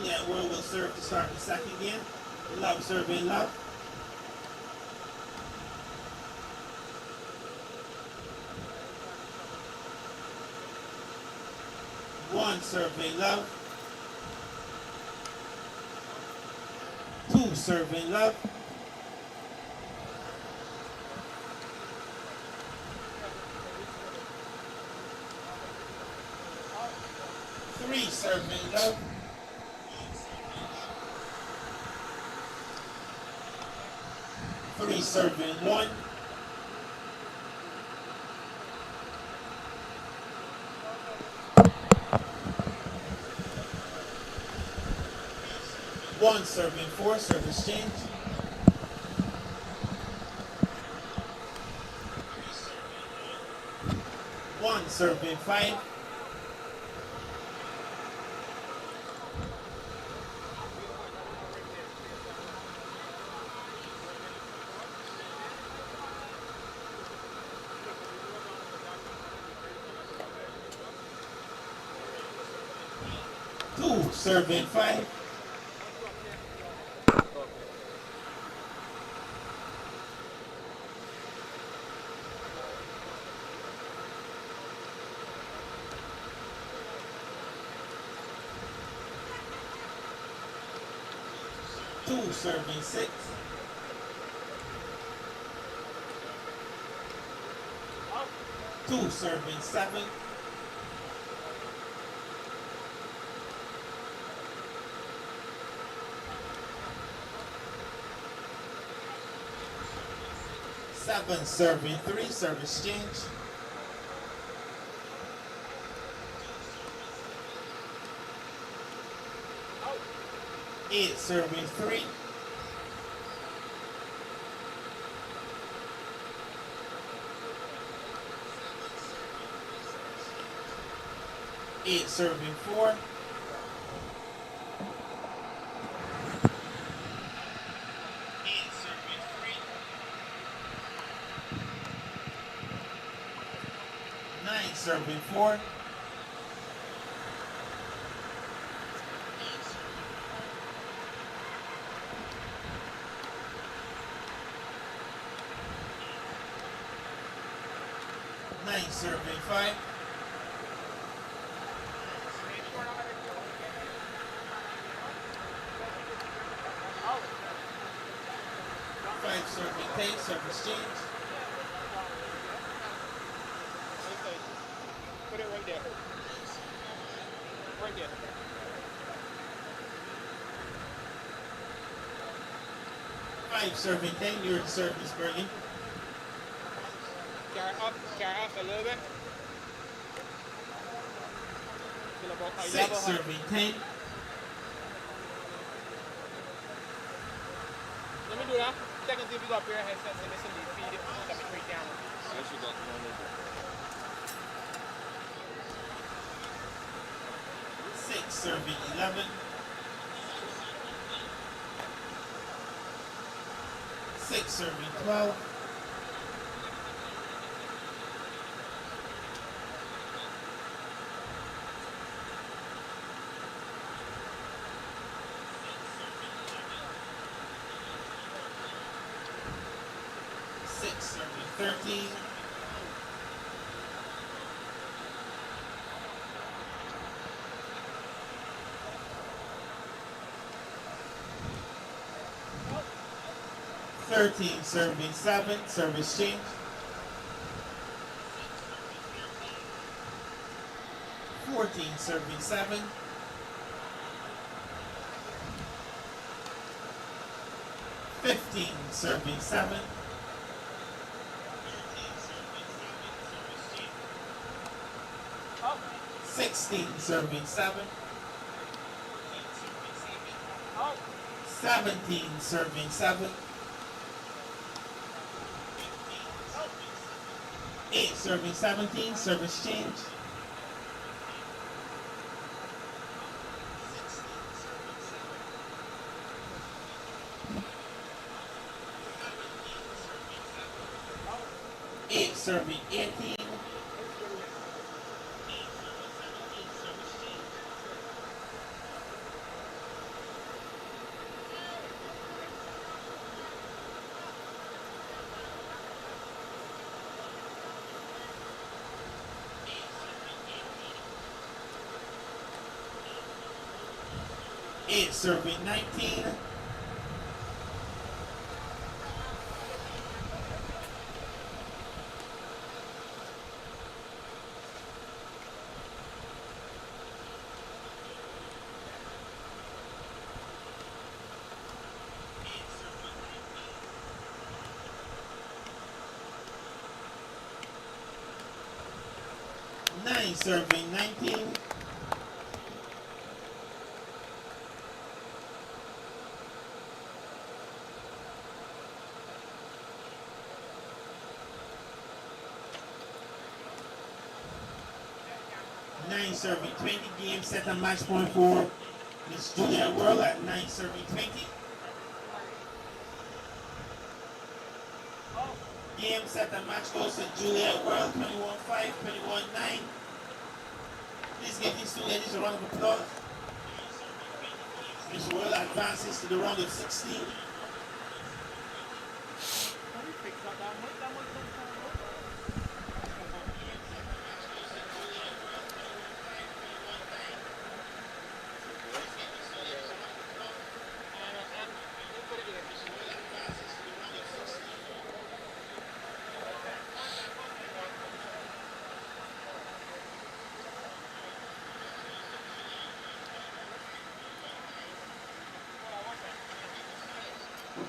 and Will serve to start the second game. Love serving love. One serving love. Two serving love. Three serving love. Three serving one. One serving four, service change. One serving five. Two serving five. Two serving six. Two serving seven. Seven serving three, service change. Eight serving three. Eight serving four. Eight serving three. Nine serving four. Nine serving five. Five serving 10, service change. Put it right there. Right there. Five serving 10, you're the service Bergen. Carry up a little bit. Till about eye Six level. serving 10. Let me do that. Second, if you go up here, headsets and listen to you feed it. Let me straight down. Yes, you got one over. Six serving 11. Six serving 12. Six serving 13. Serving 7, service change. 14 serving 7. 15 serving 7. 16 serving 7. 17 serving 7. 8 serving 17, service change. 8 serving 18. 9 8 serving 19. Nine serving 19. Nine serving 20. Game set and match point for Miss Julia World at 9 serving 20. Game set and match goes to Julia World 21-5, 21-9. Please give these two ladies a round of applause. Miss World advances to the round of 16.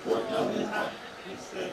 What now we have Mr.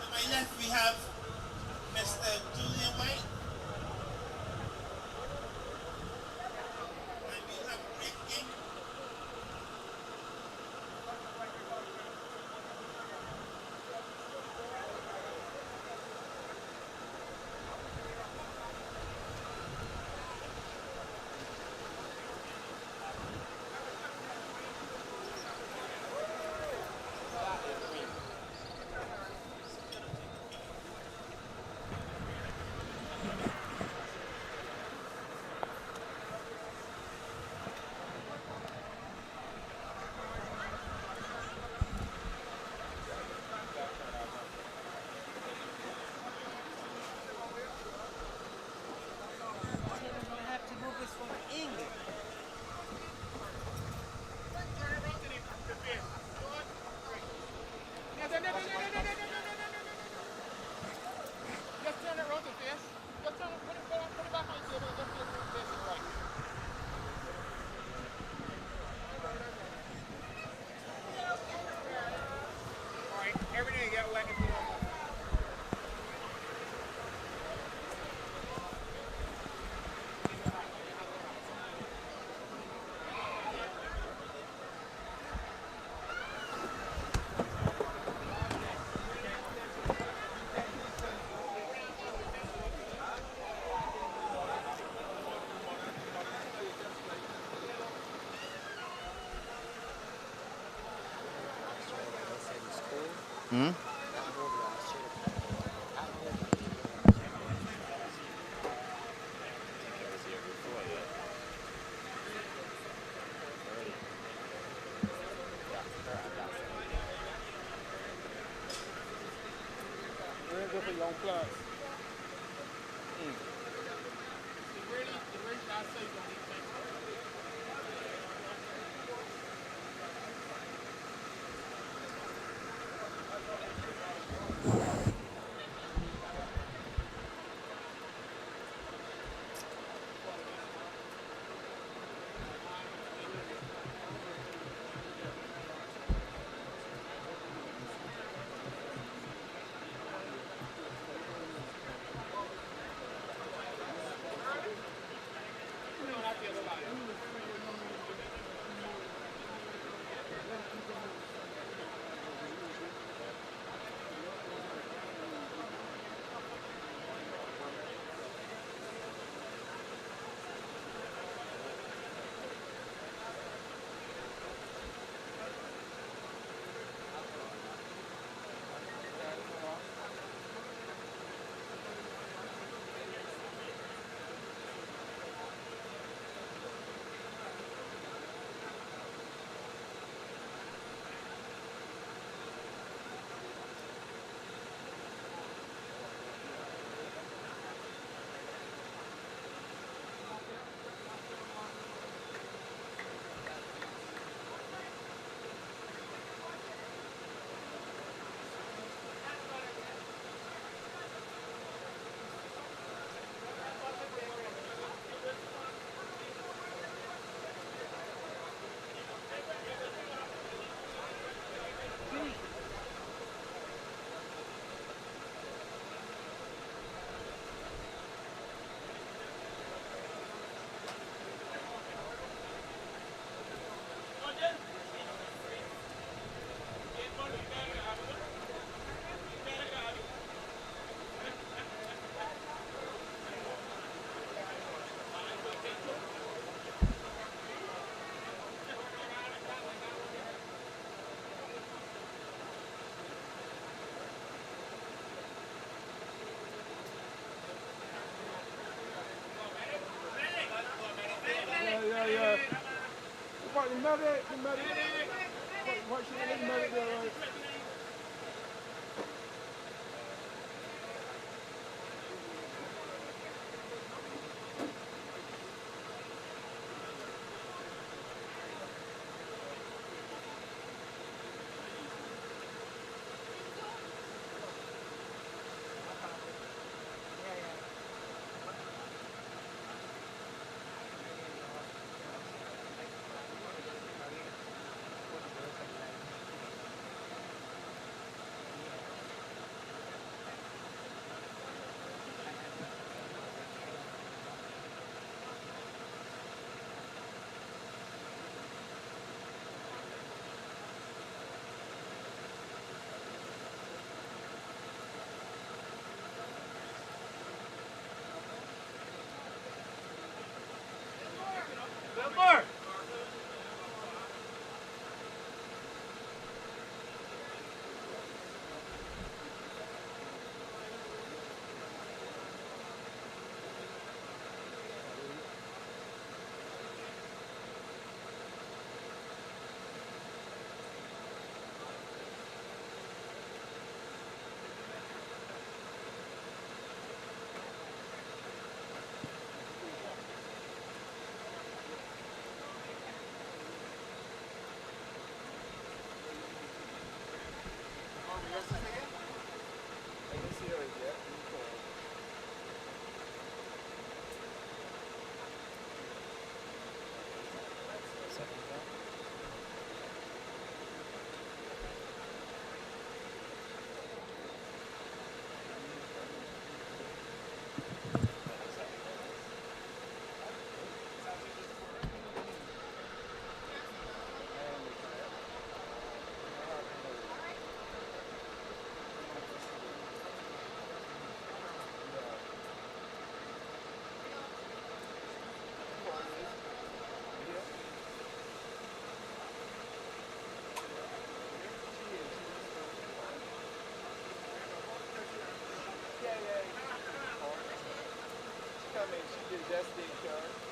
On my left we have Mr. Julian White. And we have Rick King. Hmm? Very good for young plus. The really I say don't need to. Yeah. What the medic? What should the medic do? Right? mean, she just did Karen.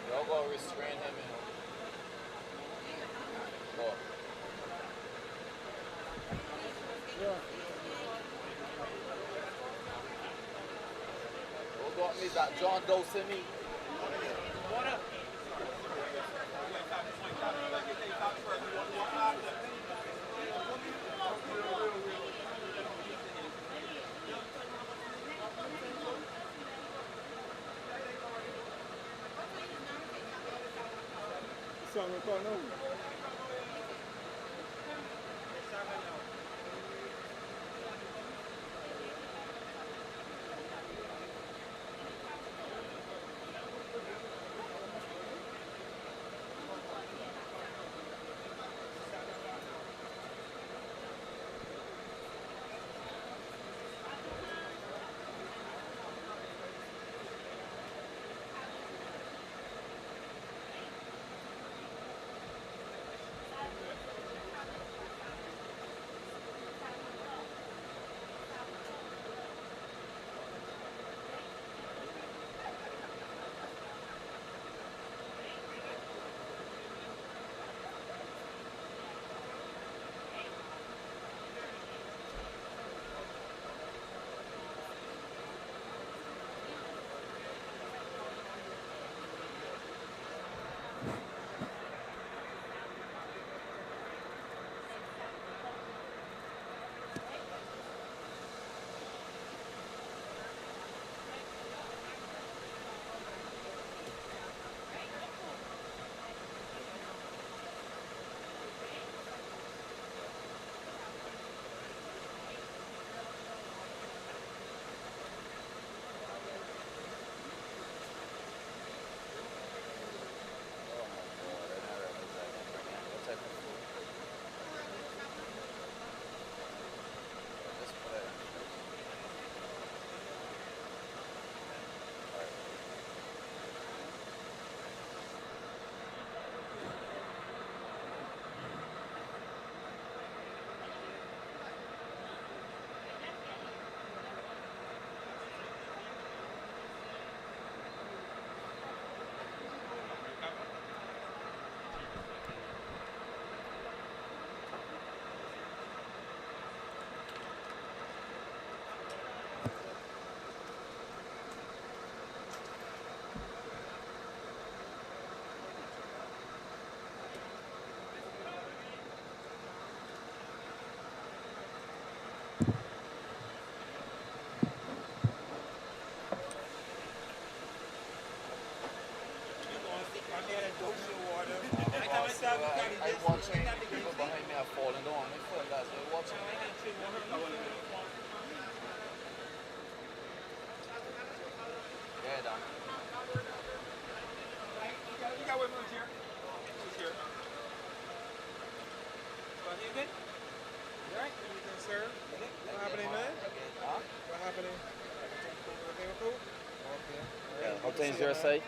Y'all gonna restrain him and what? Who got me that John Doe sent me? Something going on. things your side?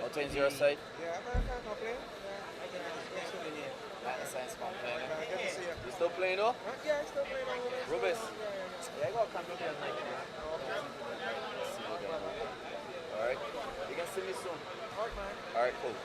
How things your side? Yeah, I can't complain. Yeah, I can swing in. Like the science complaining. Good to see you. You still playing though? Yeah, I still playing over there. Rubis? Yeah. Yeah, I got a couple of players like you, man. See you again, man. Alright. You can see me soon. Alright, man. Alright, cool.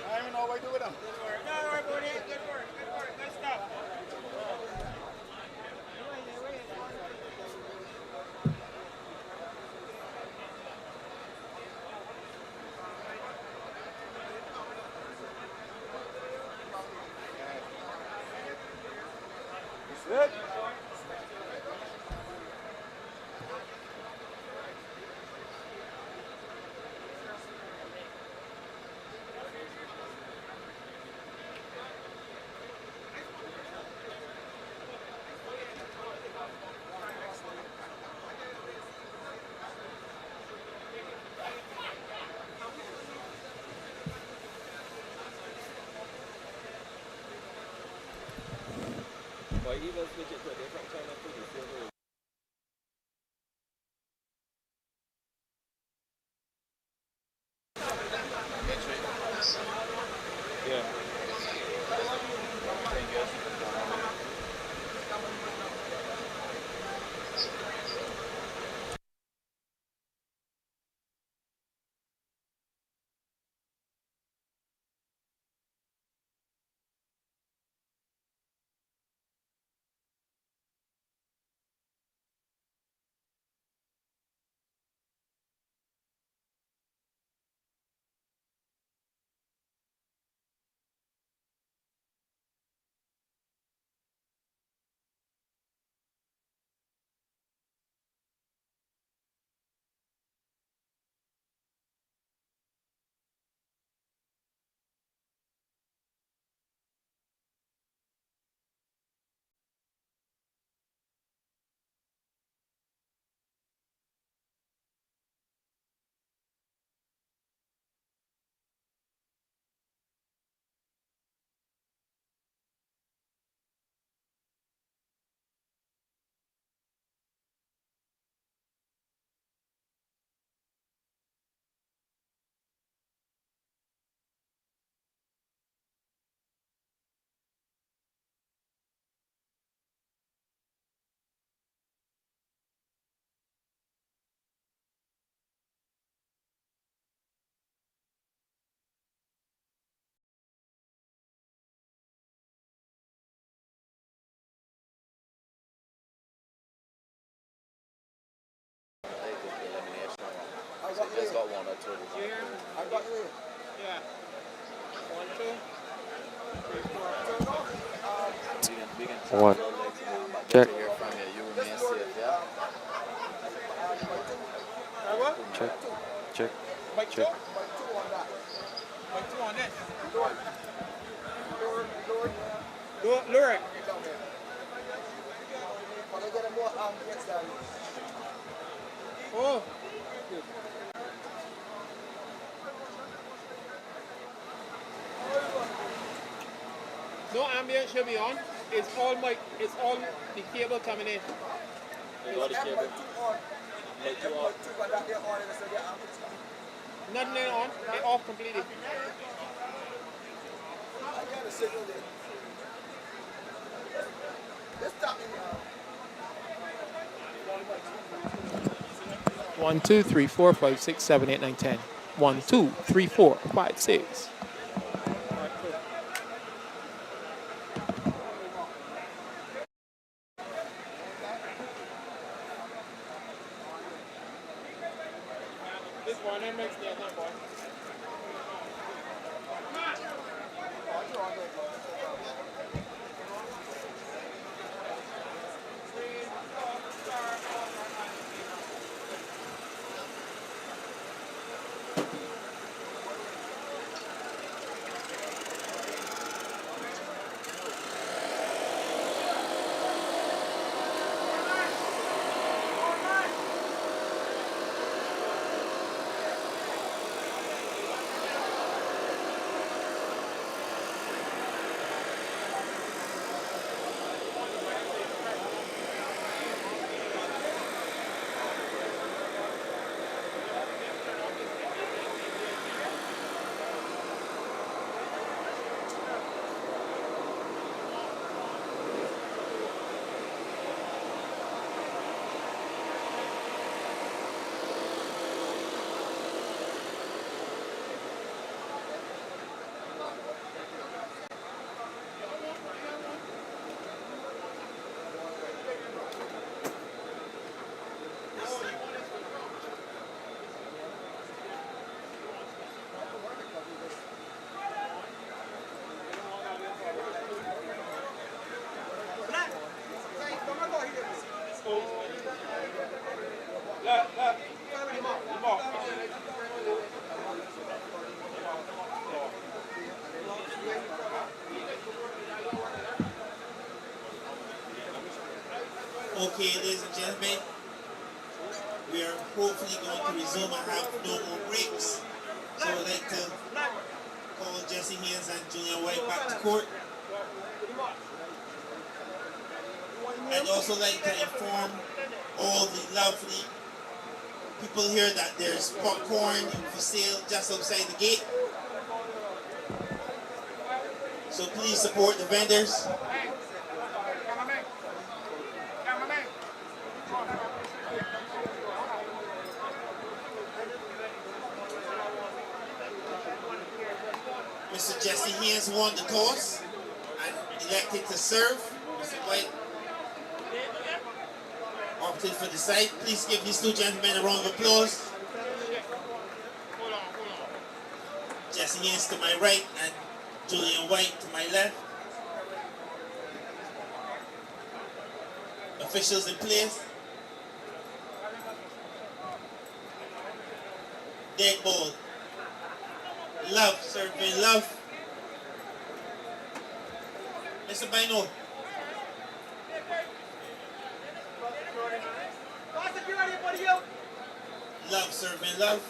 I don't even know what I do with them. Good work. No, don't worry about it. Good work. Good stuff. Good. Or even switch it to a different channel too to see who. Yeah. Elimination. So you just got one or two. I got you. Yeah. 1, 2, 3, 4. We can One. but Check. good to hear from you. You remain safe, yeah? What? Check. Check. By 2? Check. By 2 on that. Like 2 on this. Lord. Lord. Lure it. Down there. But I get a more against that. Oh. No ambient should be on. It's all the cable coming in. You got the cable. M.2 on. Like 2 M.2 off. but that they're on and so they're amps coming. Nothing in on. They off completely. I got a signal there. Let's stop in now. 1, 2, 3, 4, 5, 6, 7, 8, 9, 10. 1, 2, 3, 4, 5, 6. This one, that makes me a boy. Okay, ladies and gentlemen, we are hopefully going to resume and have no more breaks. So I'd like to call Jesse Haynes and Julian White back to court. I'd also like to inform all the lovely people here that there's popcorn for sale just outside the gate. So please support the vendors. Mr. Jesse Haynes won the toss and elected to serve. Mr. White opted for the side. Please give these two gentlemen a round of applause. Jesse Haynes to my right and Julian White to my left. Officials in place. Dead ball. Love, serving love. Mr. Bino. Love, serving love.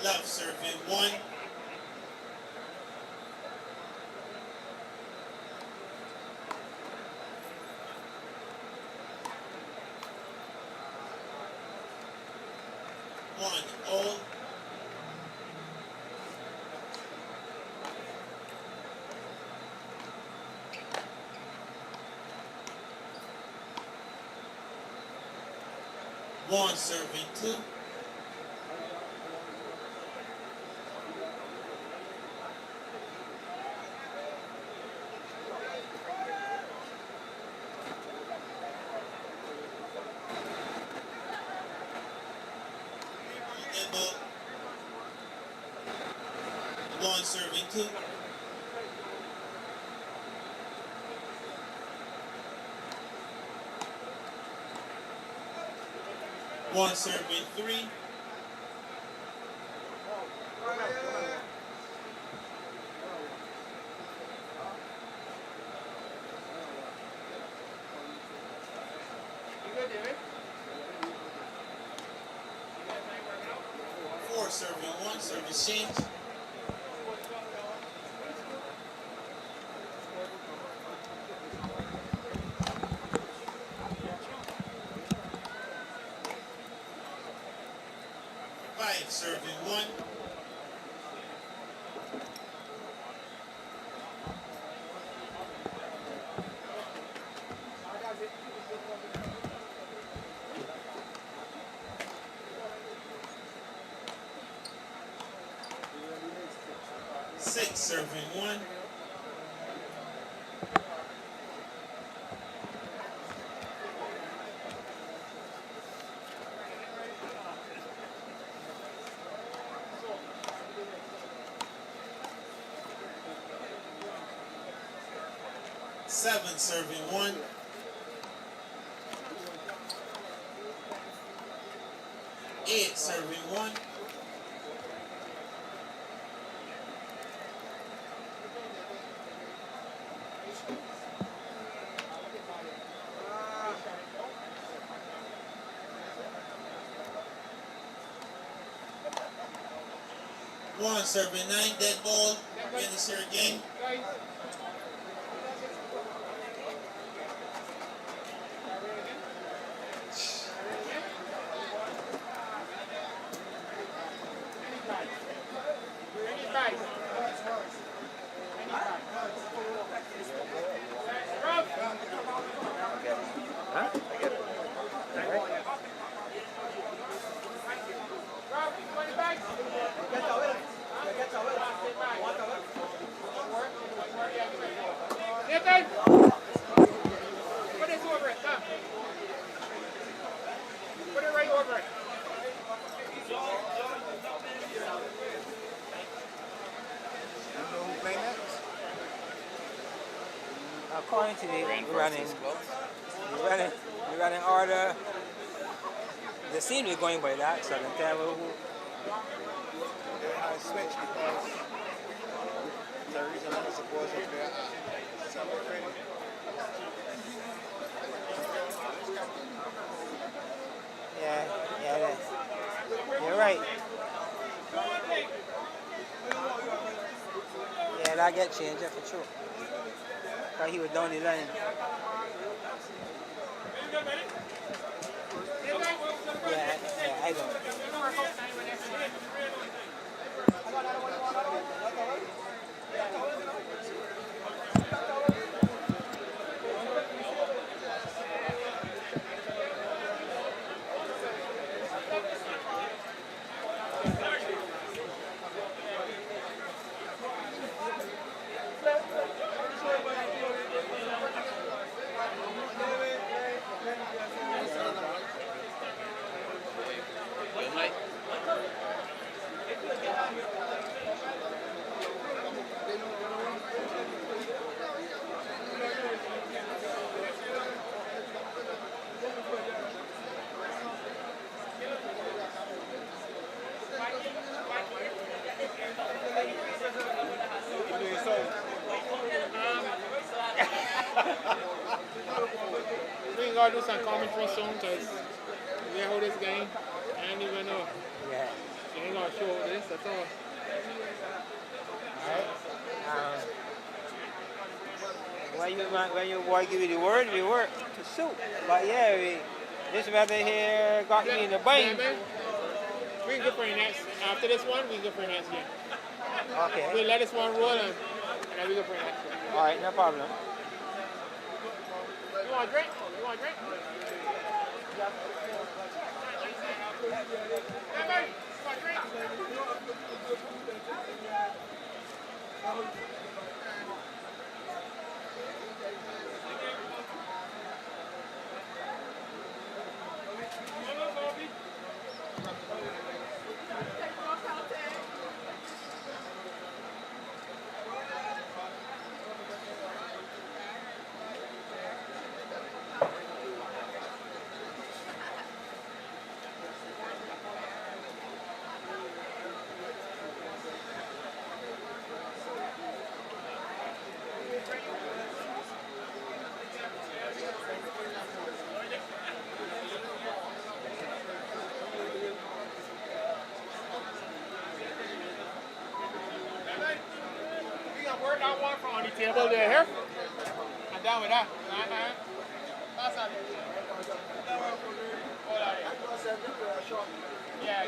Love, serving one. One, all. One, serving two. One serving two. One serving three. Four serving one. Service change. Five serving one. Six serving one. Seven serving one. Eight serving one. One serving nine. Dead ball. Finish your game. Huh? I get it. Put this over it, come. Put it right over it. According to the running order, they seem to be going by that, so I can tell who. I switched because the reason I'm supposed to be Yeah, you're right. Yeah, that get changed for sure. Because he was down the line. Yeah, I don't. We gotta do some commentary soon because we hold this game. I ain't even know. Yeah. You ain't gonna show up this, that's all. When your boy give you the word to shoot. But yeah, this weather here got me in the bind. Yeah, we can go for the next. After this one, we can go for the next game. Okay. We'll let this one roll and then we go for the next one. All right, no problem. You want a drink? You want a drink? Hey, man, you want a drink? the table there here. And down with that. That's all. Yeah,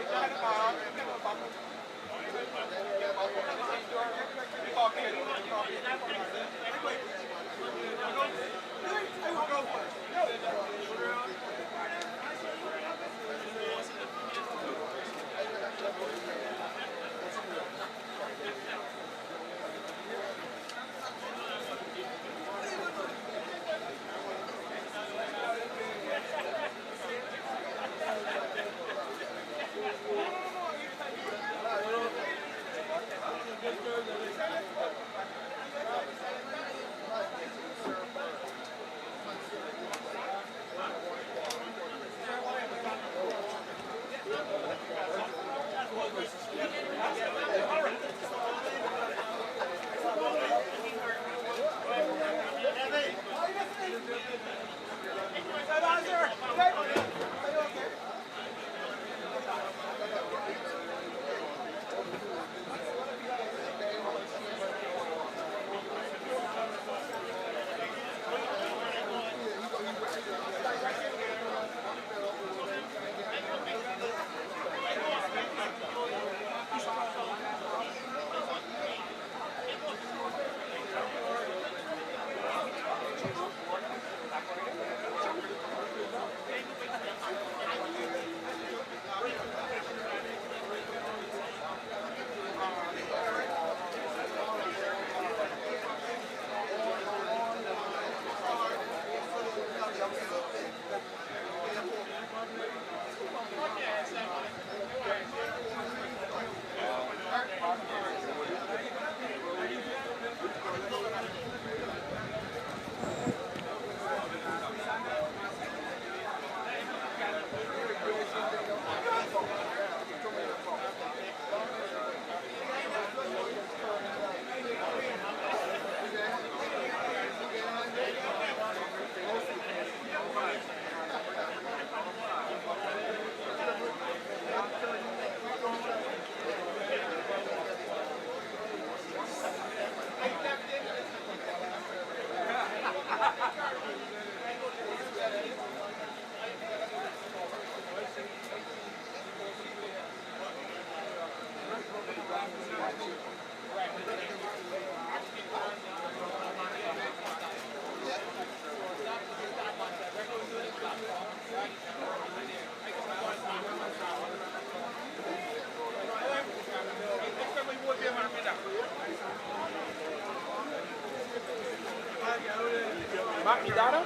Mark data?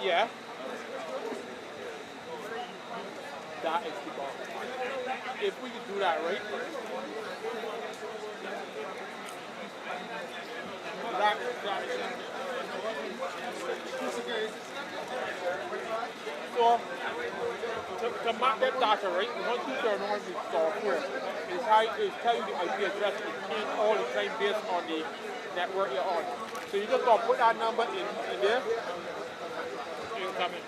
Yeah. That is the ball. If we could do that, right? So, to mark that data, right? Once you turn on the software, it's tell you the IP address and change all the time based on the network you're on. So you just gonna put that number in there, it'll come in.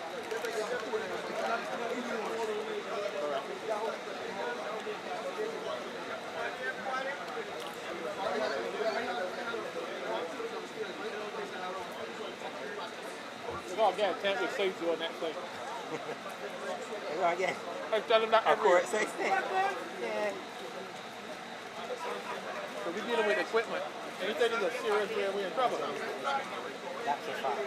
We're gonna get a tent with safe on that thing. We're gonna get. I tell them that Of every course, 16. Yeah. So we're dealing with equipment. Anything is a serious way, we're in trouble. That's a fact.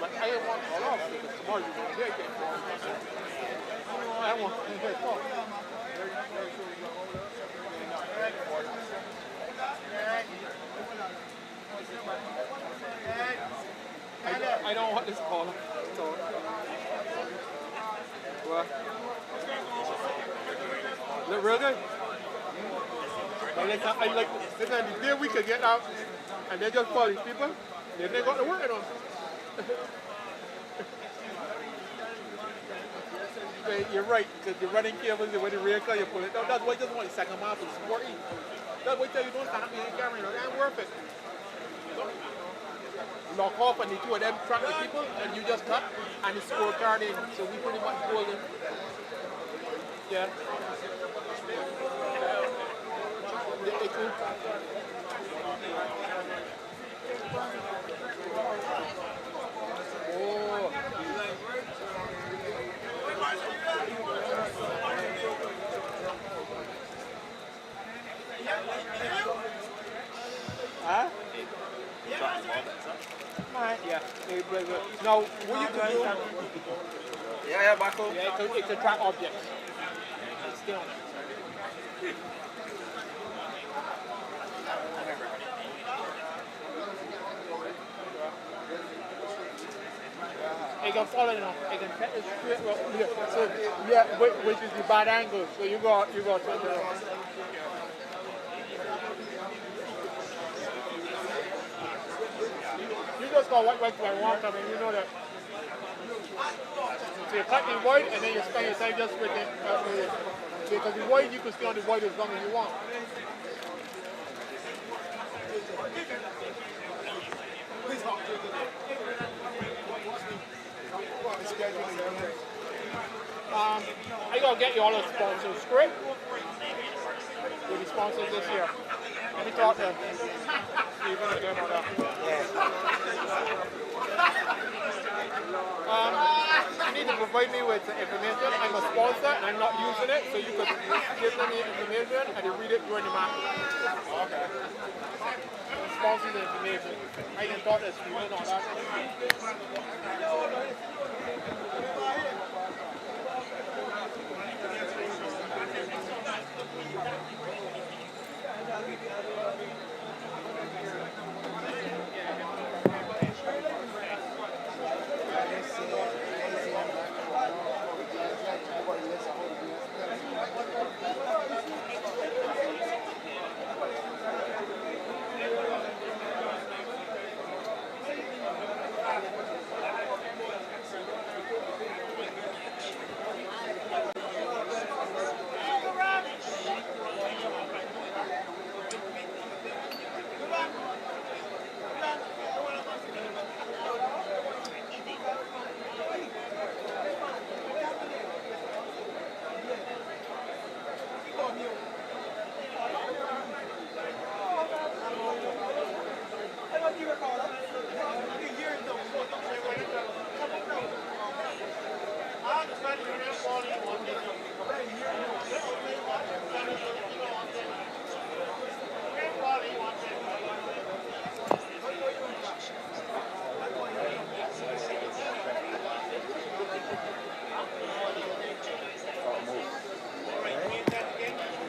But I didn't want to call off because tomorrow you're going to get it. I want to get it off. I don't want this call. So, what? Is it real good? But listen, I like listen, the day we could get out and they just call these people, then they got to work on. You're right, because you're running cables, when the rear car, you pull it down. That's why you just want the second mile to support you. That's why I tell you don't stand up behind the camera, it ain't worth it. Lock off and the two of them track the people, and you just cut, and the scorecard in. So we pretty much go in. Yeah. Oh. Huh? Yeah. Now, what you can do? Yeah, Marco. Yeah, it's a track object. Still. You can follow it now. You can set it straight. Well, yeah. So yeah, which is the bad angle. So you got to turn it around. You just got white by one time, and you know that. So you cut the wide, and then you spend your time just with it. Because the wide, you can stay on the wide as long as you want. I gotta get you all the sponsors straight with the sponsors this year. Let me talk to them. You're gonna get on that. You need to provide me with the information. I'm a sponsor and I'm not using it, so you could give them the information and you read it during the match. Okay. Sponsor the information. I can talk to Steven on that.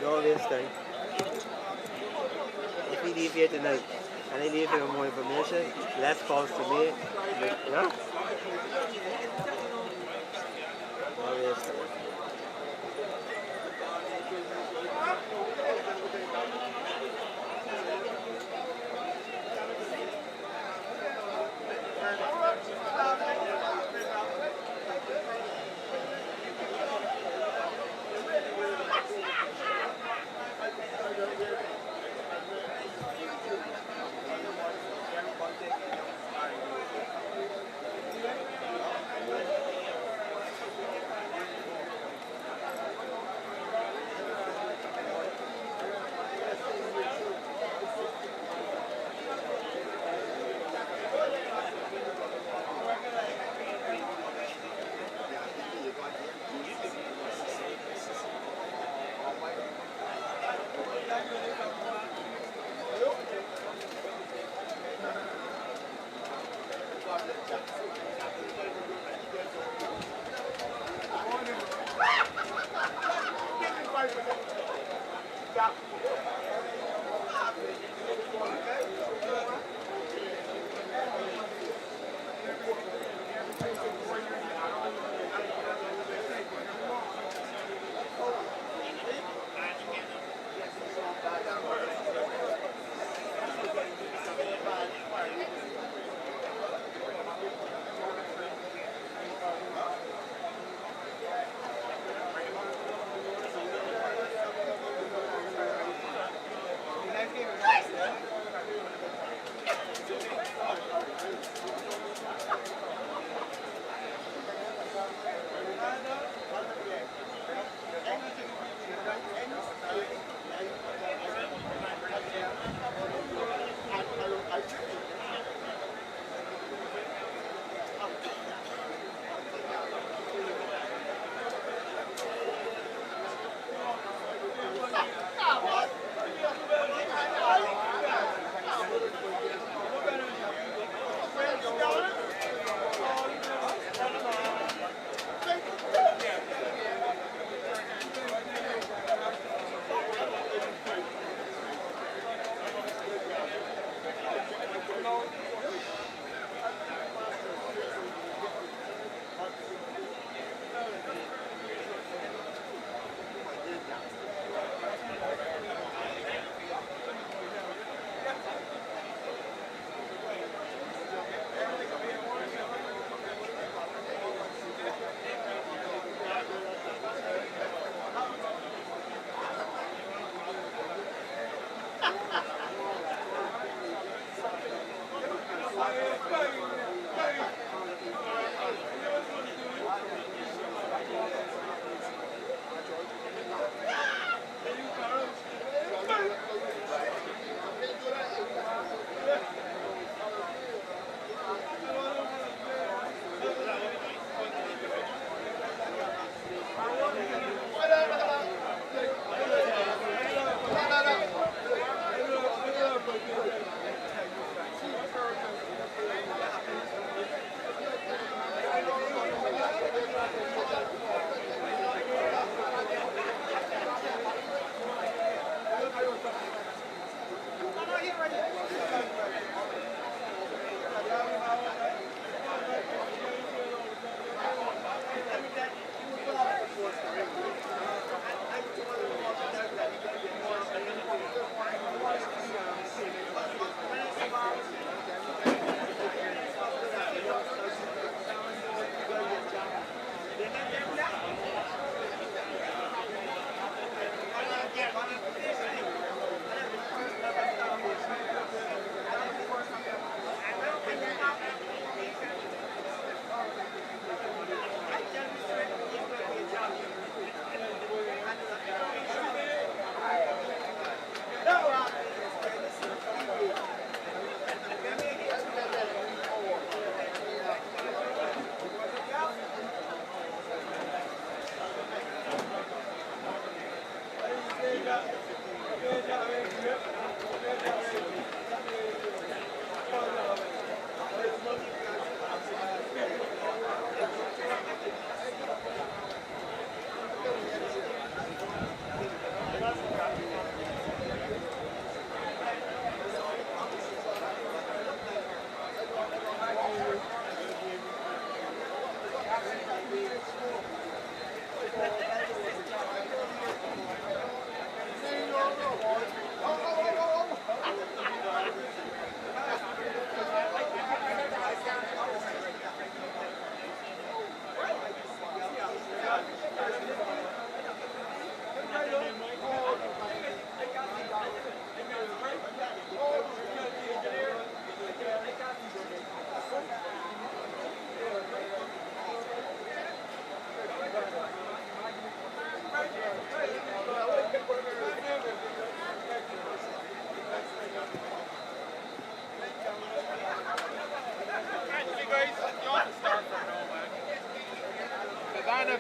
No waste time. If we leave here tonight and I leave here with more information, less calls to me. Yeah? No waste time.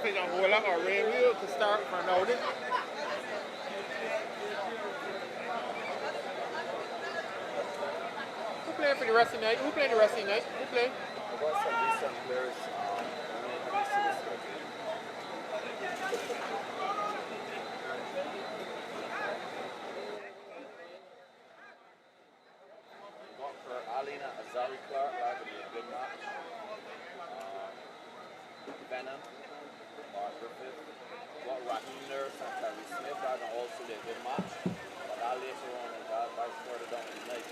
click on hold up or red wheel to start from notice. Who playing for the rest of the night? Who playing the rest of the night? Who playing? I got some decent players. Got for Alina Azari Clark, that would be a good match. Venom, Mark Griffith. Got Raheem Nurse and Terry Smith, that would also be a good match. But that later on, and that's further down the night.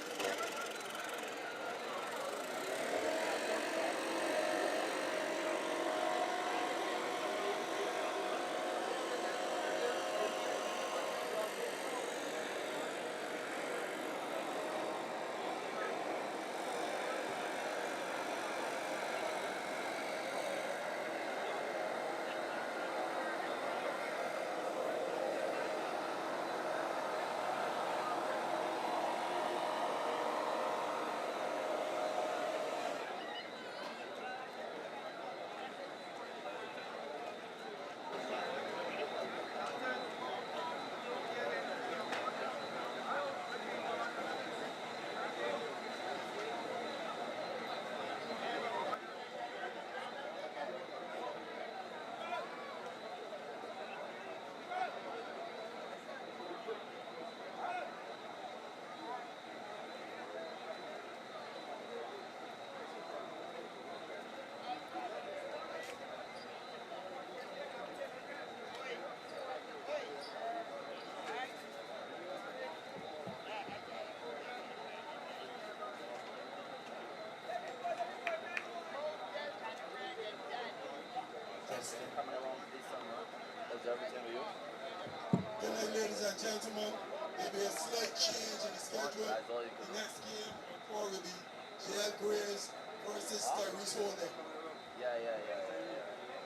Coming along for this summer. How's everything with you? Good night, ladies and gentlemen. There'll be a slight change in the schedule. The next game will be JL Graves versus Tyrese Holden. Yeah.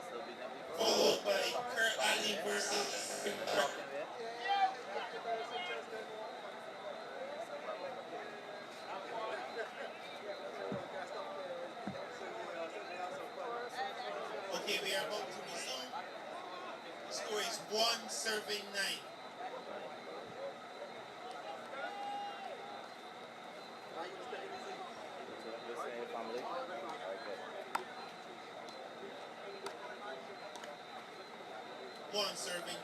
Still be them before. Followed by Kurt Ali versus Talking there. Okay, we are about to resume. The score is 1-9. So I'm just saying, family. Okay.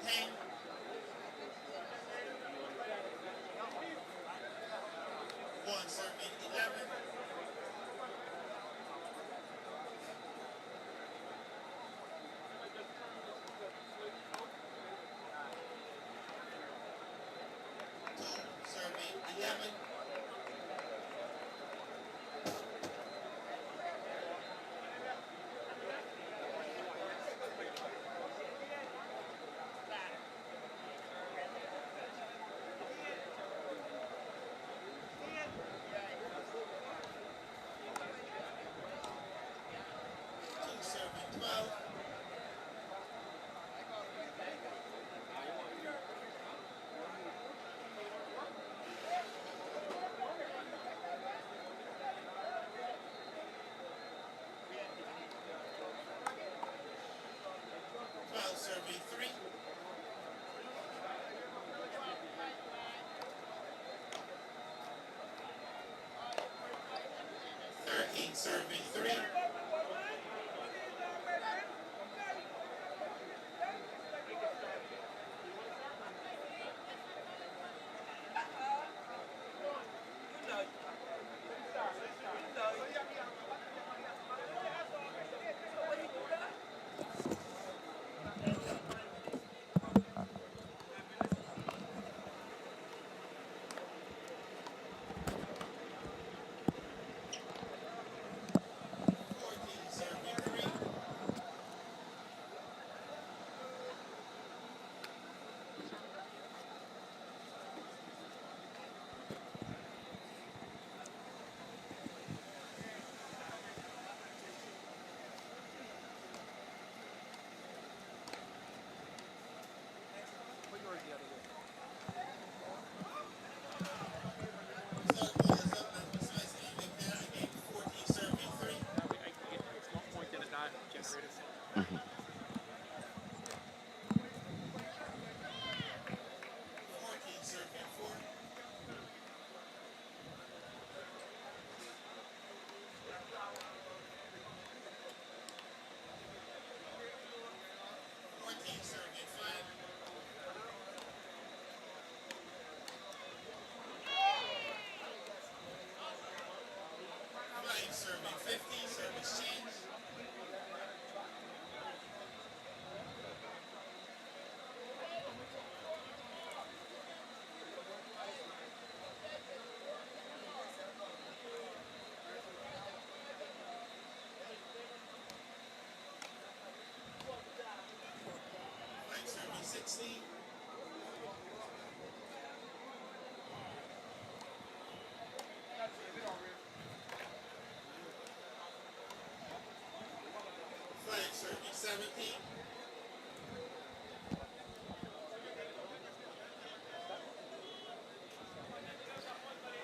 10. 11. 11. 12. 12 serving 3. 13 serving 3. 14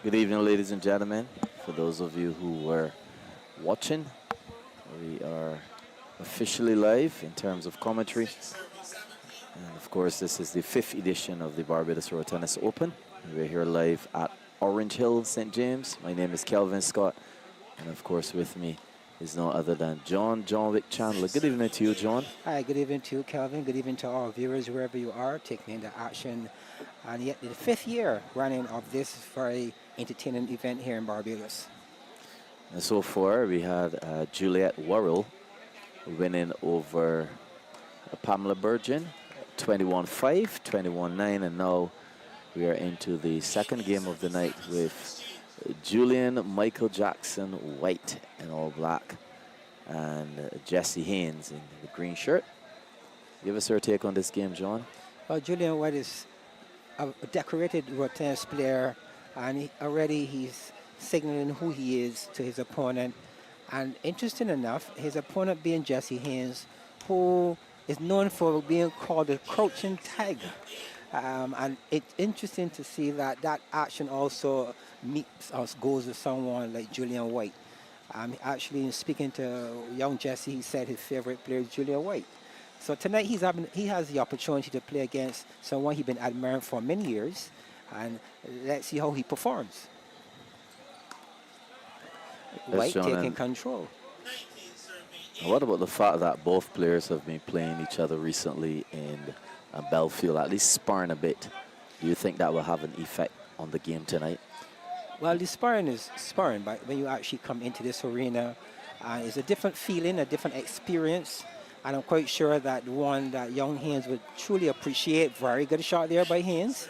Good evening, ladies and gentlemen. For those of you who were watching, we are officially live in terms of commentary. And of course, this is the 5th edition of the Barbados Road Tennis Open. We're here live at Orange Hill, St. James. My name is Kelvin Scott. And of course, with me is no other than John Wick Chandler. Good evening to you, John. Hi, good evening to you, Kelvin. Good evening to all viewers wherever you are taking into action. And yet the 5th year running of this very entertaining event here in Barbados. And so far, we had Juliet Worrell winning over Pamela Burgeon, 21-5, 21-9, and now we are into the second game of the night with Julian Michael Jackson White in all black and Jesse Haynes in the green shirt. Give us your take on this game, John. Well, Julian White is a decorated road tennis player, and he's signaling who he is to his opponent. And interesting enough, his opponent being Jesse Haynes, who is known for being called a crouching tiger. And it's interesting to see that that action also goes with someone like Julian White. Actually, in speaking to young Jesse, he said his favorite player is Julian White. So tonight he has the opportunity to play against someone he's been admiring for many years, and let's see how he performs. White taking control. What about the fact that both players have been playing each other recently in Belfield, at least sparring a bit? Do you think that will have an effect on the game tonight? Well, the sparring is sparring, but when you actually come into this arena, it's a different feeling, a different experience. And I'm quite sure that one that young Haynes would truly appreciate. Very good shot there by Haynes.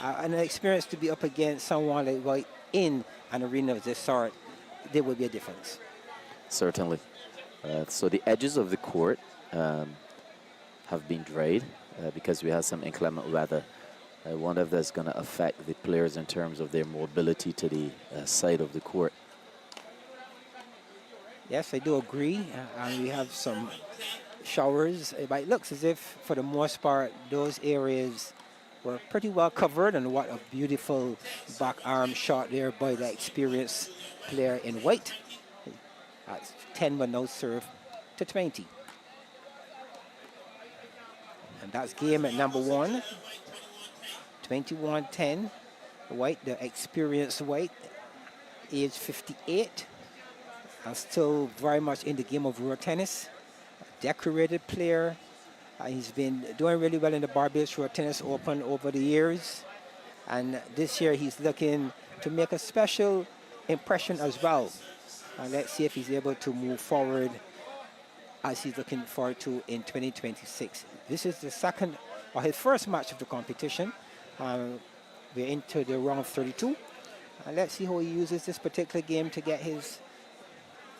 And an experience to be up against someone like White in an arena of this sort, there will be a difference. Certainly. So the edges of the court have been dried because we had some inclement weather. I wonder if that's going to affect the players in terms of their mobility to the side of the court. Yes, I do agree. And we have some showers. But it looks as if, for the most part, those areas were pretty well covered. And what a beautiful back arm shot there by the experienced player in white. That's 10 will now serve to 20. And that's game at number 1. 21-10. White, the experienced White, age 58. And still very much in the game of road tennis. A decorated player. He's been doing really well in the Barbados Road Tennis Open over the years. And this year he's looking to make a special impression as well. And let's see if he's able to move forward as he's looking forward to in 2026. This is the second, or his first match of the competition. We're into the round 32. And let's see how he uses this particular game to get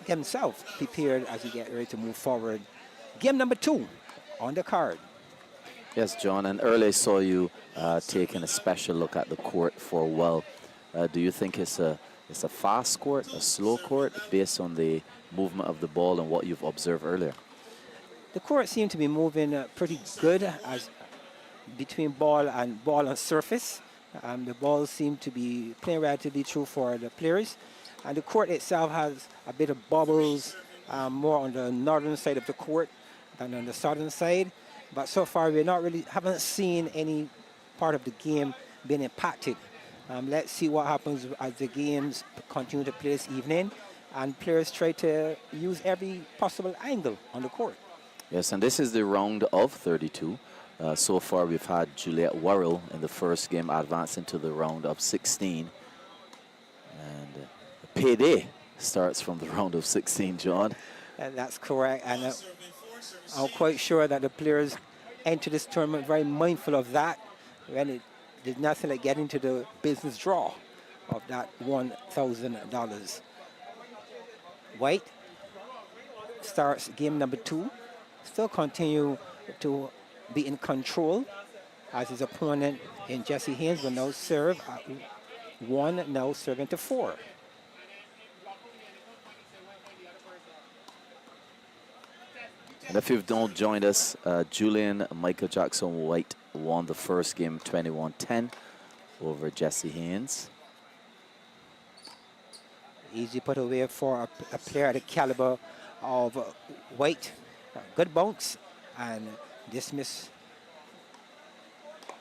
himself prepared as he gets ready to move forward. Game number 2 on the card. Yes, John, and earlier I saw you taking a special look at the court for a while. Do you think it's a fast court, a slow court, based on the movement of the ball and what you've observed earlier? The court seemed to be moving pretty good as between ball and surface. The ball seemed to be playing relatively true for the players. And the court itself has a bit of bubbles more on the northern side of the court than on the southern side. But so far we haven't seen any part of the game being impacted. Let's see what happens as the games continue to play this evening and players try to use every possible angle on the court. Yes, and this is the round of 32. So far we've had Juliet Worrell in the first game advancing to the round of 16. And the payday starts from the round of 16, John. And that's correct. And I'm quite sure that the players enter this tournament very mindful of that. When there's nothing like getting to the business draw of that $1,000. White starts game number 2. Still continue to be in control as his opponent in Jesse Haynes will now serve at 1, now serving to 4. And if you've not joined us, Julian Michael Jackson White won the first game 21-10 over Jesse Haynes. Easy put away for a player at the caliber of White. Good bounce and dismiss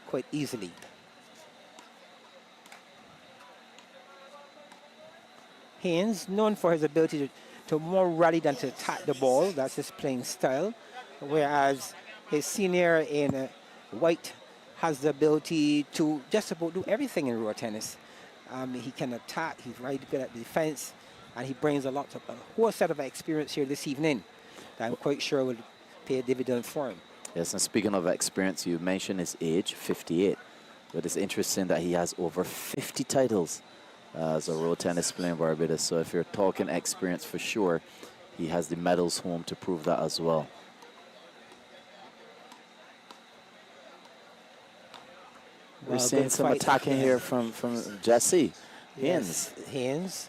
quite easily. Haynes, known for his ability to more rally than to attack the ball. That's his playing style. Whereas his senior in White has the ability to just about do everything in road tennis. He can attack, he's very good at defense, and he brings a whole set of experience here this evening that I'm quite sure will pay a dividend for him. Yes, and speaking of experience, you mentioned his age, 58. But it's interesting that he has over 50 titles as a road tennis player in Barbados. So if you're talking experience for sure, he has the medals home to prove that as well. We're seeing some attacking here from Jesse Haynes. Yes, Haynes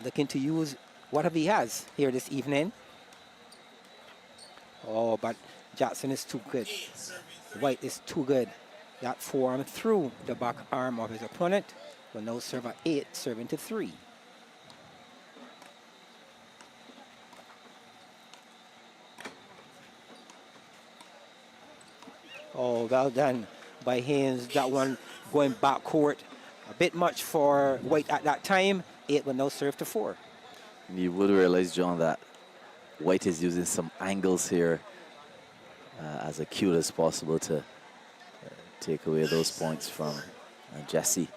looking to use whatever he has here this evening. Oh, but Jackson is too good. White is too good. That forearm through the back arm of his opponent. Will now serve at 8, serving to 3. Oh, well done by Haynes. That one going back court. A bit much for White at that time. 8 will now serve to 4. You would realize, John, that White is using some angles here as acute as possible to take away those points from Jesse.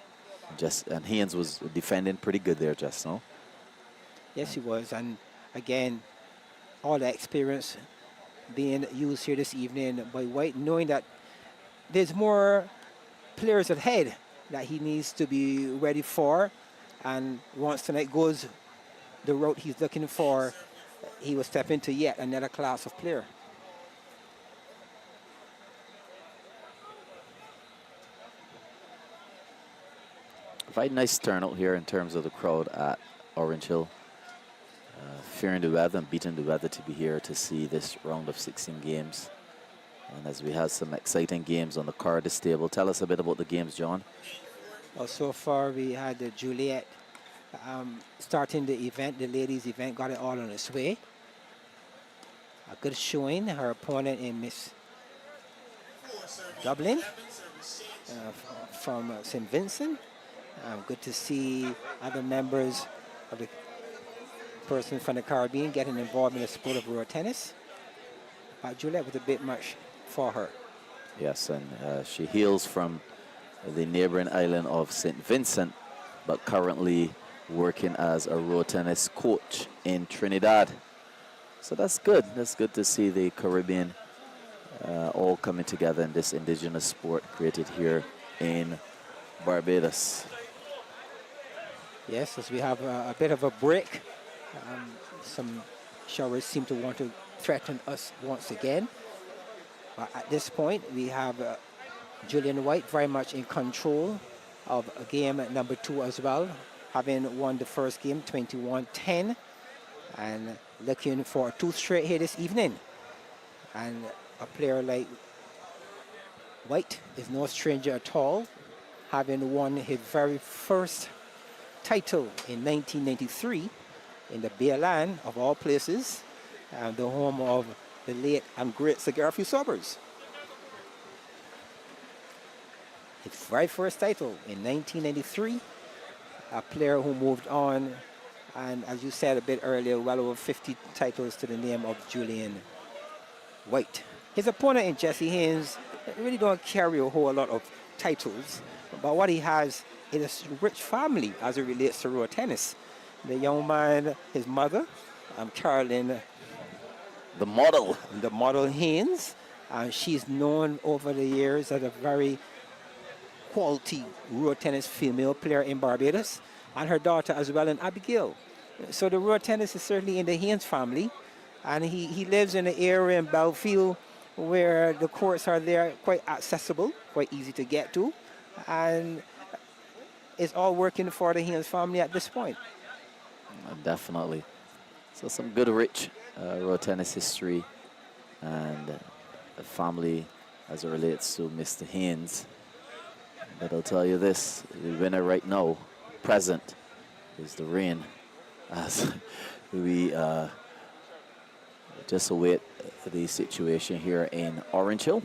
And Haynes was defending pretty good there just now. Yes, he was. And again, all the experience being used here this evening by White, knowing that there's more players ahead that he needs to be ready for. And once tonight goes the route he's looking for, he will step into yet another class of player. Quite nice turnout here in terms of the crowd at Orange Hill. Fearing the weather and beating the weather to be here to see this round of 16 games. And as we have some exciting games on the card this table, tell us a bit about the games, John. Well, so far we had Juliet starting the event, the ladies' event, got it all on its way. A good showing. Her opponent in Miss Dublin from St. Vincent. Good to see other members of the person from the Caribbean getting involved in the sport of road tennis. Juliet was a bit much for her. Yes, and she hails from the neighboring island of St. Vincent, but currently working as a road tennis coach in Trinidad. So that's good. That's good to see the Caribbean all coming together in this indigenous sport created here in Barbados. Yes, as we have a bit of a break. Some showers seem to want to threaten us once again. But at this point, we have Julian White very much in control of game number 2 as well, having won the first game 21-10 and looking for 2 straight here this evening. And a player like White is no stranger at all, having won his very first title in 1993 in the Bear Land, of all places, the home of the late and great Sir Garfield Sobers. His very first title in 1993, a player who moved on, and as you said a bit earlier, well over 50 titles to the name of Julian White. His opponent in Jesse Haynes really don't carry a whole lot of titles, but what he has is a rich family as it relates to road tennis. The young man, his mother, Carolyn, The model Haynes, she's known over the years as a very quality road tennis female player in Barbados, and her daughter as well, in Abigail. So the road tennis is certainly in the Haynes family, and he lives in an area in Belfield where the courts are there, quite accessible, quite easy to get to, and it's all working for the Haynes family at this point. Definitely. So some good rich road tennis history and a family as it relates to Mr. Haynes. But I'll tell you this, the winner right now, present, is the rain as we just await the situation here in Orange Hill.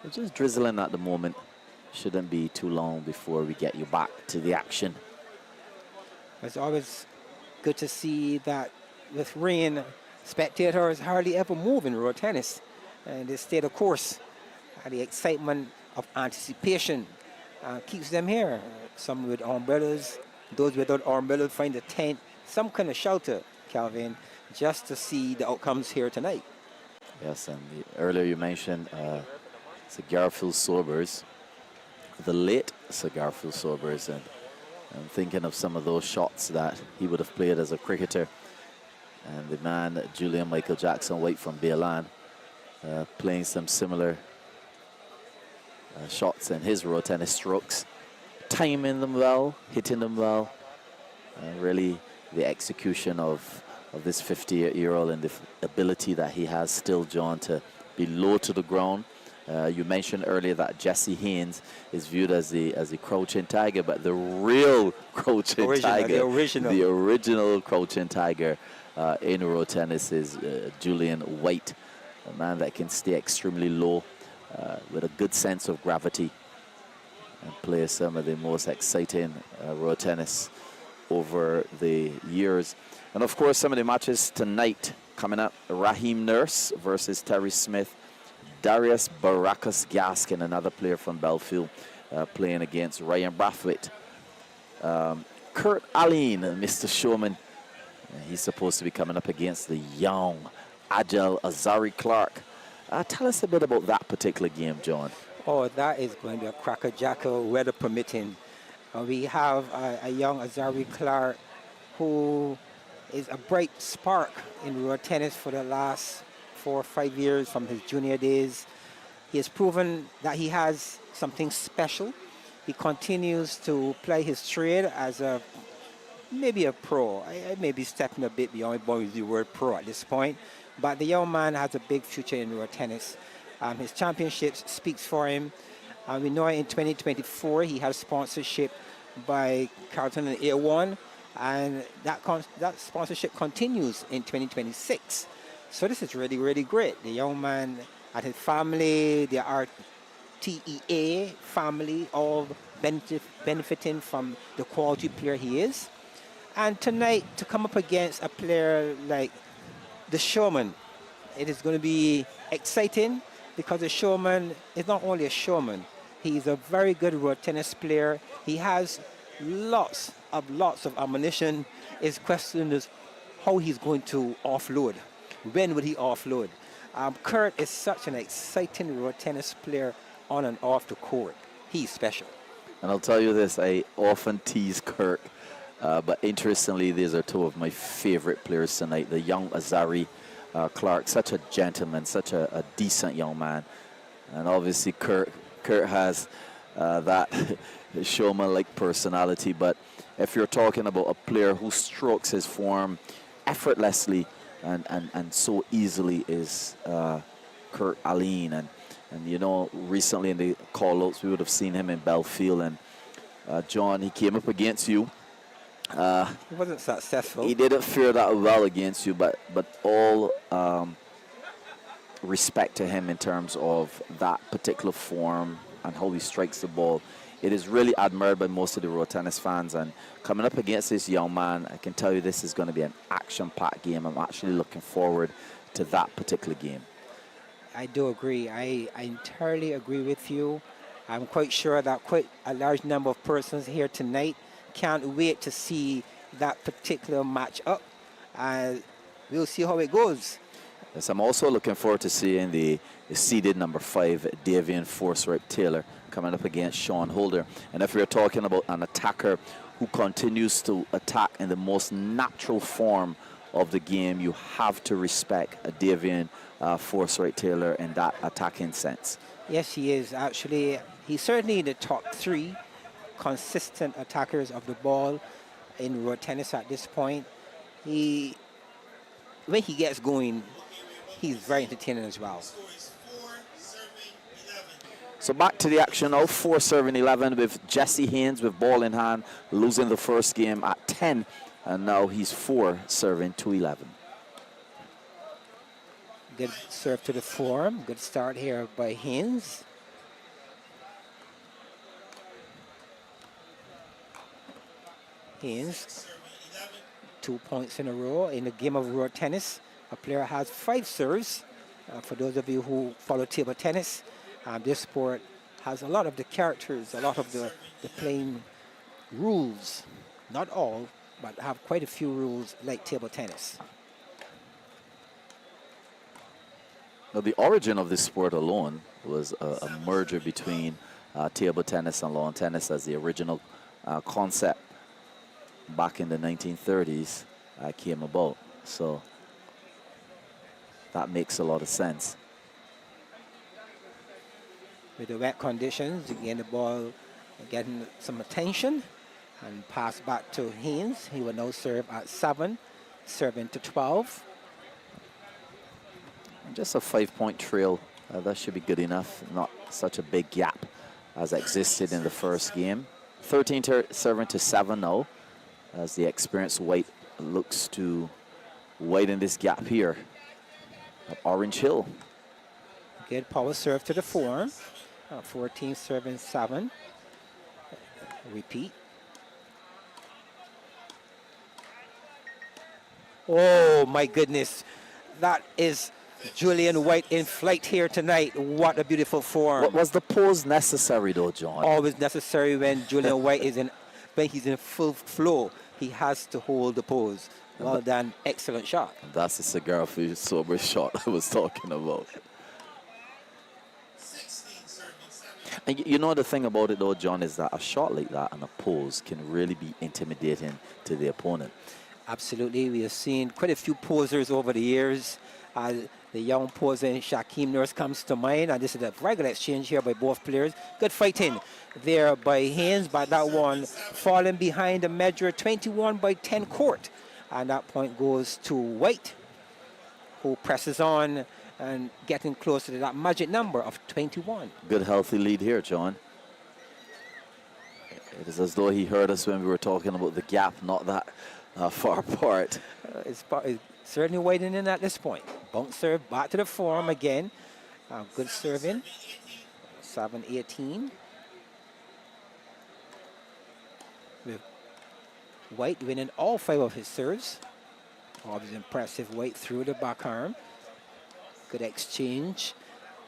It's just drizzling at the moment. Shouldn't be too long before we get you back to the action. It's always good to see that with rain, spectators hardly ever move in road tennis. And they stay the course. The excitement of anticipation keeps them here. Some with umbrellas, those without umbrellas find a tent, some kind of shelter, Calvin, just to see the outcomes here tonight. Yes, and earlier you mentioned Sir Garfield Sobers, the late Sir Garfield Sobers, and I'm thinking of some of those shots that he would have played as a cricketer. And the man, Julian Michael Jackson White from Baylan, playing some similar shots in his road tennis strokes, timing them well, hitting them well. Really, the execution of this 58-year-old and the ability that he has still, John, to be low to the ground. You mentioned earlier that Jesse Haynes is viewed as the crouching tiger, but the real crouching tiger, the original crouching tiger in road tennis is Julian White, a man that can stay extremely low with a good sense of gravity and play some of the most exciting road tennis over the years. And of course, some of the matches tonight coming up: Raheem Nurse versus Terry Smith, Darius Baracus Gaskin, another player from Belfield, playing against Ryan Brathwaite. Kurt Allen, Mr. Showman, he's supposed to be coming up against the young, agile Azari Clark. Tell us a bit about that particular game, John. Oh, that is going to be a cracker-jacker, weather permitting. We have a young Azari Clark who is a bright spark in road tennis for the last 4 or 5 years from his junior days. He has proven that he has something special. He continues to play his trade as maybe a pro. I may be stepping a bit beyond the word pro at this point, but the young man has a big future in road tennis. His championships speaks for him. We know in 2024 he has sponsorship by Carlton and A1, and that sponsorship continues in 2026. So this is really, really great. The young man and his family, the RTEA family, all benefiting from the quality player he is. And tonight, to come up against a player like the Showman, it is going to be exciting because the Showman is not only a showman, he's a very good road tennis player. He has lots of ammunition. His question is how he's going to offload. When would he offload? Kurt is such an exciting road tennis player on and off the court. He's special. And I'll tell you this, I often tease Kurt, but interestingly, these are two of my favorite players tonight. The young Azari Clark, such a gentleman, such a decent young man. And obviously Kurt has that showman-like personality, but if you're talking about a player who strokes his form effortlessly and so easily is Kurt Allen. And you know, recently in the call-outs, we would have seen him in Belfield, and John, he came up against you. He wasn't successful. He didn't fare that well against you, but all respect to him in terms of that particular form and how he strikes the ball. It is really admired by most of the road tennis fans, and coming up against this young man, I can tell you this is going to be an action-packed game. I'm actually looking forward to that particular game. I do agree. I entirely agree with you. I'm quite sure that quite a large number of persons here tonight can't wait to see that particular match-up. We'll see how it goes. Yes, I'm also looking forward to seeing the seeded number 5, Davian Forsyth Taylor, coming up against Sean Holder. And if we're talking about an attacker who continues to attack in the most natural form of the game, you have to respect Davian Forsyth Taylor in that attacking sense. Yes, he is. Actually, he's certainly in the top 3 consistent attackers of the ball in road tennis at this point. When he gets going, he's very entertaining as well. So back to the action now, 4 serving 11 with Jesse Haynes with ball in hand, losing the first game at 10, and now he's 4 serving 2-11. Good serve to the form. Good start here by Haynes. Haynes, 2 points in a row in the game of road tennis. A player has 5 serves. For those of you who follow table tennis, this sport has a lot of the characters, a lot of the playing rules. Not all, but have quite a few rules like table tennis. Now, the origin of this sport alone was a merger between table tennis and lawn tennis as the original concept back in the 1930s came about. So that makes a lot of sense. With the wet conditions, again the ball getting some attention and pass back to Haynes. He will now serve at 7, serving to 12. Just a 5-point trail, that should be good enough. Not such a big gap as existed in the first game. 13 serving to 7 now, as the experienced white looks to widen this gap here at Orange Hill. Good power serve to the form. 14 serving 7. Repeat. Oh my goodness, that is Julian White in flight here tonight. What a beautiful form. Was the pose necessary though, John? Always necessary when Julian White is in, when he's in full flow. He has to hold the pose. Well done, excellent shot. That's the cigar for sober shot I was talking about. And you know the thing about it though, John, is that a shot like that and a pose can really be intimidating to the opponent. Absolutely, we have seen quite a few posers over the years. The young poser Shaquem Nurse comes to mind, and this is a regular exchange here by both players. Good fighting there by Haynes, but that one falling behind the measure 21 by 10 court. And that point goes to White, who presses on and getting closer to that magic number of 21. Good healthy lead here, John. It is as though he heard us when we were talking about the gap, not that far apart. It's certainly widening at this point. Bounce serve back to the form again. Good serving. 7-18. With White winning all 5 of his serves. Always impressive. White through the back arm. Good exchange.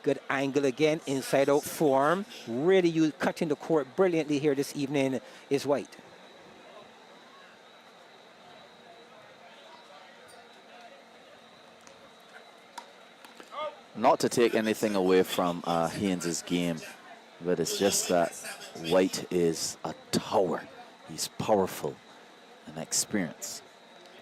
Good angle again. Inside out form. Really cutting the court brilliantly here this evening is White. Not to take anything away from Haynes' game, but it's just that White is a tower. He's powerful and experienced.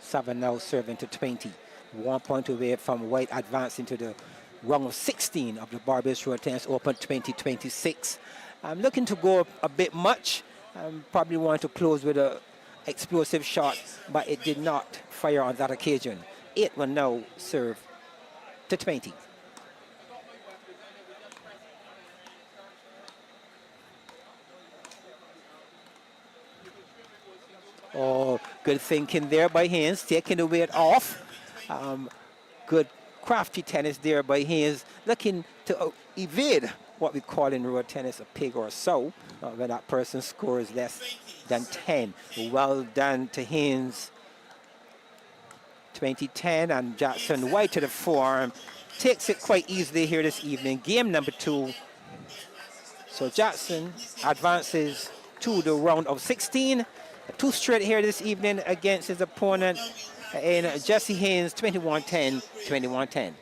7 now serving to 20. 1 point away from White advancing to the round of 16 of the Barbados Road Tennis Open 2026. I'm looking to go a bit much. Probably want to close with an explosive shot, but it did not fire on that occasion. 8 will now serve to 20. Oh, good thinking there by Haynes, taking the weight off. Good crafty tennis there by Haynes, looking to evade what we call in road tennis a pig or so, when that person scores less than 10. Well done to Haynes. 20-10, and Jackson White to the form. Takes it quite easily here this evening. Game number 2. So Jackson advances to the round of 16. 2 straight here this evening against his opponent in Jesse Haynes, 21-10, 21-10.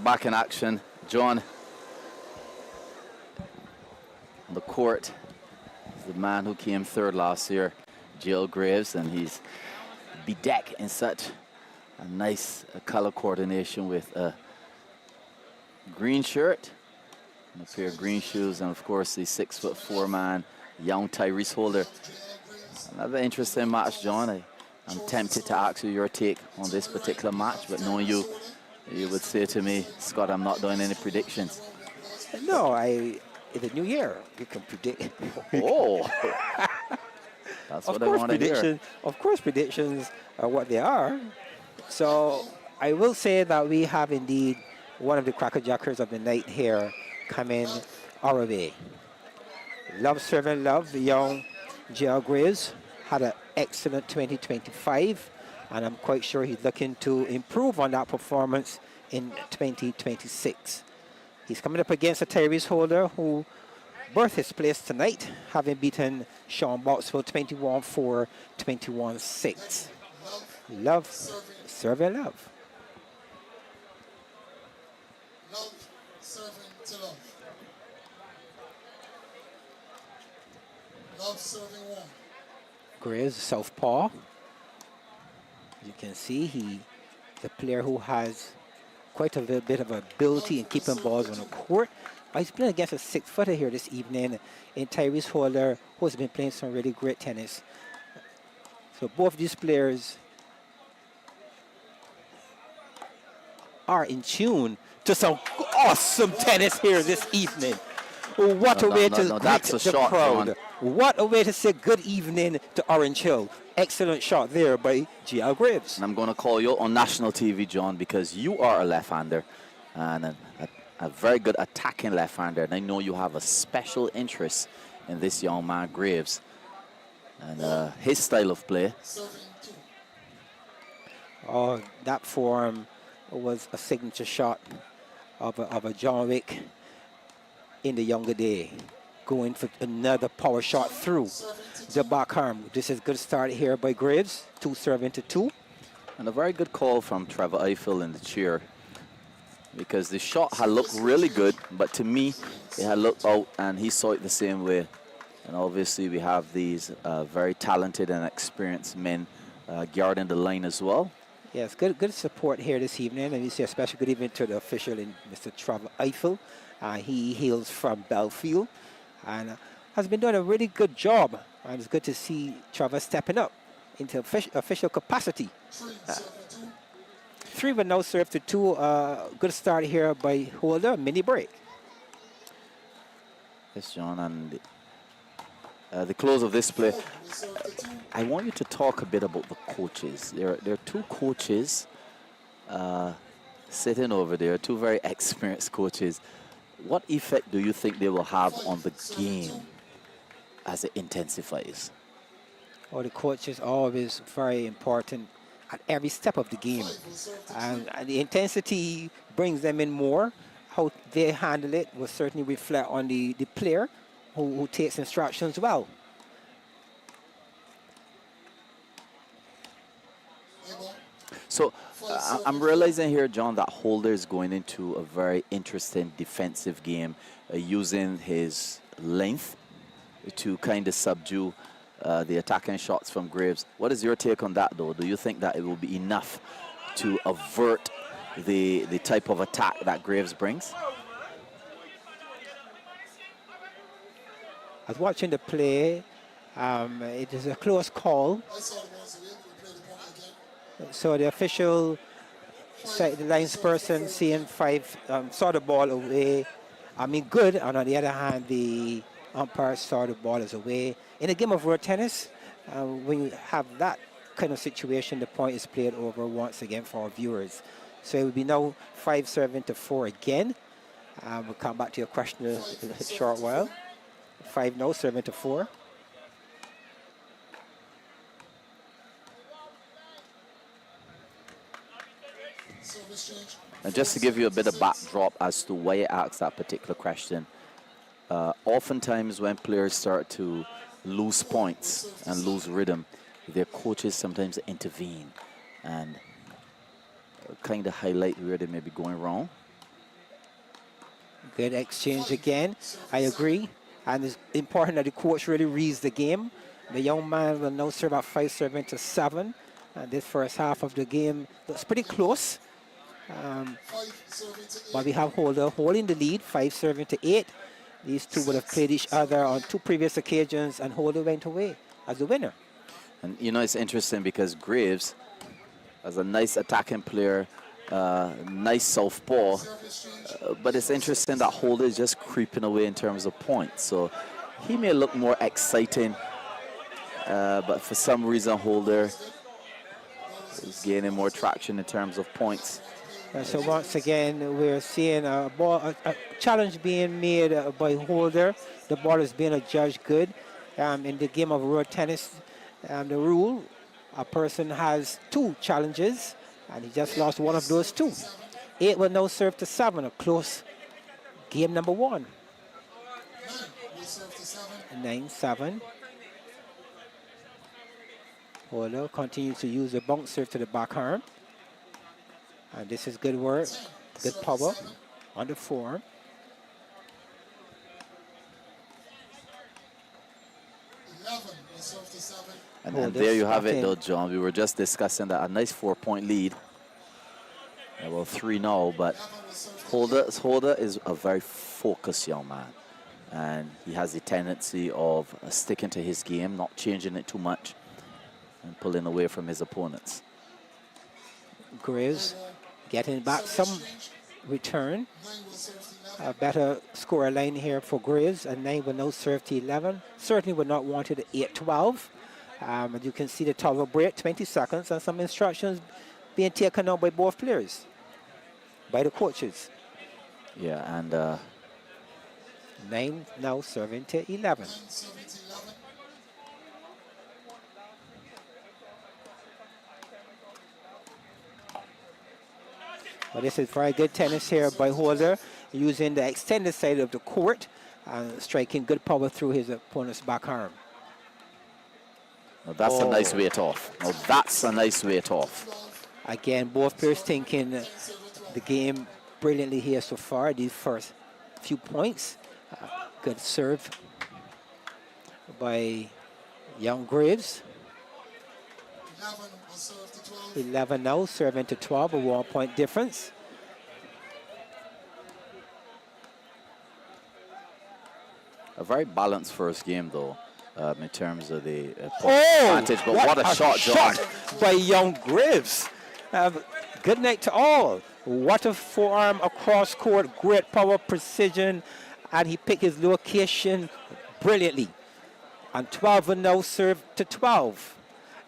back in action. John, on the court, is the man who came third last year, Jill Graves, and he's bedecked in such a nice color coordination with a green shirt and a pair of green shoes, and of course the 6'4" man, young Tyrese Holder. Another interesting match, John. I'm tempted to ask you your take on this particular match, but knowing you, you would say to me, Scott, I'm not doing any predictions. No, in the new year, you can predict. Oh, that's what I want to hear. Of course, predictions are what they are. So I will say that we have indeed one of the crackerjackers of the night here coming our way. Love serving love, the young J.R. Graves had an excellent 2025, and I'm quite sure he's looking to improve on that performance in 2026. He's coming up against a Tyrese Holder who birthed his place tonight, having beaten Sean Boxwell 21-4, 21-6. Love, serving love. Love, serving to love. Love, serving one. Graves, southpaw. As you can see, he's a player who has quite a bit of ability in keeping balls on the court. He's playing against a 6-footer here this evening in Tyrese Holder, who's been playing some really great tennis. So both these players are in tune to some awesome tennis here this evening. What a way to greet the crowd. What a way to say good evening to Orange Hill. Excellent shot there by G.L. Graves. And I'm going to call you on national TV, John, because you are a left-hander and a very good attacking left-hander. And I know you have a special interest in this young man, Graves, and his style of play. Oh, that form was a signature shot of a John Wick in the younger day, going for another power shot through the back arm. This is a good start here by Graves, 2-2. And a very good call from Trevor Eiffel in the chair, because the shot had looked really good, but to me, it had looked out, and he saw it the same way. And obviously, we have these very talented and experienced men guarding the line as well. Yes, good support here this evening, and you see a special good evening to the official, in Mr. Trevor Eiffel. He hails from Belfield and has been doing a really good job. And it's good to see Trevor stepping up into official capacity. 3 with no serve to 2. Good start here by Holder. Mini break. Yes, John, and the close of this play. I want you to talk a bit about the coaches. There are 2 coaches sitting over there, 2 very experienced coaches. What effect do you think they will have on the game as it intensifies? Oh, the coach is always very important at every step of the game. And the intensity brings them in more. How they handle it will certainly reflect on the player who takes instructions well. So I'm realizing here, John, that Holder is going into a very interesting defensive game, using his length to kind of subdue the attacking shots from Graves. What is your take on that, though? Do you think that it will be enough to avert the type of attack that Graves brings? I was watching the play. It is a close call. So the official, the linesperson, seeing 5, saw the ball away. I mean, good. And on the other hand, the umpire saw the ball as away. In a game of road tennis, when you have that kind of situation, the point is played over once again for our viewers. So it will be now 5-4 again. We'll come back to your question in a short while. 5-4. And just to give you a bit of backdrop as to why I asked that particular question, oftentimes when players start to lose points and lose rhythm, their coaches sometimes intervene and kind of highlight where they may be going wrong. Good exchange again. I agree. And it's important that the coach really reads the game. The young man will now serve at 5-7. And this first half of the game looks pretty close. But we have Holder holding the lead, 5-8. These two would have played each other on 2 previous occasions, and Holder went away as the winner. And you know, it's interesting because Graves, as a nice attacking player, nice southpaw, but it's interesting that Holder is just creeping away in terms of points. So he may look more exciting, but for some reason Holder is gaining more traction in terms of points. So once again, we're seeing a challenge being made by Holder. The ball is being adjudged good. In the game of road tennis, the rule, a person has 2 challenges, and he just lost one of those 2. 8 will now serve to 7, a close game number 1. 9-7. Holder continues to use the bounce serve to the back arm. And this is good work, good power on the forearm. And there you have it, though, John. We were just discussing that a nice 4-point lead. Well, 3 now, but Holder is a very focused young man. And he has the tendency of sticking to his game, not changing it too much, and pulling away from his opponents. Graves getting back some return. A better score line here for Graves, and 9 will now serve to 11. Certainly would not want it at 8-12. As you can see the toggle break, 20 seconds, and some instructions being taken out by both players, by the coaches. Yeah, and 9 now serving to 11. But this is very good tennis here by Holder, using the extended side of the court and striking good power through his opponent's back arm. Now that's a nice weight off. Now that's a nice weight off. Again, both players thinking the game brilliantly here so far, these first few points. Good serve by young Graves. 11 now, serving to 12, a 1-point difference. A very balanced first game, though, in terms of the advantage. But what a shot, John. By young Graves. Good night to all. What a forearm across court, great power, precision, and he picked his location brilliantly. And 12 will now serve to 12.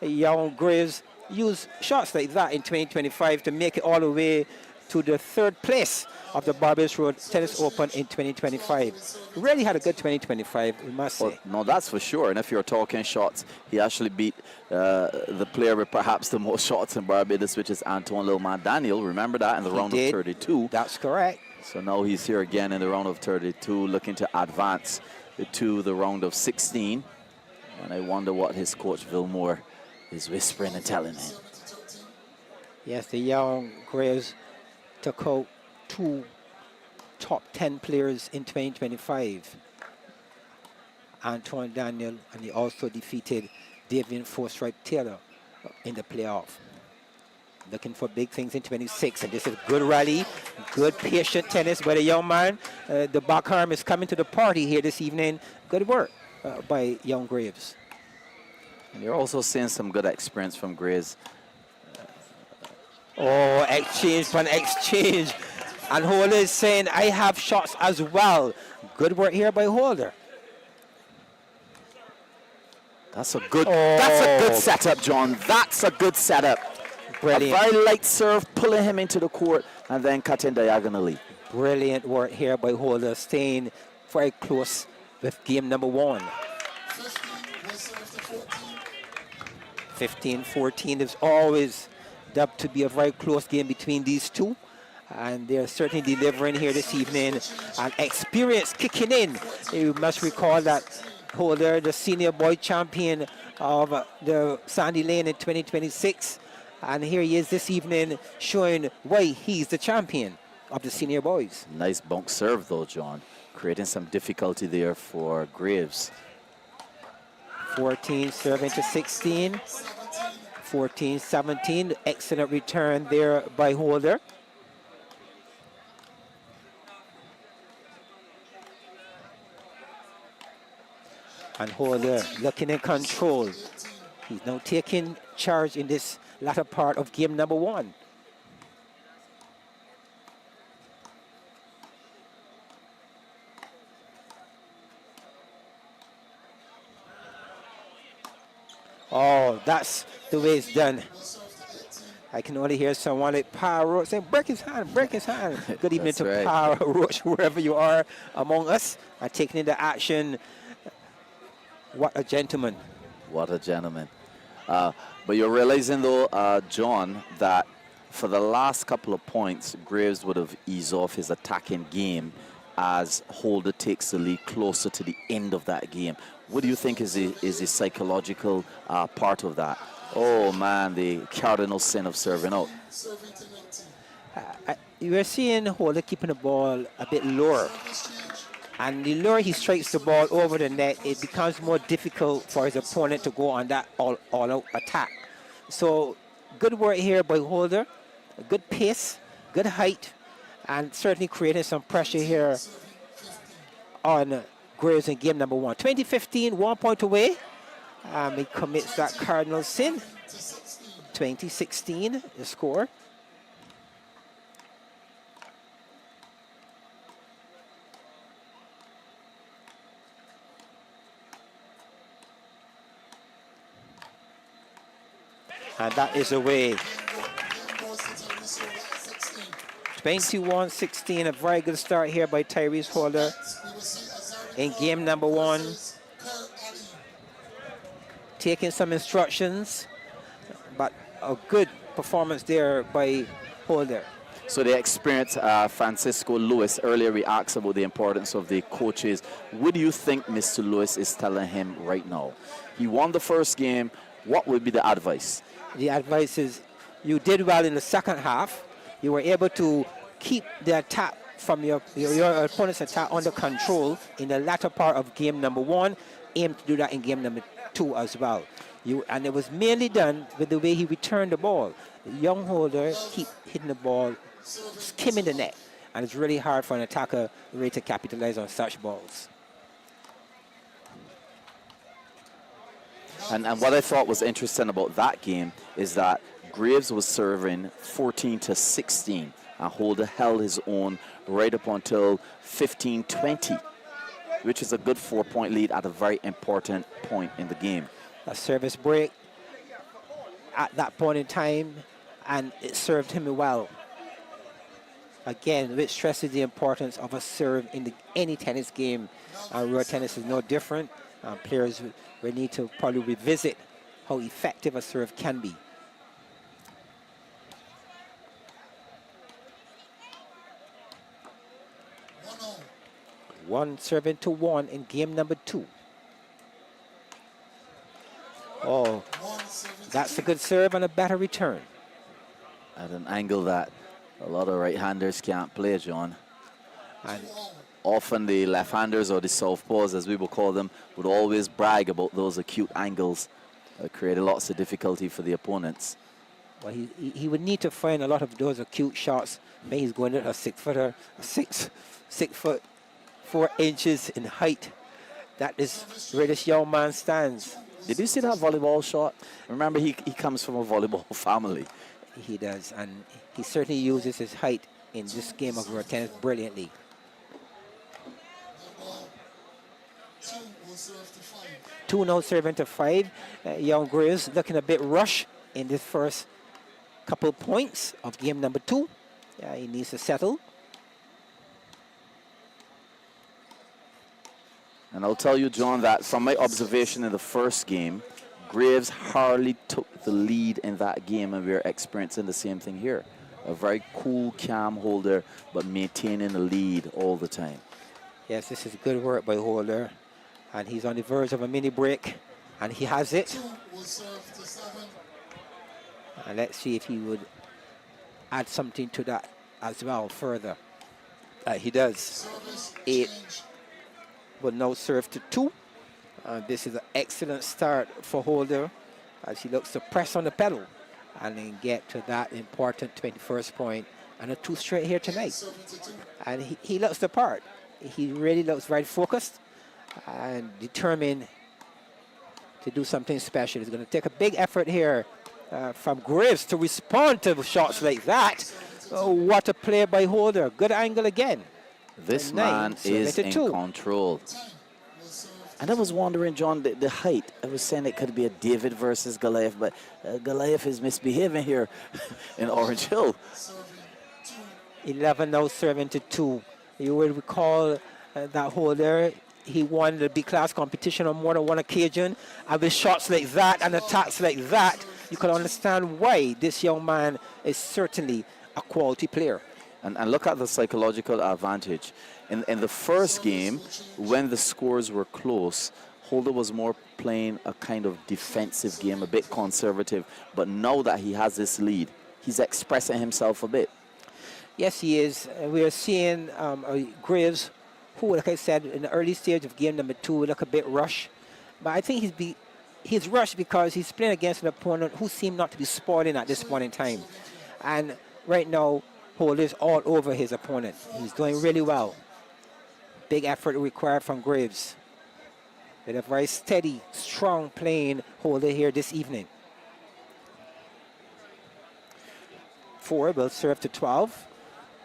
Young Graves use shots like that in 2025 to make it all the way to the 3rd place of the Barbados Road Tennis Open in 2025. Really had a good 2025, we must say. Well, no, that's for sure. And if you're talking shots, he actually beat the player with perhaps the most shots in Barbados, which is Antoine Lilman Daniel. Remember that in the round of 32. That's correct. So now he's here again in the round of 32, looking to advance to the round of 16. And I wonder what his coach Vilmore is whispering and telling him. Yes, the young Graves took out 2 top 10 players in 2025. Antoine Daniel, and he also defeated Davian Forsyth Taylor in the playoff. Looking for big things in 26, and this is good rally, good patient tennis by the young man. The back arm is coming to the party here this evening. Good work by young Graves. And you're also seeing some good experience from Graves. Oh, exchange for an exchange. And Holder is saying, I have shots as well. Good work here by Holder. That's a good setup, John. That's a good setup. Brilliant. A very light serve, pulling him into the court and then cutting diagonally. Brilliant work here by Holder, staying very close with game number 1. 15-14 is always dubbed to be a very close game between these two. And they're certainly delivering here this evening. And experience kicking in. You must recall that Holder, the senior boy champion of the Sandy Lane in 2026. And here he is this evening showing why he's the champion. of the senior boys. Nice bunk serve though, John. Creating some difficulty there for Graves. 14 serving to 16. 14-17. Excellent return there by Holder. And Holder looking in control. He's now taking charge in this latter part of game number 1. Oh, that's the way it's done. I can only hear someone like Pa Roach saying, break his hand, break his hand. Good evening That's to right. Pa Roach, wherever you are among us, and taking into action. What a gentleman. What a gentleman. But you're realizing though, John, that for the last couple of points, Graves would have eased off his attacking game as Holder takes the lead closer to the end of that game. What do you think is the psychological part of that? Oh man, the cardinal sin of serving out. You are seeing Holder keeping the ball a bit lower. And the lower he strikes the ball over the net, it becomes more difficult for his opponent to go on that all-out attack. So good work here by Holder. A good pace, good height, and certainly creating some pressure here on Graves in game number 1. 2015, 1 point away. He commits that cardinal sin. 2016, the score. And that is away. 21-16, a very good start here by Tyrese Holder in game number 1. Taking some instructions, but a good performance there by Holder. So the experienced Francisco Lewis, earlier we asked about the importance of the coaches. What do you think Mr. Lewis is telling him right now? He won the first game. What would be the advice? The advice is you did well in the second half. You were able to keep the attack from your opponent's attack under control in the latter part of game number 1. Aim to do that in game number 2 as well. And it was mainly done with the way he returned the ball. The young Holder keep hitting the ball, skimming the net. And it's really hard for an attacker really to capitalize on such balls. And what I thought was interesting about that game is that Graves was serving 14-16, and Holder held his own right up until 15-20, which is a good 4-point lead at a very important point in the game. A service break at that point in time, and it served him well. Again, which stresses the importance of a serve in any tennis game. Road tennis is no different. Players will need to probably revisit how effective a serve can be. One serving to 1 in game number 2. Oh, that's a good serve and a better return. At an angle that a lot of right-handers can't play, John. And often the left-handers or the southpaws, as we will call them, would always brag about those acute angles that create lots of difficulty for the opponents. well, he would need to find a lot of those acute shots. Maybe he's going at a 6-footer, 6 foot 4 inches in height. That is where this young man stands. Did you see that volleyball shot? Remember, he comes from a volleyball family. He does, and he certainly uses his height in this game of road tennis brilliantly. 2 now serving to 5. Young Graves looking a bit rushed in this first couple points of game number 2. He needs to settle. And I'll tell you, John, that from my observation in the first game, Graves hardly took the lead in that game, and we're experiencing the same thing here. A very cool, calm Holder, but maintaining the lead all the time. Yes, this is good work by Holder. And he's on the verge of a mini break, and he has it. And let's see if he would add something to that as well further. He does. Service 8 change. will now serve to 2. This is an excellent start for Holder as he looks to press on the pedal and then get to that important 21st point and a 2 straight here tonight. Serving to 2. And he looks the part. He really looks very focused and determined to do something special. It's going to take a big effort here from Graves to respond to shots like that. What a play by Holder. Good angle again. This And 9, man so is it's a in 2. control. 10 will serve to And I was wondering, John, the height. I was saying it could be a David versus Goliath, but Goliath is misbehaving here in Orange Hill. serving 2. 11 now serving to 2. You will recall that Holder, he won the B-class competition on more than one occasion. And with shots like that and attacks like that, you can understand why this young man is certainly a quality player. And look at the psychological advantage. In the first game, when the scores were close, Holder was more playing a kind of defensive game, a bit conservative. But now that he has this lead, he's expressing himself a bit. Yes, he is. We are seeing Graves, who, like I said, in the early stage of game number 2, look a bit rushed. But I think he's rushed because he's playing against an opponent who seemed not to be spoiling at this point in time. And right now, Holder's all over his opponent. He's doing really well. Big effort required from Graves. With a very steady, strong playing Holder here this evening. 4 will serve to 12.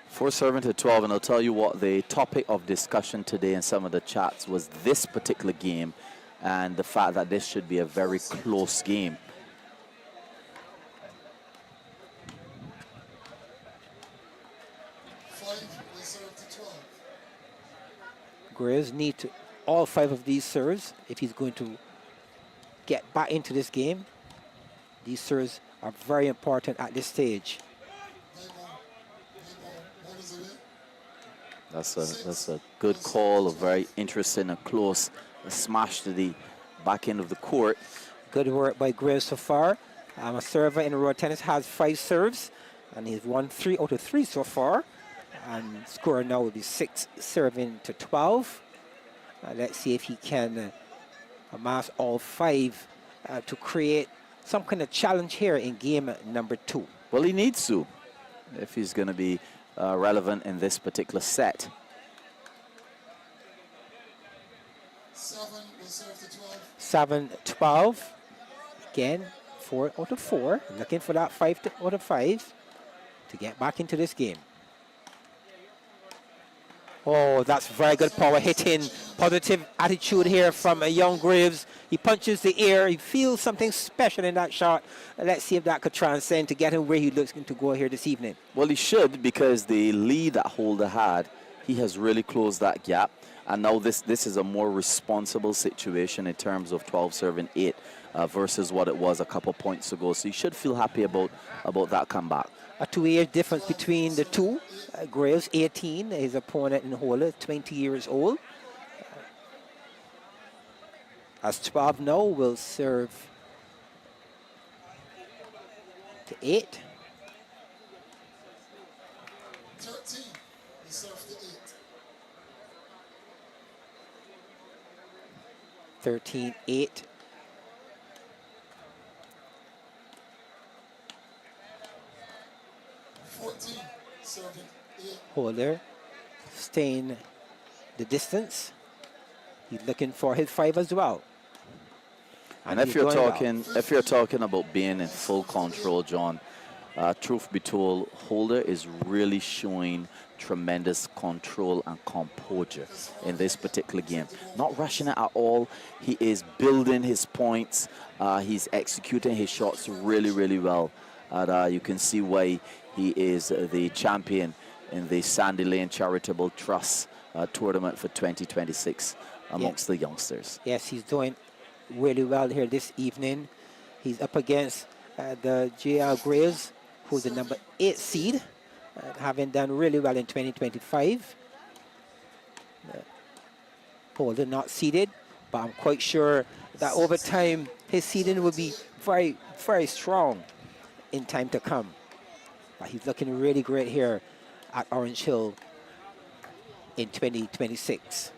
4 serving to 12, and I'll tell you what, the topic of discussion today in some of the chats was this particular game and the fact that this should be a very close game. 5 will serve to 12. Graves need to all 5 of these serves if he's going to get back into this game. These serves are very important at this stage. 9 more. 1 is away. That's a good call, a very interesting and close smash to the back end of the court. Good work by Graves so far. A server in road tennis has 5 serves, and he's won 3 out of 3 so far. And score now will be 6 serving to 12. Let's see if he can amass all 5 to create some kind of challenge here in game number 2. Well, he needs to if he's going to be relevant in this particular set. 7 will serve to 12. 7-12. Again, 4 out of 4. Looking for that 5 out of 5 to get back into this game. Oh, that's very good power hitting. Positive attitude here from young Graves. He punches the air. He feels something special in that shot. Let's see if that could transcend to get him where he looks to go here this evening. Well, he should, because the lead that Holder had, he has really closed that gap. And now this is a more responsible situation in terms of 12 serving 8 versus what it was a couple points ago. So he should feel happy about that comeback. A 2-year difference between the two. Graves, 18. His opponent in Holder, 20 years old. As 12 now will serve to 8. 13 will serve to 8. 13-8. Serving 8. Holder staying the distance. He's looking for his 5 as well. And if he's you're doing talking about being in full control, John, truth be told, Holder is really showing tremendous control and composure in this particular game. Not rushing it at all. He is building his points. He's executing his shots really, really well. And you can see why he is the champion in the Sandy Lane Charitable Trust tournament for 2026 amongst the youngsters. Yes, he's doing really well here this evening. He's up against the J.R. Graves, who's the number 8 seed, having done really well in 2025. Holder not seeded, but I'm quite sure that over time his seeding will be very, very strong in time to come. But he's looking really great here. at Orange Hill in 2026.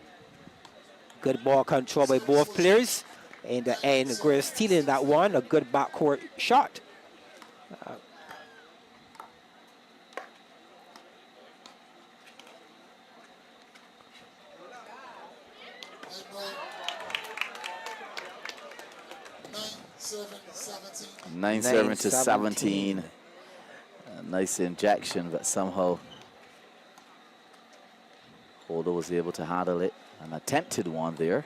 Good ball control by both players. In the end, Gray stealing that one, a good backcourt shot. Nine seven to 17. A nice injection, but somehow Holder was able to handle it. An attempted one there.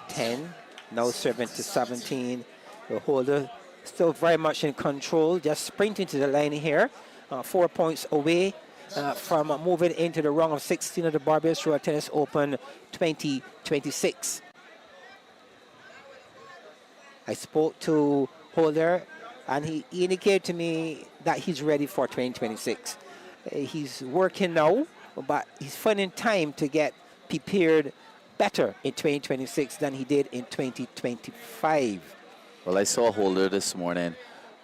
10, now 7 to 17. The Holder still very much in control, just sprinting to the line here. 4 points away from moving into the round of 16 of the Barbados Royal Tennis Open 2026. I spoke to Holder, and he indicated to me that he's ready for 2026. He's working now, but he's finding time to get prepared better in 2026 than he did in 2025. Well, I saw Holder this morning,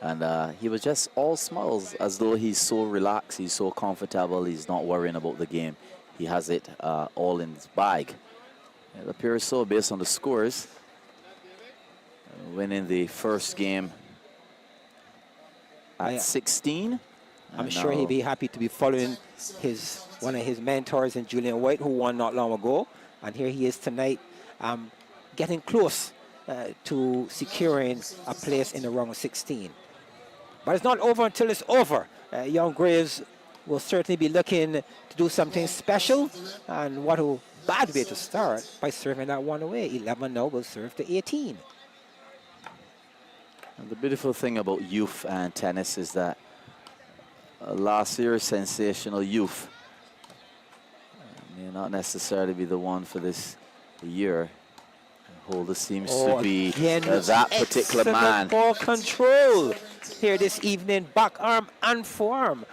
and he was just all smiles, as though he's so relaxed, he's so comfortable, he's not worrying about the game. He has it all in his bag. It appears so based on the scores. Winning the first game at 16. I'm sure he'd be happy to be following one of his mentors in Julian White, who won not long ago. And here he is tonight, getting close to securing a place in the round of 16. But it's not over until it's over. Young Graves will certainly be looking to do something special. And what a bad way to start by serving that one away. 11 now will serve to 18. And the beautiful thing about youth and tennis is that last year's sensational youth may not necessarily be the one for this year. Holder seems to be that particular man. Ball control here this evening, back arm and forearm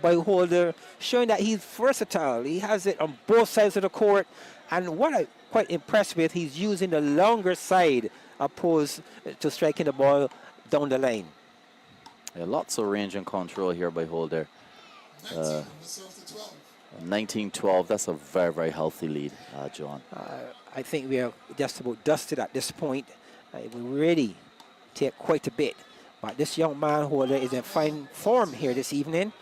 by Holder, showing that he's versatile. He has it on both sides of the court, and what I'm quite impressed with, he's using the longer side opposed to striking the ball down the lane. Yeah, lots of range and control here by Holder. 19-12, that's a very, very healthy lead, John. I think we are just about dusted at this point. It will really take quite a bit. But this young man, Holder, is in fine form here this evening.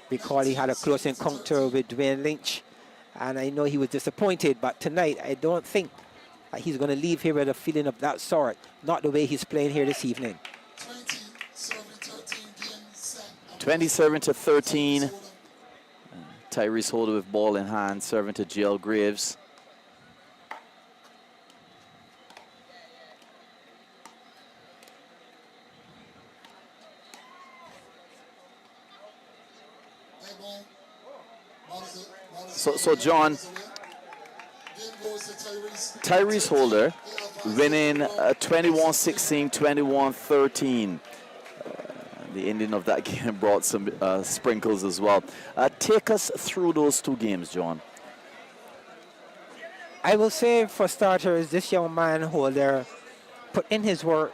Because he had a close encounter with Dwayne Lynch. And I know he was disappointed, but tonight I don't think he's going to leave here with a feeling of that sort. Not the way he's playing here this evening. 20 to 13. Tyrese Holder with ball in hand, serving to JL Graves. So John, Tyrese Holder winning 21-16, 21-13. The ending of that game brought some sprinkles as well. Take us through those two games, John. I will say, for starters, this young man, Holder, put in his work,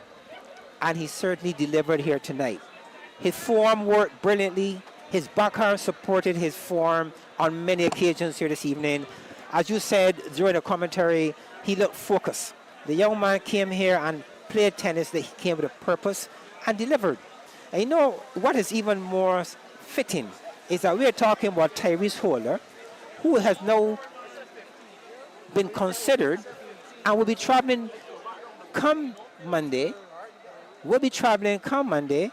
and he certainly delivered here tonight. His form worked brilliantly. His backhand supported his form on many occasions here this evening. As you said during the commentary, he looked focused. The young man came here and played tennis, that he came with a purpose and delivered. And you know what is even more fitting is that we are talking about Tyrese Holder, who has now been considered and will be traveling come Monday. Will be traveling come Monday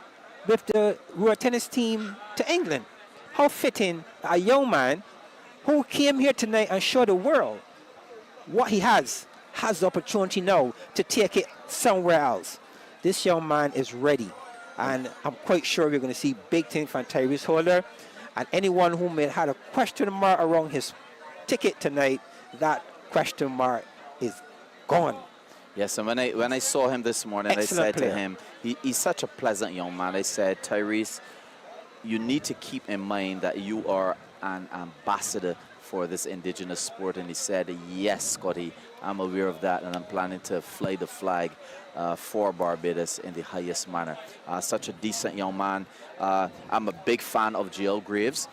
with the Royal Tennis team to England. How fitting a young man who came here tonight and showed the world what he has the opportunity now to take it somewhere else. This young man is ready. And I'm quite sure we're going to see big things from Tyrese Holder. And anyone who may have had a question mark around his ticket tonight, that question mark is gone. Yes, and when I saw him this morning, Excellent I said player. to him, he's such a pleasant young man. I said, Tyrese, you need to keep in mind that you are an ambassador for this indigenous sport, and he said, yes, Scotty, I'm aware of that, and I'm planning to fly the flag for Barbados in the highest manner. Such a decent young man. I'm a big fan of GL Graves.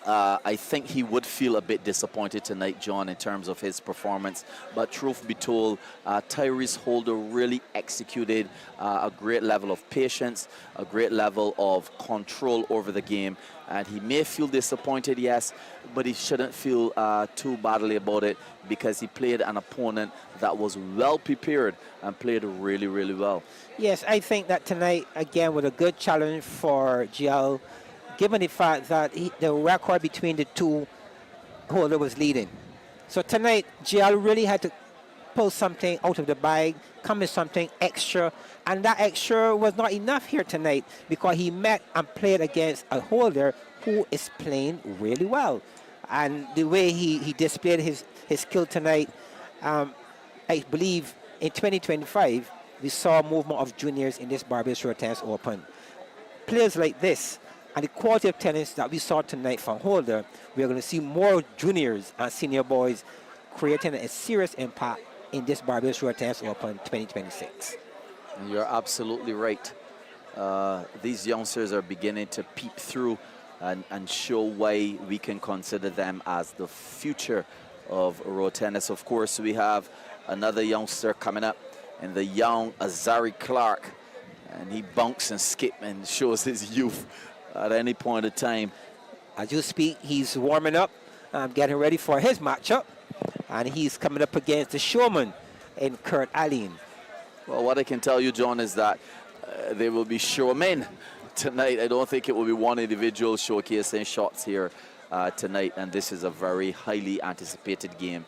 I think he would feel a bit disappointed tonight, John, in terms of his performance. But truth be told, Tyrese Holder really executed a great level of patience, a great level of control over the game. And he may feel disappointed, yes, but he shouldn't feel too badly about it, because he played an opponent that was well prepared and played really, really well. Yes, I think that tonight, again, was a good challenge for GL, given the fact that the record between the two Holder was leading. So tonight, GL really had to pull something out of the bag, come with something extra, and that extra was not enough here tonight, because he met and played against a Holder who is playing really well. And the way he displayed his skill tonight, I believe in 2025, we saw movement of juniors in this Barbados Road Tennis Open. Players like this, and the quality of tennis that we saw tonight from Holder, we're going to see more juniors and senior boys creating a serious impact in this Barbados Road Tennis Open 2026. You're absolutely right. These youngsters are beginning to peep through and show why we can consider them as the future of road tennis. Of course, we have another youngster coming up, and the young Azari Clark, and he bunks and skips and shows his youth at any point of time. As you speak, he's warming up, getting ready for his matchup, and he's coming up against the showman in Kurt Allen. Well, what I can tell you, John, is that there will be showmen tonight. I don't think it will be one individual showcasing shots here tonight, and this is a very highly anticipated game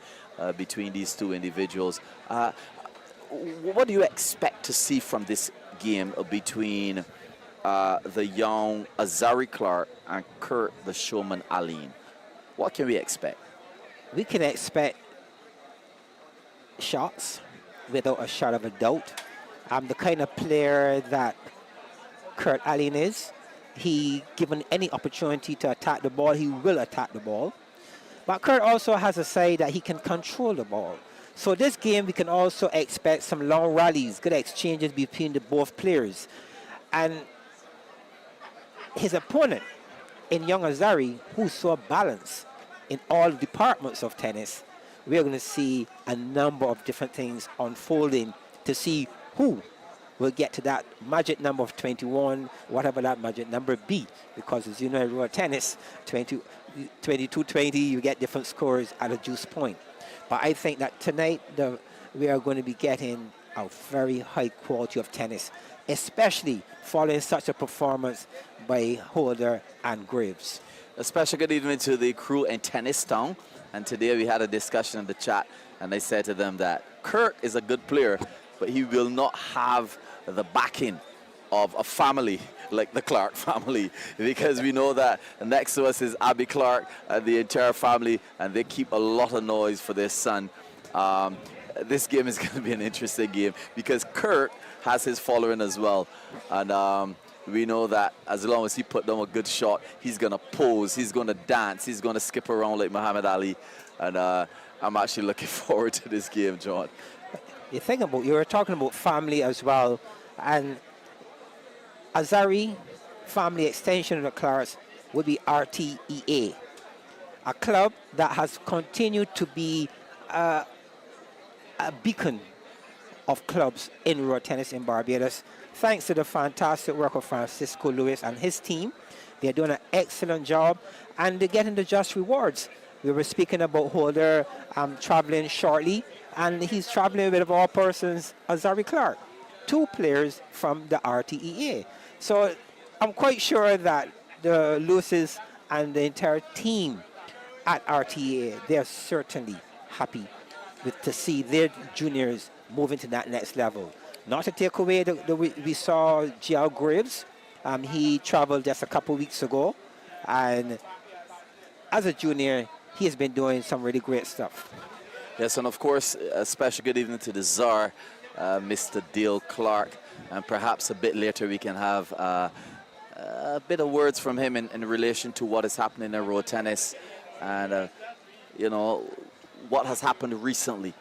between these two individuals. What do you expect to see from this game between the young Azari Clark and Kurt the Showman Allen? What can we expect? We can expect shots without a shot of a doubt. The kind of player that Kurt Allen is, he, given any opportunity to attack the ball, he will attack the ball. But Kurt also has a side that he can control the ball. So this game, we can also expect some long rallies, good exchanges between the both players. And his opponent in young Azari, who's so balanced in all departments of tennis, we're going to see a number of different things unfolding to see who will get to that magic number of 21, whatever that magic number be. Because as you know, in road tennis, 22-20, you get different scores at a juice point. But I think that tonight we are going to be getting a very high quality of tennis, especially following such a performance by Holder and Graves. A special good evening to the crew in Tennis Town. And today we had a discussion in the chat, and I said to them that Kurt is a good player, but he will not have the backing of a family like the Clark family, because we know that next to us is Abby Clark and the entire family, and they keep a lot of noise for their son. This game is going to be an interesting game because Kurt has his following as well, and we know that as long as he put down a good shot, he's going to pose, he's going to dance, he's going to skip around like Muhammad Ali, and I'm actually looking forward to this game, John. You were talking about family as well, and Azari family extension of the Clarks would be RTEA, a club that has continued to be a beacon of clubs in road tennis in Barbados, thanks to the fantastic work of Francisco Lewis and his team. They're doing an excellent job, and they're getting the just rewards. We were speaking about Holder traveling shortly, and he's traveling with, of all persons, Azari Clark, two players from the RTEA. So I'm quite sure that the Lewises and the entire team at RTEA, they're certainly happy to see their juniors moving to that next level. Not to take away we saw GL Graves. He traveled just a couple weeks ago, and as a junior, he has been doing some really great stuff. Yes, and of course, a special good evening to the Czar, Mr. Dale Clark, and perhaps a bit later we can have a bit of words from him in relation to what is happening in road tennis, and you know, what has happened recently.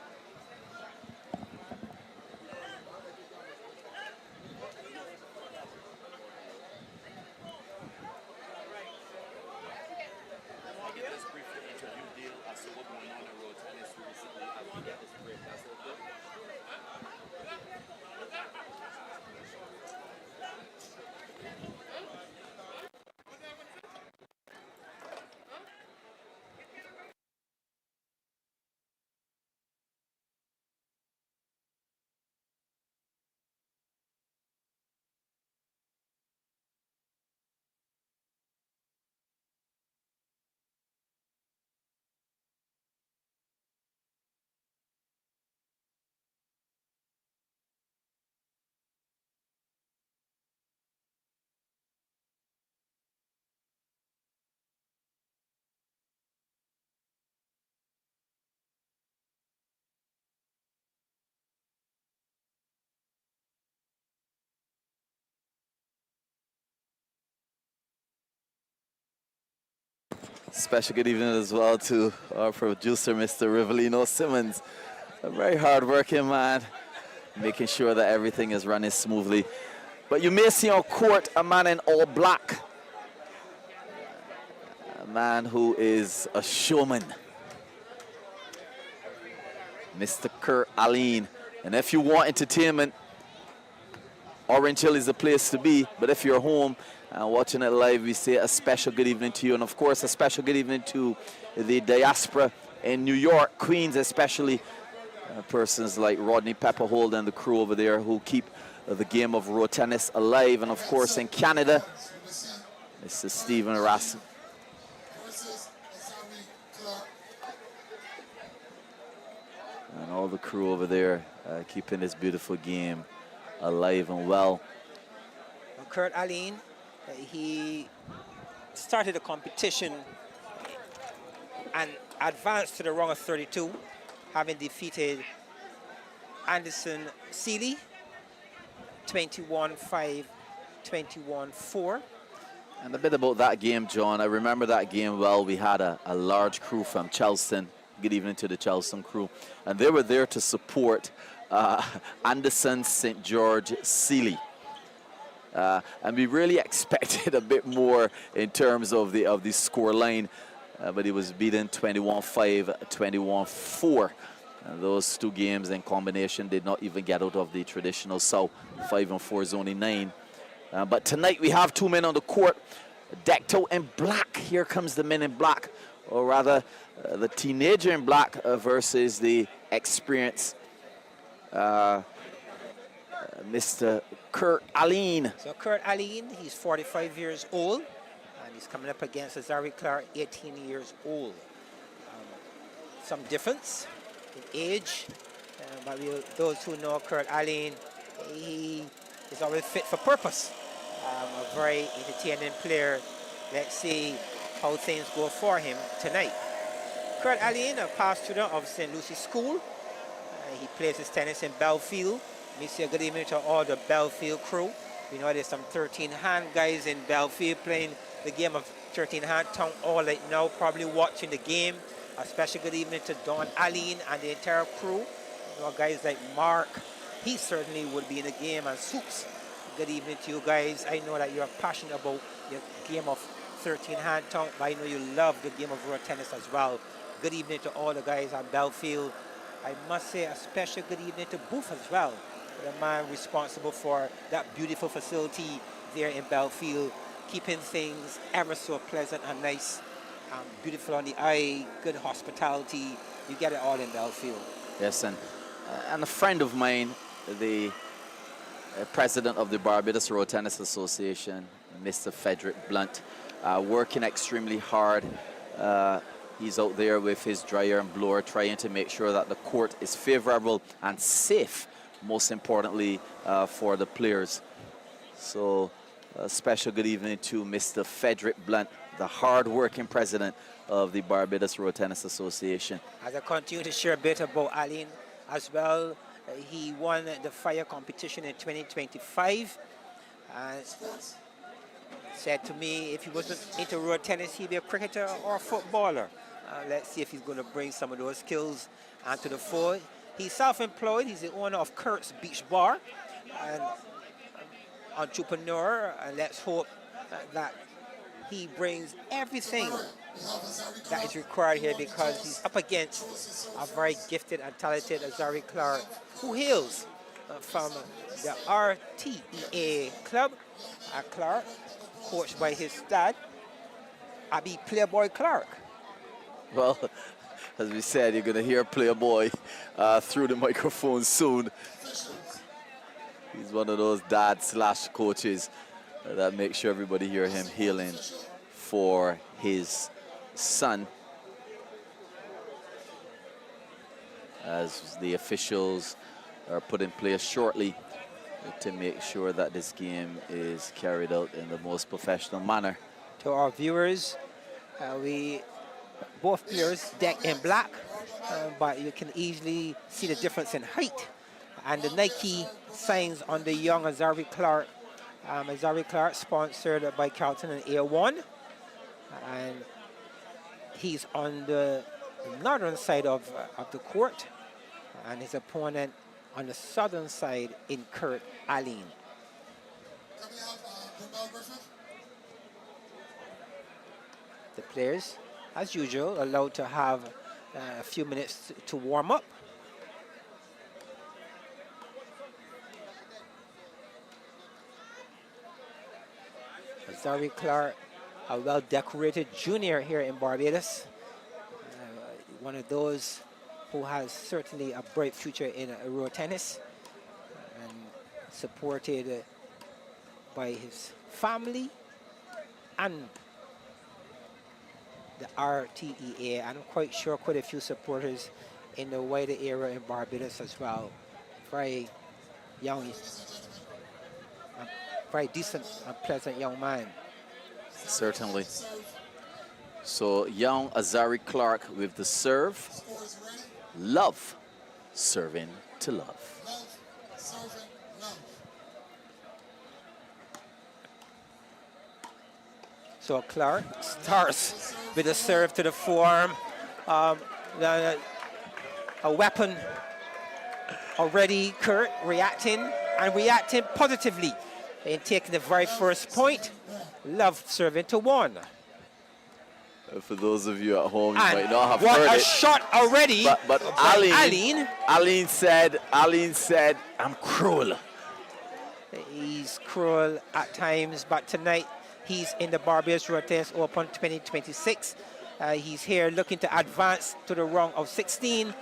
Special good evening as well to our producer, Mr. Rivelino Simmons. A very hard-working man, making sure that everything is running smoothly. But you may see on court a man in all black, a man who is a showman, Mr. Kurt Aline. And if you want entertainment, Orange Hill is the place to be. But if you're home and watching it live, we say a special good evening to you. And of course, a special good evening to the diaspora in New York, Queens especially. Persons like Rodney Pepperhold and the crew over there who keep the game of road tennis alive. And of course, in Canada, Mr. Stephen Rass. And all the crew over there keeping this beautiful game alive and well. Kurt Aline, he started the competition and advanced to the round of 32, having defeated Anderson Seeley 21-5, 21-4. And a bit about that game, John. I remember that game well. We had a large crew from Charleston. Good evening to the Charleston crew. And they were there to support Anderson St. George Seeley. And we really expected a bit more in terms of the score line. But he was beaten 21-5, 21-4. And those two games in combination did not even get out of the traditional South. 5 and 4 is only 9. But tonight we have two men on the court, decked out in black. Here comes the men in black, or rather the teenager in black versus the experienced Mr. Kurt Aline. So Kurt Aline, he's 45 years old, and he's coming up against Zari Clark, 18 years old. Some difference in age, but those who know Kurt Aline, he is always fit for purpose. A very entertaining player. Let's see how things go for him tonight. Kurt Aline, a past student of St. Lucie School. He plays his tennis in Belfield. Let me say a good evening to all the Belfield crew. We know there's some 13-hand guys in Belfield playing the game of 13-hand town all right now, probably watching the game. A special good evening to Don Aline and the entire crew. You know, guys like Mark, he certainly would be in the game, and Soups. Good evening to you guys. I know that you're passionate about your game of 13-hand town, but I know you love the game of road tennis as well. Good evening to all the guys on Belfield. I must say a special good evening to Booth as well, the man responsible for that beautiful facility there in Belfield, keeping things ever so pleasant and nice, beautiful on the eye, good hospitality. You get it all in Belfield. Yes, and a friend of mine, the president of the Barbados Road Tennis Association, Mr. Frederick Blunt, working extremely hard. He's out there with his dryer and blower trying to make sure that the court is favorable and safe, most importantly, for the players. So a special good evening to Mr. Frederick Blunt, the hard-working president of the Barbados Road Tennis Association. As I continue to share a bit about Aline as well, he won the fire competition in 2025. Said to me if he wasn't into road tennis, he'd be a cricketer or a footballer. Let's see if he's going to bring some of those skills onto the fore. He's self-employed. He's the owner of Kurt's Beach Bar, and entrepreneur. And let's hope that he brings everything that is required here, because he's up against a very gifted and talented Azari Clark, who hails from the RTEA club. Clark, coached by his dad, Abby Playboy Clark. Well, as we said, you're going to hear Playboy through the microphone soon. He's one of those dad/coaches that make sure everybody hear him hailing for his son. As the officials are put in place shortly to make sure that this game is carried out in the most professional manner. To our viewers, both players decked in black, but you can easily see the difference in height. And the Nike signs on the young Azari Clark. Azari Clark, sponsored by Carlton and A1. And he's on the northern side of the court, and his opponent on the southern side in Kurt Aline. The players, as usual, allowed to have a few minutes to warm up. Azari Clark, a well-decorated junior here in Barbados. One of those who has certainly a bright future in road tennis, and supported by his family and the RTEA. I'm quite sure quite a few supporters in the wider area in Barbados as well. Very young, very decent and pleasant young man. Certainly. So young Azari Clark with the serve. Love serving to love. So Clark starts with a serve to the forearm. A weapon already. Kurt reacting positively in taking the very first point. Love serving to one. For those of you at home, you And might not have what heard a it. shot already. But Aline said, I'm cruel. He's cruel at times, but tonight he's in the Barbados Road Tennis Open 2026. He's here looking to advance to the round of 16,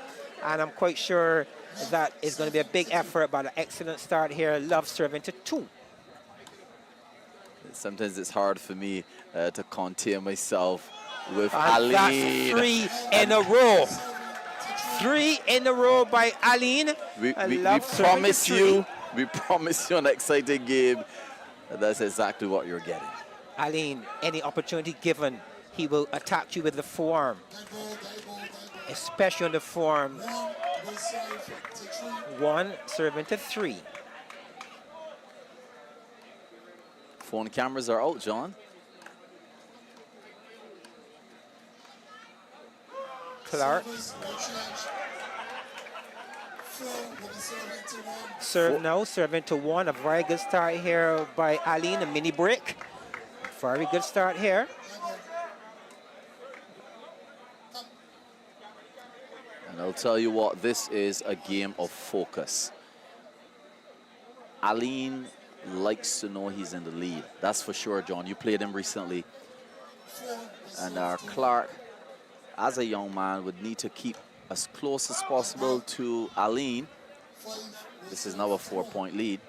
and I'm quite sure that it's going to be a big effort, but an excellent start here. Love serving to two. Sometimes it's hard for me to contain myself with And Aline. that's three in a row. 3 in a row by Aline. We promise you an exciting game. And that's exactly what you're getting. Aline, any opportunity given, he will attack you with the forearm, especially on the forearm. 1 serving to 3. Phone cameras are out, John. Clark. Serve now, serving to 1. A very good start here by Aline, a mini break. Very good start here. And I'll tell you what, this is a game of focus. Aline likes to know he's in the lead. That's for sure, John. You played him recently. And Clark, as a young man, would need to keep as close as possible to Aline. This is now a 4-point lead.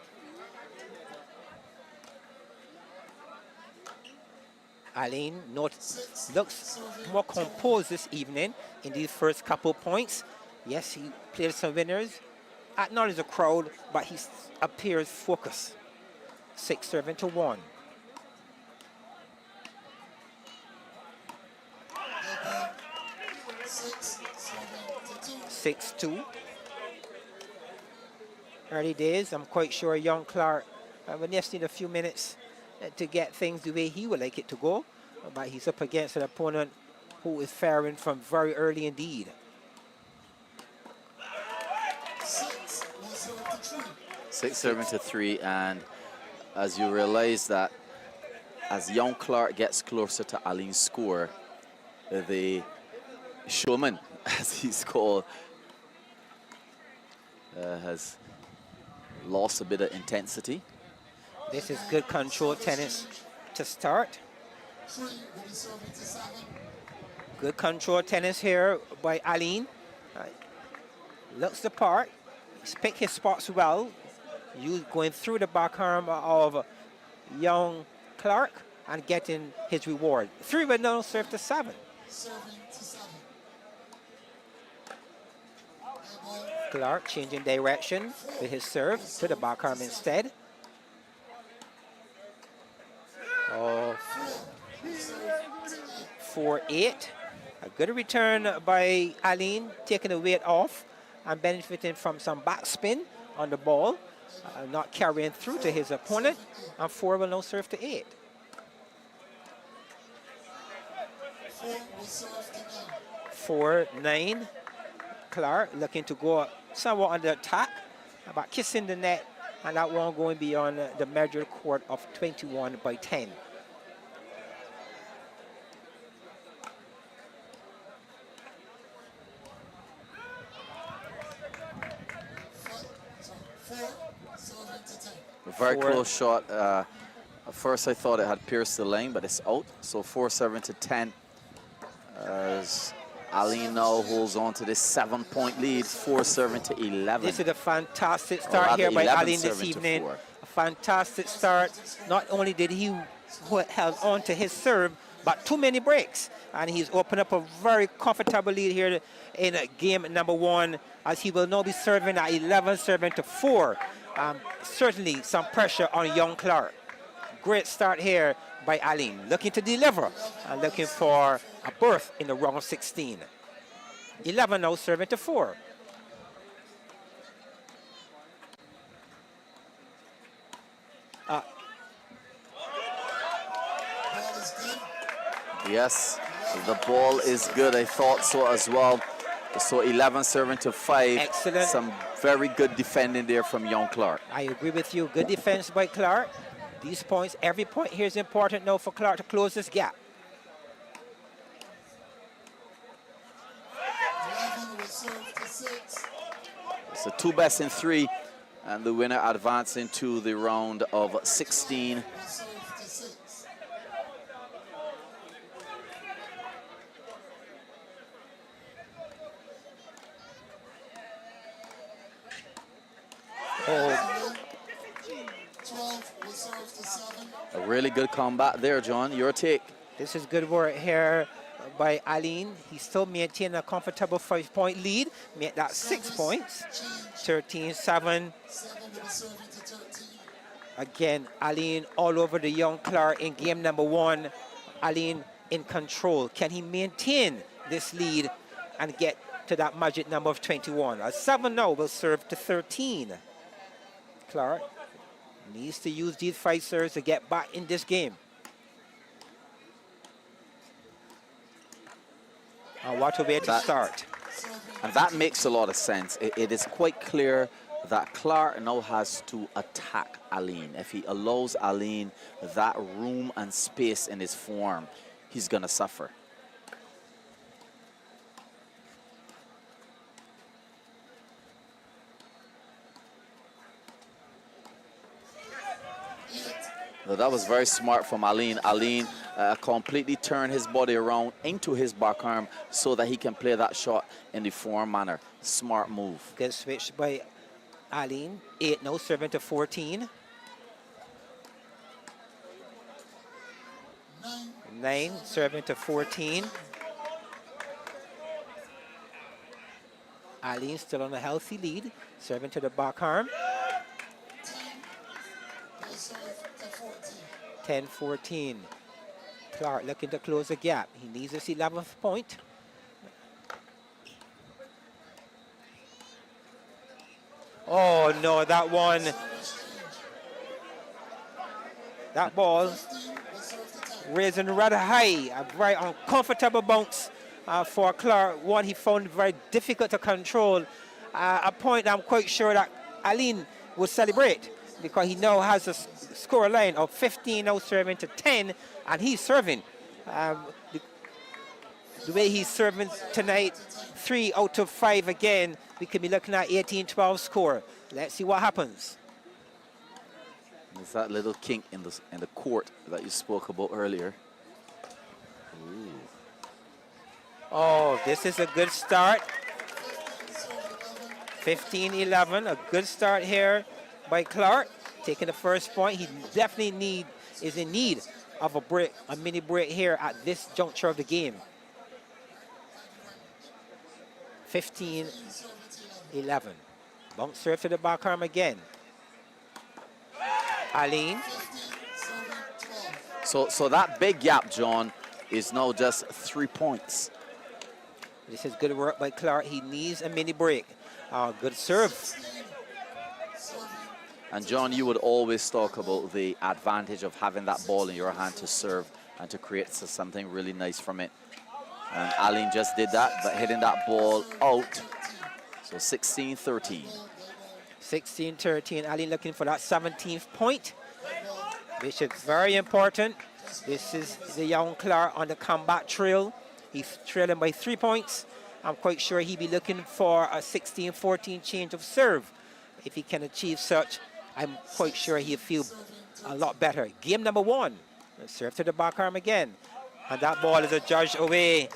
Aline looks more composed this evening in these first couple points. Yes, he played some winners. Acknowledge the crowd, but he appears focused. 6 serving to 1. Six, 2. Early days, I'm quite sure young Clark will just need a few minutes to get things the way he would like it to go. But he's up against an opponent who is faring from very early indeed. 6 will serve to 3. 6 serving to 3, and as you realize that as young Clark gets closer to Aline's score, the showman, as he's called, has lost a bit of intensity. This is good control tennis to start. 3 will be serving to 7. Good control tennis here by Aline. Looks the part. He's picked his spots well. You going through the backarm of young Clark and getting his reward. 3 will now serve to 7. Serving to 7. Clark changing direction with his serve to the backarm instead. Oh, 4-8. A good return by Aline, taking the weight off and benefiting from some backspin on the ball, not carrying through to his opponent. And 4 will now serve to 8. 4 will serve to 9. 4-9. Clark looking to go somewhat on the attack, about kissing the net, and that one going beyond the measured court of 21-10. A very 4. close shot. At first I thought it had pierced the lane, but it's out. So 4 serving to 10. As Aline now holds on to this 7-point lead, 4 serving to 11. This is a fantastic start here by Aline this evening. A fantastic start. Not only did he held on to his serve, but too many breaks. And he's opened up a very comfortable lead here in game number 1, as he will now be serving at 11, serving to 4. Certainly some pressure on young Clark. Great start here by Aline, looking to deliver and looking for a berth in the round 16. 11 now serving to 4. Yes, the ball is good. I thought so as well. So 11 serving to 5. Excellent. Some very good defending there from young Clark. I agree with you. Good defense by Clark. These points, every point here is important now for Clark to close this gap. 11 will serve to 6. It's the 2 best in 3, and the winner advancing to the round of 16. Will serve to 6. Oh, 12 will serve to 7. A really good combat there, John. Your take. this is good work here by Aline. He still maintained a comfortable 5-point lead. Made that 6 points. 13-7. 7 will be serving to 13. Again, Aline all over the young Clark in game number 1. Aline in control. Can he maintain this lead and get to that magic number of 21? A 7 now will serve to 13. Clark needs to use these 5 serves to get back in this game. And what a way to start. And that makes a lot of sense. It is quite clear that Clark now has to attack Aline. If he allows Aline that room and space in his form, he's going to suffer. So that was very smart from Aline. Aline completely turned his body around into his backarm so that he can play that shot in the form manner. Smart move. Good switch by Aline. 8 now serving to 14. 9 serving to 14. Aline still on a healthy lead, serving to the backarm. 10-14. Clark looking to close the gap. He needs his 11th point. Oh no, that one. That ball raising rather high, a very uncomfortable bounce for Clark. One he found very difficult to control. A point I'm quite sure that Aline will celebrate because he now has a score line of 15 now serving to 10, and he's serving. The way he's serving tonight, 3 out of 5 again, we could be looking at 18-12 score. Let's see what happens. There's that little kink in the court that you spoke about earlier. Ooh. Oh, this is a good start. 15-11, a good start here by Clark. Taking the first point. He definitely is in need of a break, a mini break here at this juncture of the game. 15-11. Bounce serve to the back arm again. Aline. So that big gap, John, is now just 3 points. This is good work by Clark. He needs a mini break. Good serve. And John, you would always talk about the advantage of having that ball in your hand to serve and to create something really nice from it. And Aline just did that, but hitting that ball out. So 16-13. 16-13. Aline looking for that 17th point, which is very important. This is the young Clark on the comeback trail. He's trailing by 3 points. I'm quite sure he'll be looking for a 16-14 change of serve. If he can achieve such, I'm quite sure he'll feel a lot better. Game number 1. Serve to the back arm again. And that ball is adjudged away.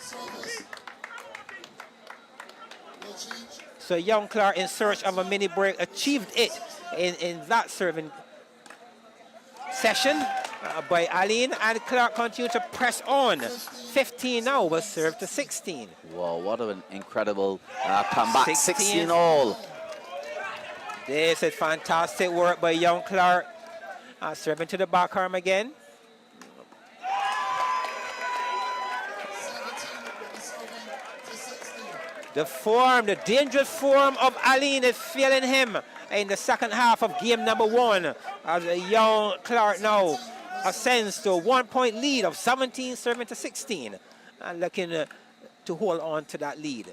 So young Clark, in search of a mini break, achieved it in that serving session by Aline, and Clark continued to press on. 15 now was served to 16. Wow, what an incredible comeback. 16 all. This is fantastic work by young Clark. Serving to the back arm again. The dangerous form of Aline is failing him in the second half of game number 1. As a young Clark now ascends to a 1-point lead of 17 serving to 16. And looking to hold on to that lead.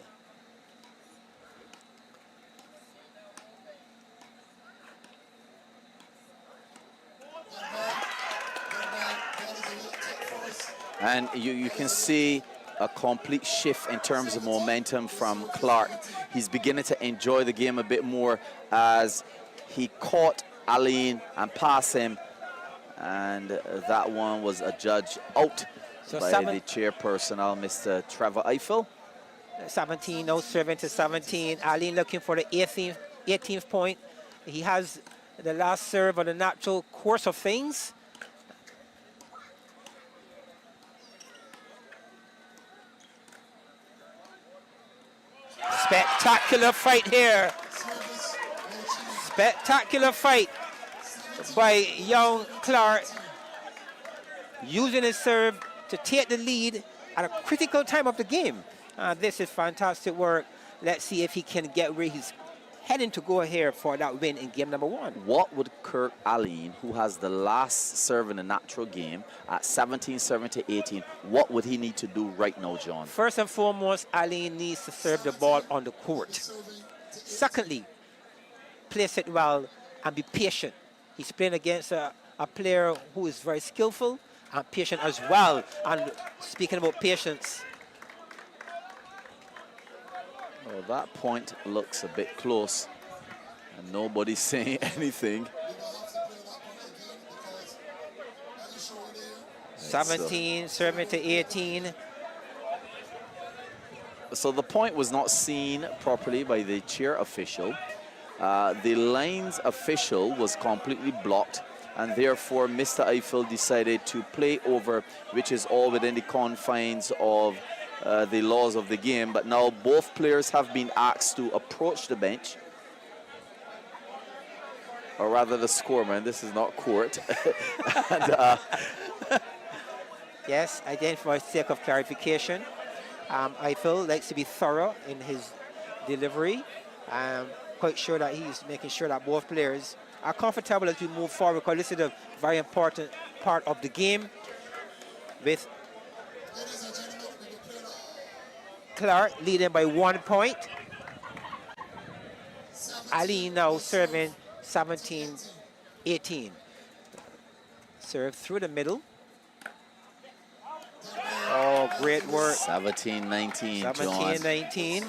And you can see a complete shift in terms of momentum from Clark. He's beginning to enjoy the game a bit more as he caught Aline and passed him, and that one was adjudged out by the chairperson, Mr. Trevor Eiffel. 17 now serving to 17. Aline looking for the 18th point. He has the last serve on the natural course of things. Spectacular fight here. Spectacular fight by young Clark, using his serve to take the lead at a critical time of the game. This is fantastic work. Let's see if he can get where he's heading to go here for that win in game number 1. What would Kirk Aline, who has the last serve in the natural game at 17 serving to 18, what would he need to do right now, John? First and foremost, Aline needs to serve the ball on the court. Secondly, place it well and be patient. He's playing against a player who is very skillful and patient as well. And speaking about patience, well, that point looks a bit close, and nobody's saying anything. 17 serving to 18. So the point was not seen properly by the chair official. The lines official was completely blocked, and therefore Mr. Eiffel decided to play over, which is all within the confines of the laws of the game. But now both players have been asked to approach the bench, or rather the scoreman. This is not court. And, yes, again, for the sake of clarification, Eiffel likes to be thorough in his delivery. Quite sure that he's making sure that both players are comfortable as we move forward, because this is a very important part of the game. with Ladies and gentlemen, we will play now. Clark leading by 1 point. 17 Aline now will serving serve to 17-18. Serve through the middle. Oh, great work. 17-19, John. 17-19.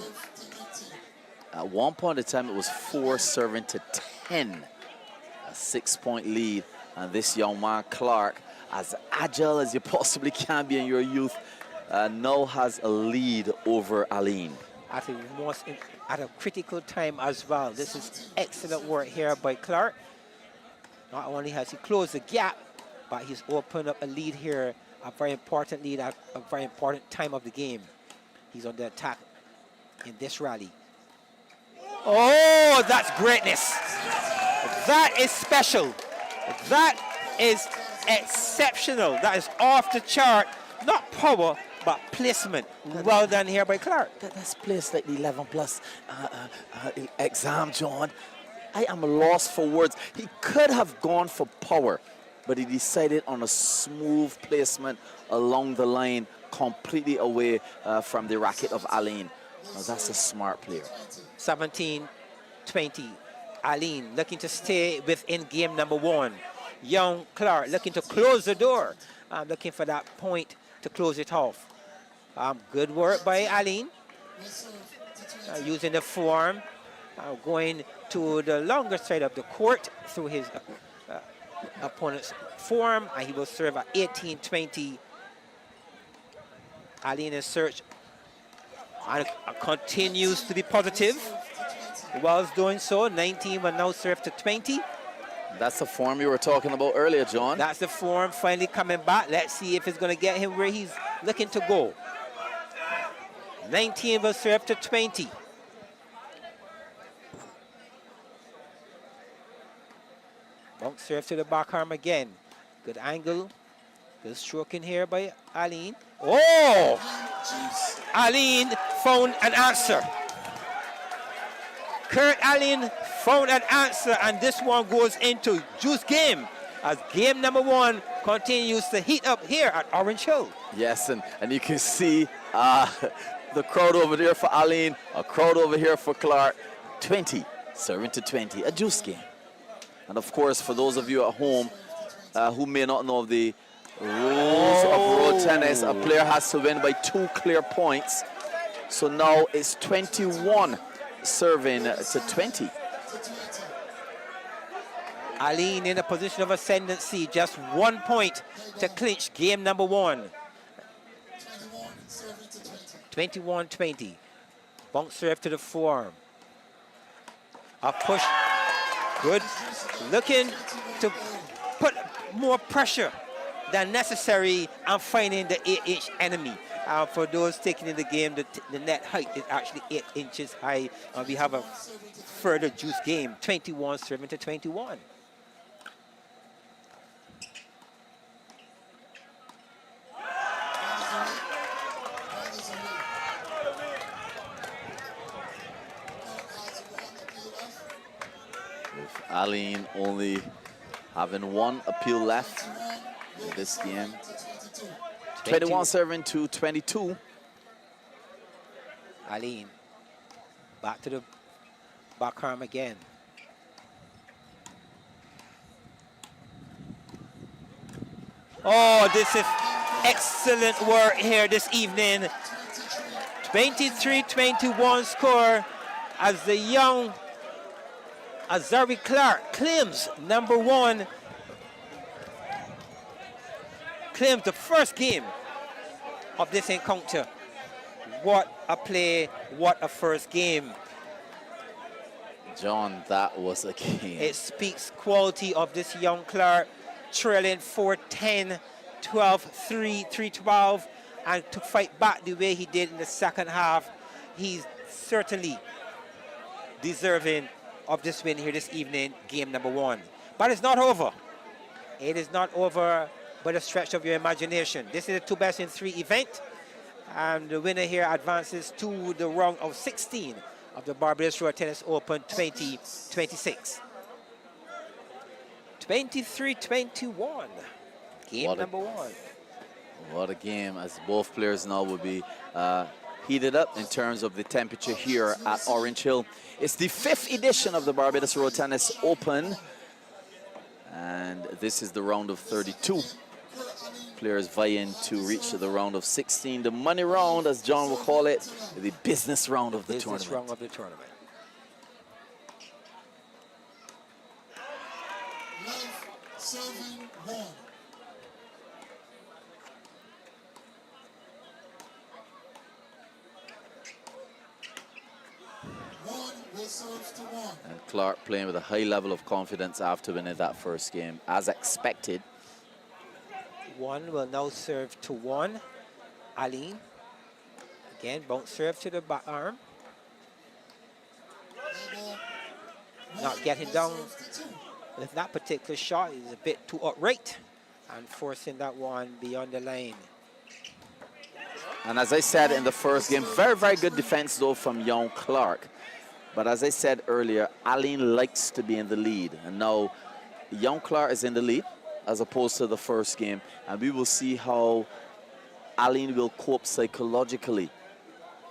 At one point in time, it was 4 serving to 10. A 6-point lead. And this young man, Clark, as agile as you possibly can be in your youth, now has a lead over Aline. At a critical time as well. This is excellent work here by Clark. Not only has he closed the gap, but he's opened up a lead here, a very important lead at a very important time of the game. He's on the attack in this rally. Oh, that's greatness. That is special. That is exceptional. That is off the chart. Not power, but placement. Well done here by Clark. That's placed like the 11 plus exam, John. I am lost for words. He could have gone for power, but he decided on a smooth placement along the line, completely away from the racket of Aline. Now, that's a smart player. 17-20. Aline looking to stay within game number 1. Young Clark looking to close the door. Looking for that point to close it off. Good work by Aline. Using the forearm. Going to the longer side of the court through his opponent's forearm. And he will serve at 18-20. Aline in search. And continues to be positive. Whilst doing so, 19 will now serve to 20. That's the form you were talking about earlier, John. That's the form finally coming back. Let's see if it's going to get him where he's looking to go. 19 will serve to 20. Bump serve to the back arm again. Good angle. Good stroking here by Aline. Oh! Aline found an answer. Kurt Aline found an answer, and this one goes into juice game as game number 1 continues to heat up here at Orange Hill. Yes, and you can see the crowd over there for Aline, a crowd over here for Clark. 20, serving to 20, a juice game. And of course, for those of you at home who may not know the rules of road tennis, a player has to win by 2 clear points. So now it's 21 serving to 20. Aline in a position of ascendancy, just 1 point to clinch game number 1. 21-20. Bunk serve to the forearm. A push. Good. Looking to put more pressure than necessary and finding the 8-inch enemy. For those taking in the game, the net height is actually 8 inches high. We have a further juice game, 21 serving to 21. With Aline only having 1 appeal left in this game. 21 serving to 22. Aline back to the back arm again. Oh, this is excellent work here this evening. 23-21 score as the young Azari Clark claims number 1. Claims the first game of this encounter. What a play, what a first game. John, that was a game. It speaks quality of this young Clark, trailing 4-10, 12-3, 3-12, and to fight back the way he did in the second half. He's certainly deserving of this win here this evening, game number 1. But it's not over. It is not over by the stretch of your imagination. This is a 2-best-in-3 event, and the winner here advances to the round of 16 of the Barbados Road Tennis Open 2026. 23-21, game number 1. What a game, as both players now will be heated up in terms of the temperature here at Orange Hill. It's the 5th edition of the Barbados Road Tennis Open, and this is the round of 32. Players vying to reach to the round of 16, the money round, as John will call it, the business round of the tournament. Round of the tournament. Love, serving, one. One will serve to one. And Clark playing with a high level of confidence after winning that first game, as expected. One will now serve to one. Aline. Again, bounce serve to the back arm. Not getting down with that particular shot. Is a bit too upright and forcing that one beyond the line. And as I said in the first game, very, very good defense though from young Clark. But as I said earlier, Aline likes to be in the lead. And now young Clark is in the lead as opposed to the first game. And we will see how Aline will cope psychologically,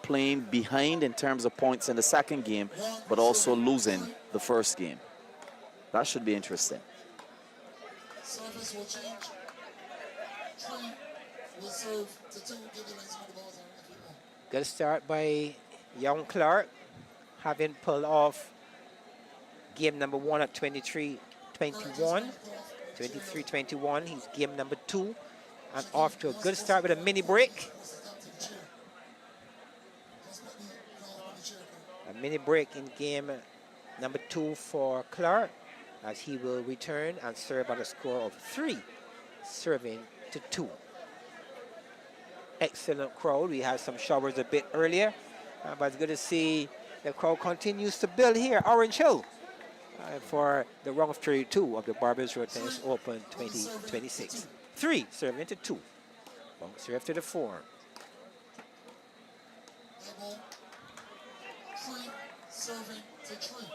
playing behind in terms of points in the second game, but also losing the first game. That should be interesting. Service will change. Three will serve to two. Give the next one the balls on. Good start by young Clark, having pulled off game number 1 at 23-21. 23-21, he's game number 2, and off to a good start with a mini break. A mini break in game number 2 for Clark, as he will return and serve at a score of 3, serving to 2. Excellent crowd. We had some showers a bit earlier, but it's good to see the crowd continues to build here, Orange Hill, for the round of 32 of the Barbados Road Tennis Open 2026. 3 serving to 2. One serve to the 4. Three serving to three.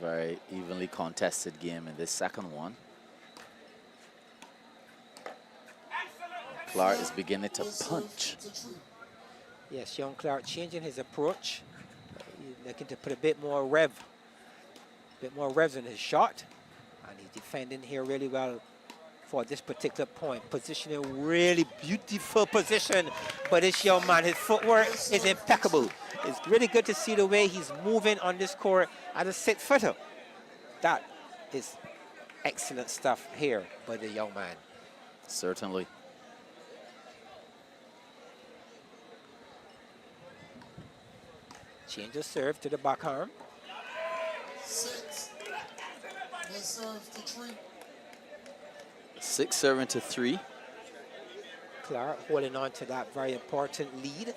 Very evenly contested game in this second one. Clark is beginning to punch. Yes, young Clark changing his approach. He's looking to put a bit more rev in his shot. And he's defending here really well for this particular point. Positioning, really beautiful position. But this young man, his footwork is impeccable. It's really good to see the way he's moving on this court as a 6-footer. That is excellent stuff here by the young man. Certainly. Change of serve to the back arm. 6 will serve to 3. 6 serving to 3. Clark holding on to that very important lead,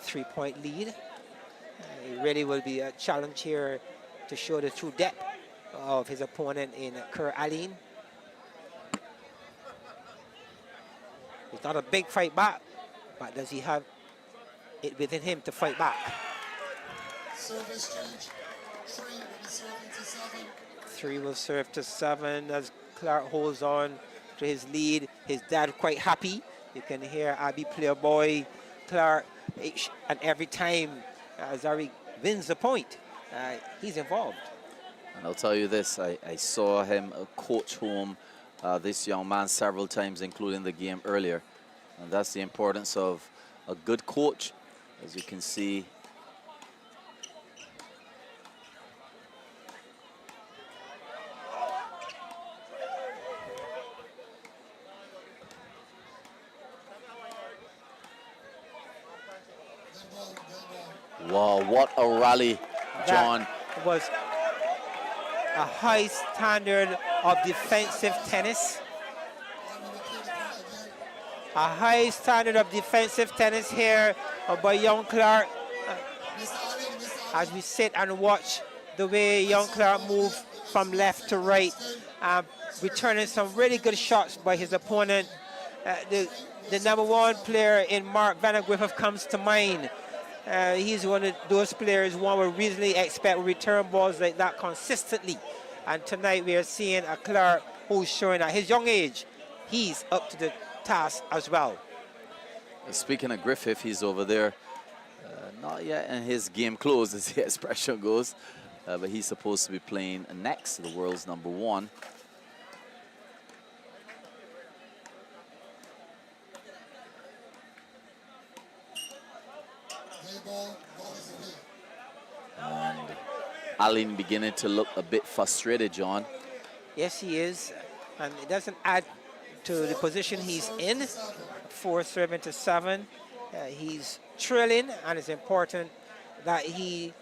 3-point lead. It really will be a challenge here to show the true depth of his opponent in Kerr Aline. It's not a big fight back, but does he have it within him to fight back? Service change. 3 will be serving to 7. 3 will serve to 7 as Clark holds on to his lead. His dad quite happy. You can hear Abby Playboy Clark each and every time Zari wins the point. He's involved. And I'll tell you this, I saw him coach home this young man several times, including the game earlier. And that's the importance of a good coach, as you can see. Wow, what a rally, John. That was a high standard of defensive tennis. A high standard of defensive tennis here by young Clark. As we sit and watch the way young Clark move from left to right, returning some really good shots by his opponent. The number 1 player in Mark Vandergriff comes to mind. He's one of those players one would reasonably expect will return balls like that consistently. And tonight we are seeing a Clark who's showing at his young age, he's up to the task as well. Speaking of Griffith, he's over there. Not yet in his game close, as the expression goes. But he's supposed to be playing next, the world's #1. And Allen beginning to look a bit frustrated, John. Yes, he is. And it doesn't add to the position he's in. 4-7. He's trailing, and it's important that he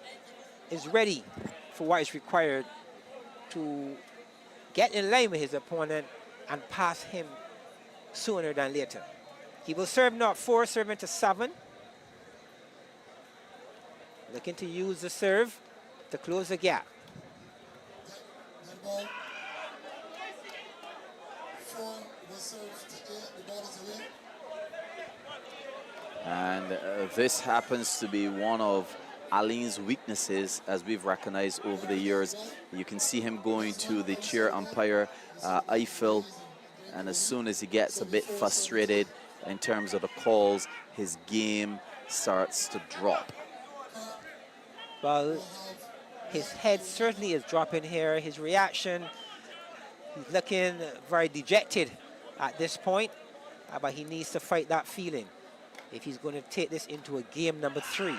is ready for what is required to get in line with his opponent and pass him sooner than later. He will serve now 4-7. Looking to use the serve to close the gap. And this happens to be one of Allen's weaknesses, as we've recognized over the years. You can see him going to the chair umpire, Eiffel, and as soon as he gets a bit frustrated in terms of the calls, his game starts to drop. Well, his head certainly is dropping here. His reaction, he's looking very dejected at this point, but he needs to fight that feeling if he's going to take this into a game number 3.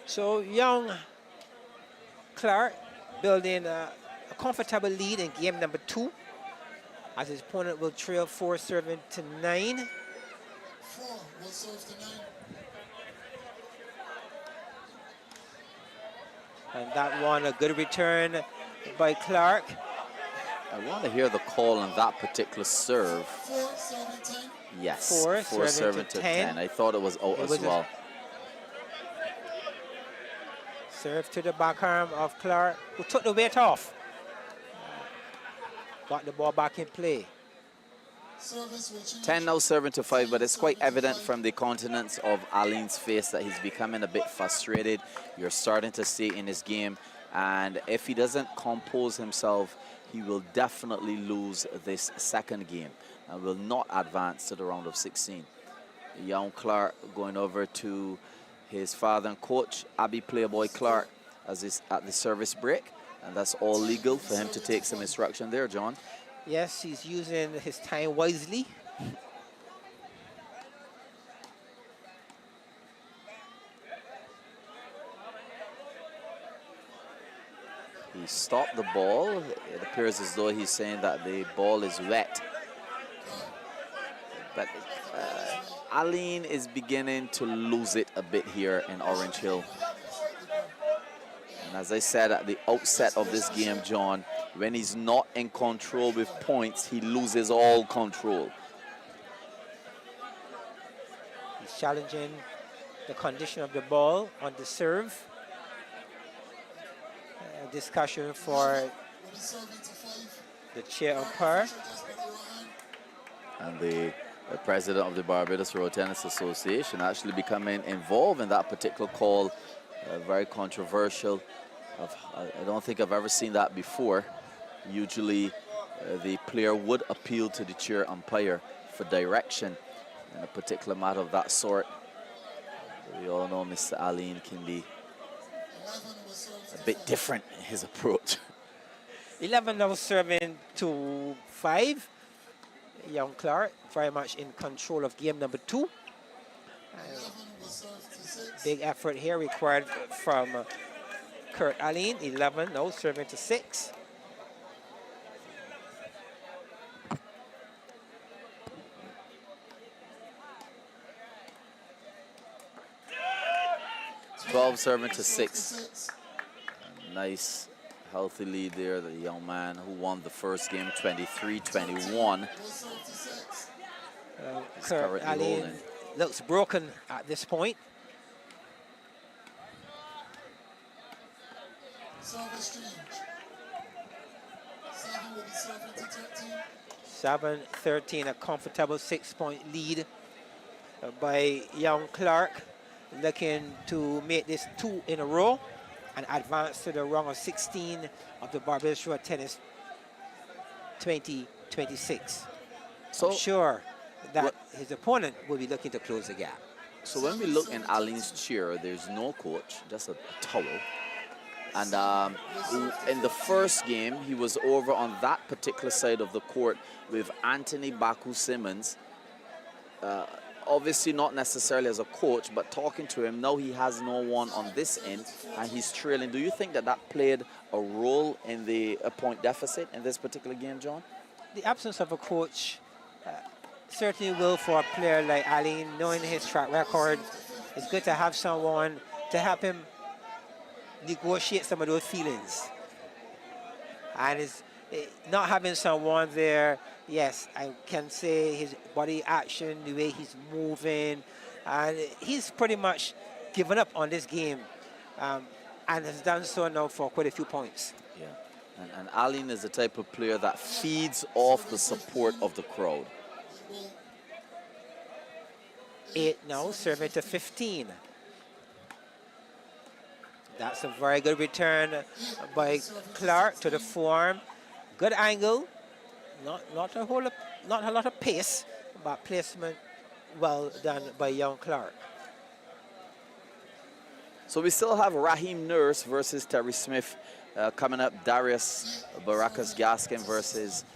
So young Clark building a comfortable lead in game number 2, as his opponent will trail 4-9. 4 will serve to 9. And that one, a good return by Clark. I want to hear the call on that particular serve. 4-7-10. Yes, 4-7-10. I thought it was out as well. Serve to the backarm of Clark, who took the weight off. Got the ball back in play. 10 now serving to 5, but it's quite evident from the countenance of Allen's face that he's becoming a bit frustrated. You're starting to see in his game, and if he doesn't compose himself, he will definitely lose this second game and will not advance to the round of 16. Young Clark going over to his father and coach, Abby Playboy Clark, as he's at the service break, and that's all legal for him to take some instruction there, John. Yes, he's using his time wisely. He stopped the ball. It appears as though he's saying that the ball is wet. But Allen is beginning to lose it a bit here in Orange Hill. And as I said at the outset of this game, John, when he's not in control with points, he loses all control. He's challenging the condition of the ball on the serve. Discussion for the chair umpire. And the president of the Barbados Road Tennis Association actually becoming involved in that particular call. Very controversial. I don't think I've ever seen that before. Usually the player would appeal to the chair umpire for direction in a particular matter of that sort. We all know Mr. Allen can be a bit different in his approach. 11 now serving to 5. Young Clark very much in control of game number 2. Big effort here required from Kurt Allen. 11 now serving to 6. 12 serving to 6. A nice, healthy lead there. The young man who won the first game 23-21. Kurt Allen looks broken at this point. 7-13, a comfortable 6-point lead by young Clark, looking to make this 2 in a row and advance to the round of 16 of the Barbados Road Tennis 2026. So, I'm sure that his opponent will be looking to close the gap. so when we look in Aline's chair, there's no coach, just a towel. And in the first game, he was over on that particular side of the court with Anthony Baku Simmons. Obviously not necessarily as a coach, but talking to him, now he has no one on this end and he's trailing. Do you think that that played a role in the point deficit in this particular game, John? The absence of a coach certainly will for a player like Aline, knowing his track record. It's good to have someone to help him negotiate some of those feelings. And it's not having someone there, yes, I can say his body action, the way he's moving, and he's pretty much given up on this game and has done so now for quite a few points. Yeah, and Aline is the type of player that feeds off the support of the crowd. 8 now, serving to 15. That's a very good return by Clark to the forearm. Good angle, not a lot of pace, but placement well done by young Clark. So we still have Raheem Nurse versus Terry Smith coming up. Darius Baracus Gaskin versus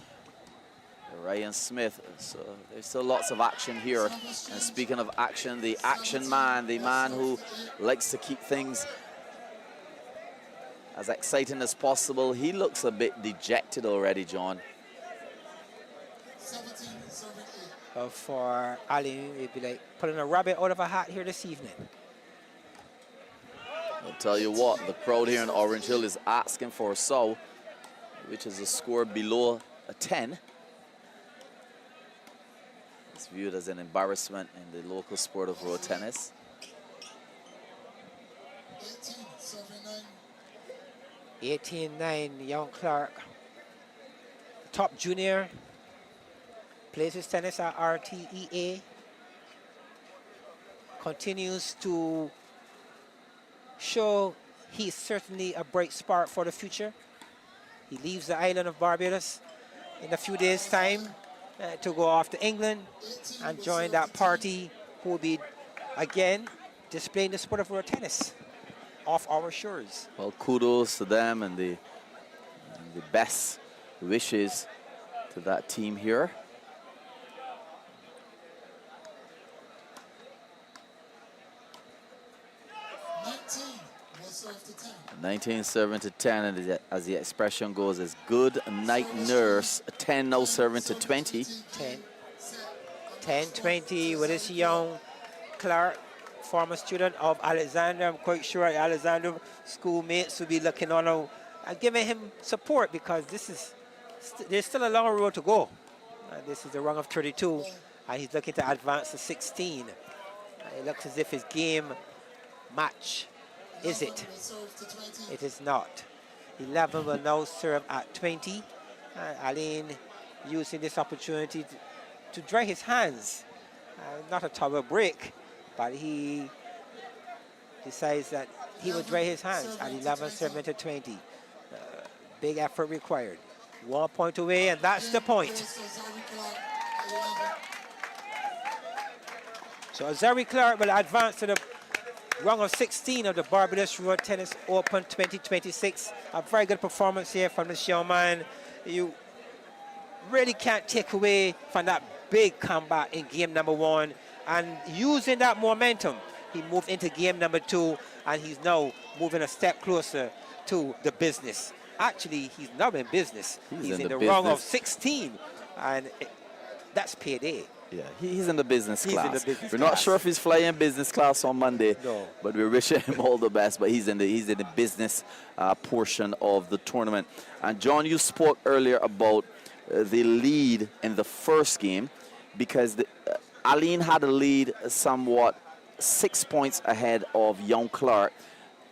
Ryan Smith. So there's still lots of action here. And speaking of action, the action man, the man who likes to keep things as exciting as possible. He looks a bit dejected already, John. For Ali, it'd be like putting a rabbit out of a hat here this evening. I'll tell you what, the crowd here in Orange Hill is asking for a so, which is a score below a 10. It's viewed as an embarrassment in the local sport of road tennis. 18-9, young Clark. Top junior. Plays his tennis at RTEA. Continues to show he's certainly a bright spark for the future. He leaves the island of Barbados in a few days' time to go off to England and join that party who will be, again, displaying the sport of road tennis off our shores. Well, kudos to them and the best wishes to that team here. 19 serving to 10, and as the expression goes, is good night nurse. 10 now serving to 20. 10-20 with this young Clark, former student of Alexander. I'm quite sure Alexander schoolmates will be looking on him and giving him support, because there's still a long road to go. This is the rung of 32, and he's looking to advance to 16. It looks as if his game match. Is it? It is not. 11 will now serve at 20. Aline using this opportunity to dry his hands. Not a towel break, but he decides that he will dry his hands at 11 serving to 20. Big effort required. 1 point away, and that's the point. So Zari Clark will advance to the round of 16 of the Barbados Road Tennis Open 2026. A very good performance here from this young man. You really can't take away from that big comeback in game number 1. And using that momentum, he moved into game number 2, and he's now moving a step closer to the business. Actually, he's not in business. He's in the round of 16, and that's payday. Yeah, he's in the business class. In the business We're class. not sure if he's flying business class on Monday, No. but we're wishing him all the best. But he's in the business portion of the tournament. And John, you spoke earlier about the lead in the first game, because Aline had a lead somewhat 6 points ahead of young Clark.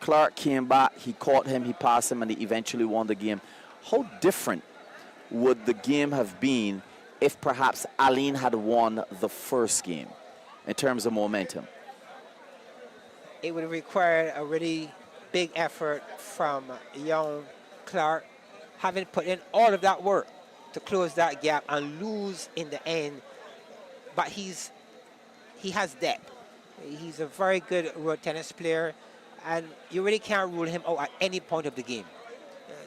Clark came back, he caught him, he passed him, and he eventually won the game. How different would the game have been if perhaps Aline had won the first game in terms of momentum? It would require a really big effort from young Clark, having put in all of that work to close that gap and lose in the end. But he has depth. He's a very good road tennis player, and you really can't rule him out at any point of the game.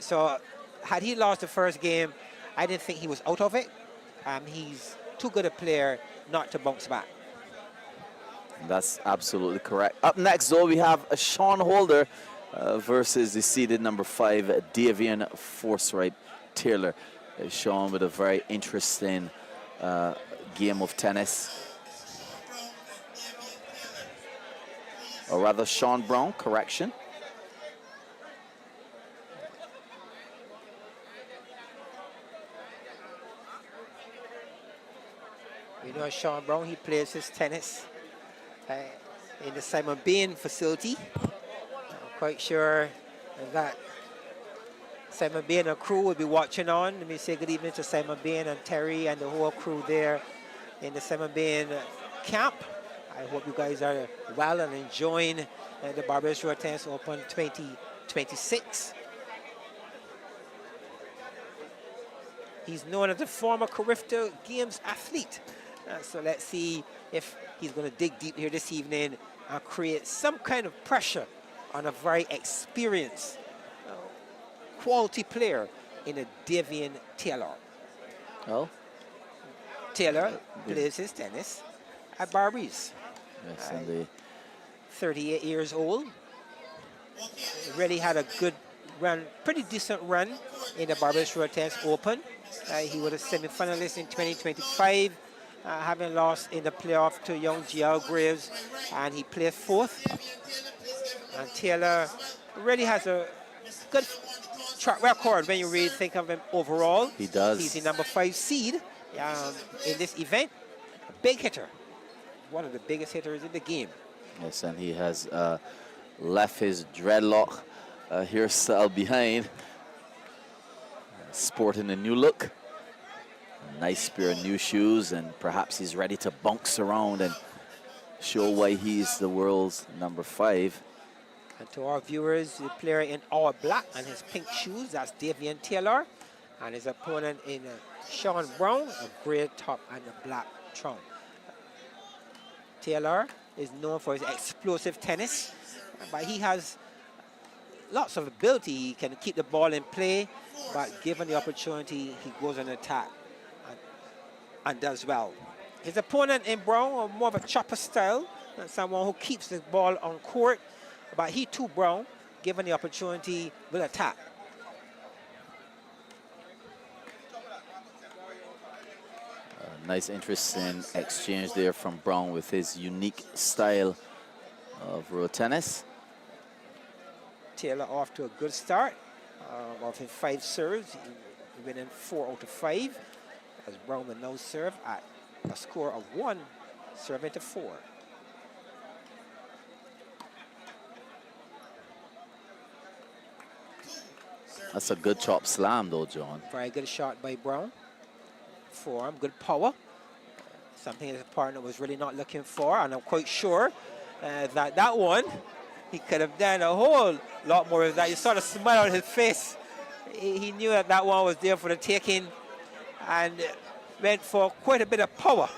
So had he lost the first game, I didn't think he was out of it. He's too good a player not to bounce back. That's absolutely correct. Up next, though, we have Sean Holder versus the seeded number 5, Davian Forsyth Taylor. Sean with a very interesting game of tennis. Or rather, Sean Brown, correction. You know, Sean Brown, he plays his tennis in the Simon Bain facility. I'm quite sure that Simon Bain and crew will be watching on. Let me say good evening to Simon Bain and Terry and the whole crew there in the Simon Bain camp. I hope you guys are well and enjoying the Barbados Road Tennis Open 2026. He's known as a former Carifta Games athlete. So let's see if he's going to dig deep here this evening and create some kind of pressure on a very experienced, quality player in a Davian Taylor. Oh, Taylor plays his tennis at Barbados. yes, and 38 years old. Really had a good run, pretty decent run in the Barbados Road Tennis Open. He was a semi-finalist in 2025, having lost in the playoff to young GL Graves, and he placed 4th. And Taylor really has a good track record when you really think of him overall. he does. He's the number 5 seed in this event. A big hitter. One of the biggest hitters in the game. Yes, and he has left his dreadlock hairstyle behind, sporting a new look. A nice pair of new shoes, and perhaps he's ready to bounce around and show why he's the world's number 5. And to our viewers, the player in all black and his pink shoes, that's Davian Taylor. And his opponent in Sean Brown, a gray top and a black trunk. Taylor is known for his explosive tennis, but he has lots of ability. He can keep the ball in play, but given the opportunity, he goes on attack and does well. His opponent in Brown, more of a chopper style, someone who keeps the ball on court, but he too, Brown, given the opportunity, will attack. Nice, interesting exchange there from Brown with his unique style of road tennis. Taylor off to a good start. Of his 5 serves, he winning 4 out of 5. As Brown will now serve at a score of 1, serving to 4. That's a good chop slam, though, John. Very good shot by Brown. Form, good power. Something his partner was really not looking for, and I'm quite sure that one, he could have done a whole lot more of that. You saw the smile on his face. He knew that one was there for the taking, and went for quite a bit of power.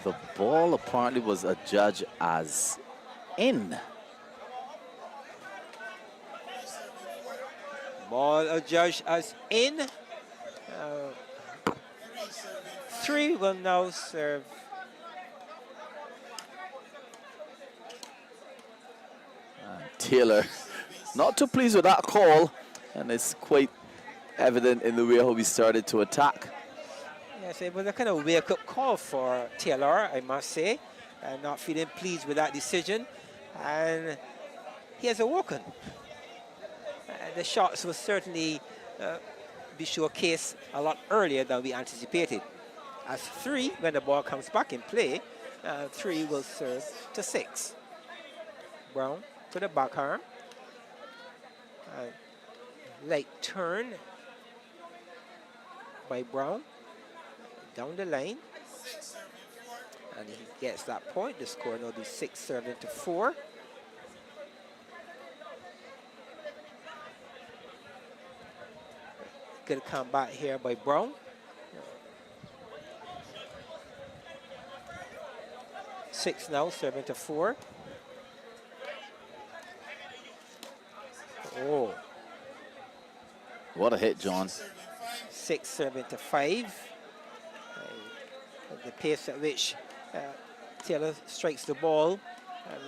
The ball apparently was adjudged as in. Ball adjudged as in. 3 will now serve. Taylor not too pleased with that call, and it's quite evident in the way how he started to attack. Yes, it was a kind of wake-up call for Taylor, I must say. Not feeling pleased with that decision, and he has awoken. The shots will certainly be showcased a lot earlier than we anticipated. As 3, when the ball comes back in play, 3 will serve to 6. Brown to the backhand. Light turn by Brown. Down the lane. 6 serving 4. And he gets that point. The score now be 6-4. Good comeback here by Brown. 6 now, 7-4. Oh, What a hit, John. Serving 5. 6-5. The pace at which Taylor strikes the ball.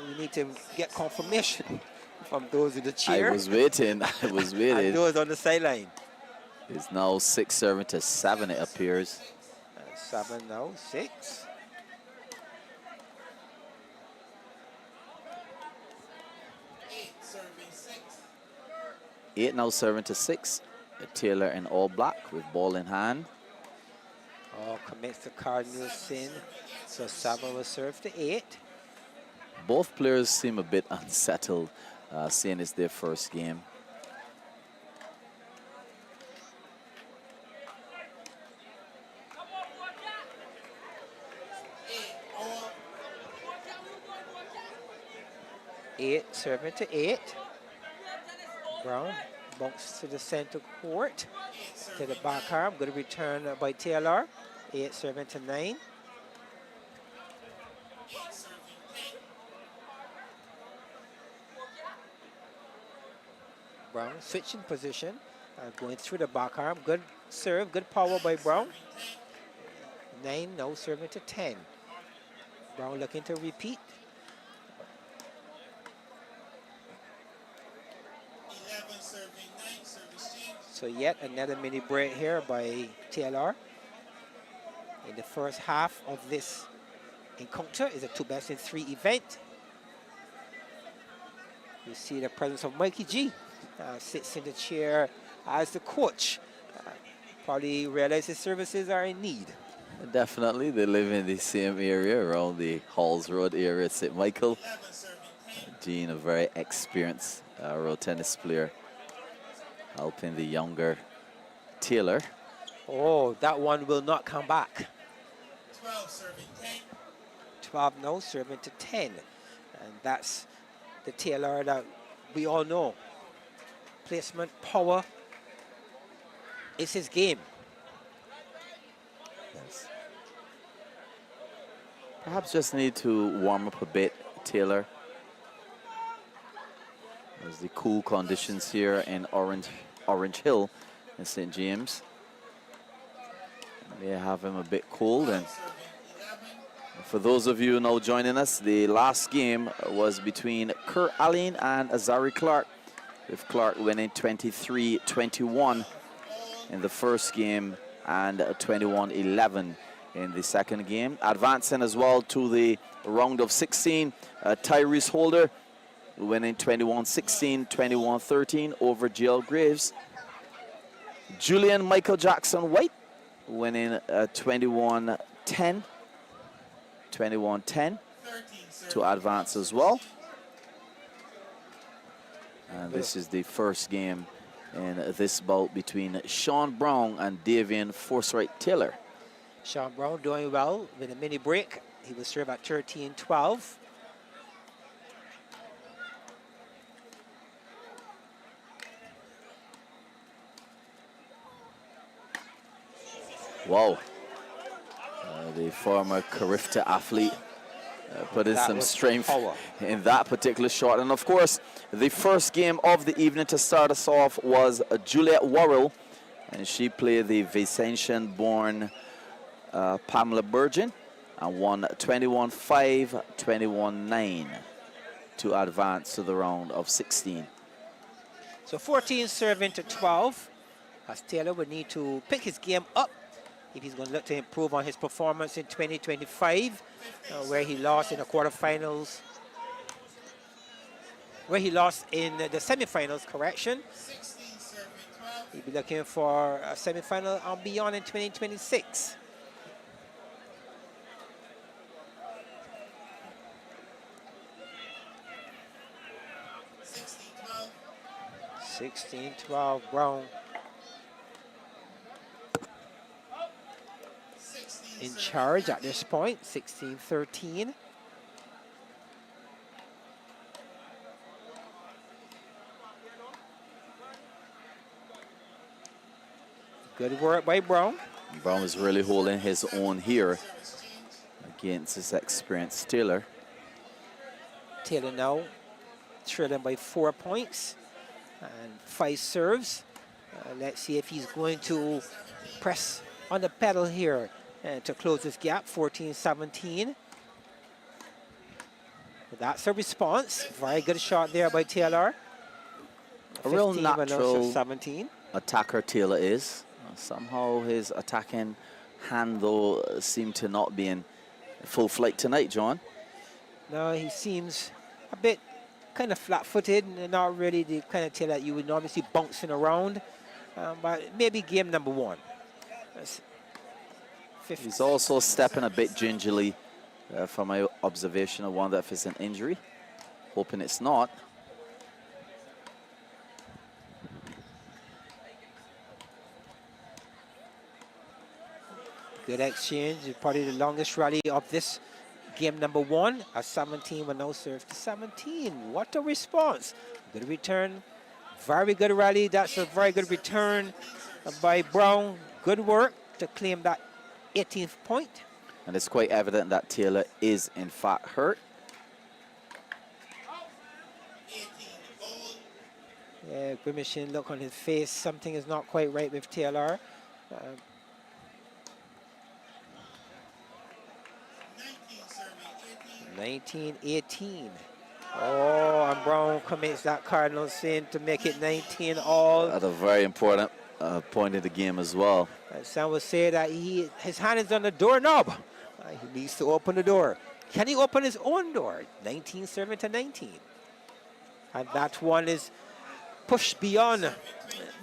We need to get confirmation from those in the chair I was waiting. I was and waiting. those on the sideline. It's now 6-7, it appears. 7 now, 6. 8 serving 6. 8 now, 7-6. Taylor in all black with ball in hand. Oh, commits the Cardinals sin. So 7 will serve to 8. Both players seem a bit unsettled, seeing it's their first game. All 8 serving to 8. Brown bunks to the center court. 8 To the serving back arm. Good return by Taylor. 8 serving to 9. 8 serving 10. Brown switching position. Going through the back arm. Good serve. Good power by Brown. 9 now serving to 10. Brown looking to repeat. 11 serving 9. Service change. So yet another mini break here by Taylor. In the first half of this encounter is a 2-best-in-3 event. You see the presence of Mikey G. Sits in the chair as the coach. Probably realize his services are in need. Definitely, they live in the same area around the Halls Road area at St. Michael. 11 serving 10. Gene, a very experienced road tennis player, helping the younger Taylor. Oh, that one will not come back. 12 serving 10. 12 now, serving to 10. And that's the Taylor that we all know. Placement, power, it's his game. Yes. Perhaps just need to warm up a bit, Taylor. There's the cool conditions here in Orange Hill in St. James. They have him a bit cold. And Serving 11. for those of you now joining us, the last game was between Kerr Allen and Azari Clark, with Clark winning 23-21 in the first game and 21-11 in the second game. Advancing as well to the round of 16, Tyrese Holder winning 21-16, 21-13 over GL Graves. Julian Michael Jackson White winning 21-10, 21-10 13 to advance as well. And this is the first game in this bout between Sean Brown and Davian Forsyth Taylor. Sean Brown doing well with a mini break. He will serve at 13-12. Wow. The former Carifta athlete put in That some was strength power. in that particular shot. And of course, the first game of the evening to start us off was Juliet Worrell, and she played the Vincentian-born Pamela Burgin and won 21-5, 21-9 to advance to the round of 16. So 14 serving to 12. As Taylor would need to pick his game up if he's going to look to improve on his performance in 2025, where he lost in the quarterfinals. Where he lost in the semifinals, correction. 16 serving 12. He'll be looking for a semifinal and beyond in 2026. Sixteen 12. 16-12 Brown. in charge at this point, 16-13. Good work by Brown. Brown is really holding his own here against his experienced Taylor. Taylor now trailing by 4 points and 5 serves. Let's see if he's going to press on the pedal here to close this gap, 14-17. That's a response. Very good shot there by Taylor. A real 15 but also natural 17. attacker Taylor is. Somehow his attacking hand, though, seemed to not be in full flight tonight, John. No, he seems a bit kind of flat-footed and not really the kind of Taylor that you would normally see bouncing around. But maybe game number 1. He's also stepping a bit gingerly from my observation. I wonder if it's an injury. Hoping it's not. Good exchange, probably the longest rally of this game number 1. A 17 will now serve to 17. What a response. Good return. Very good rally. That's a very good return by Brown. Good work to claim that 18th point. And it's quite evident that Taylor is in fact hurt. Yeah, grimacing look on his face. Something is not quite right with Taylor. 19-18. Oh, and Brown commits that cardinal sin to make it 19 all. At a very important point in the game as well. Some would say that his hand is on the doorknob. He needs to open the door. Can he open his own door? 19 serving to 19. And that one is pushed beyond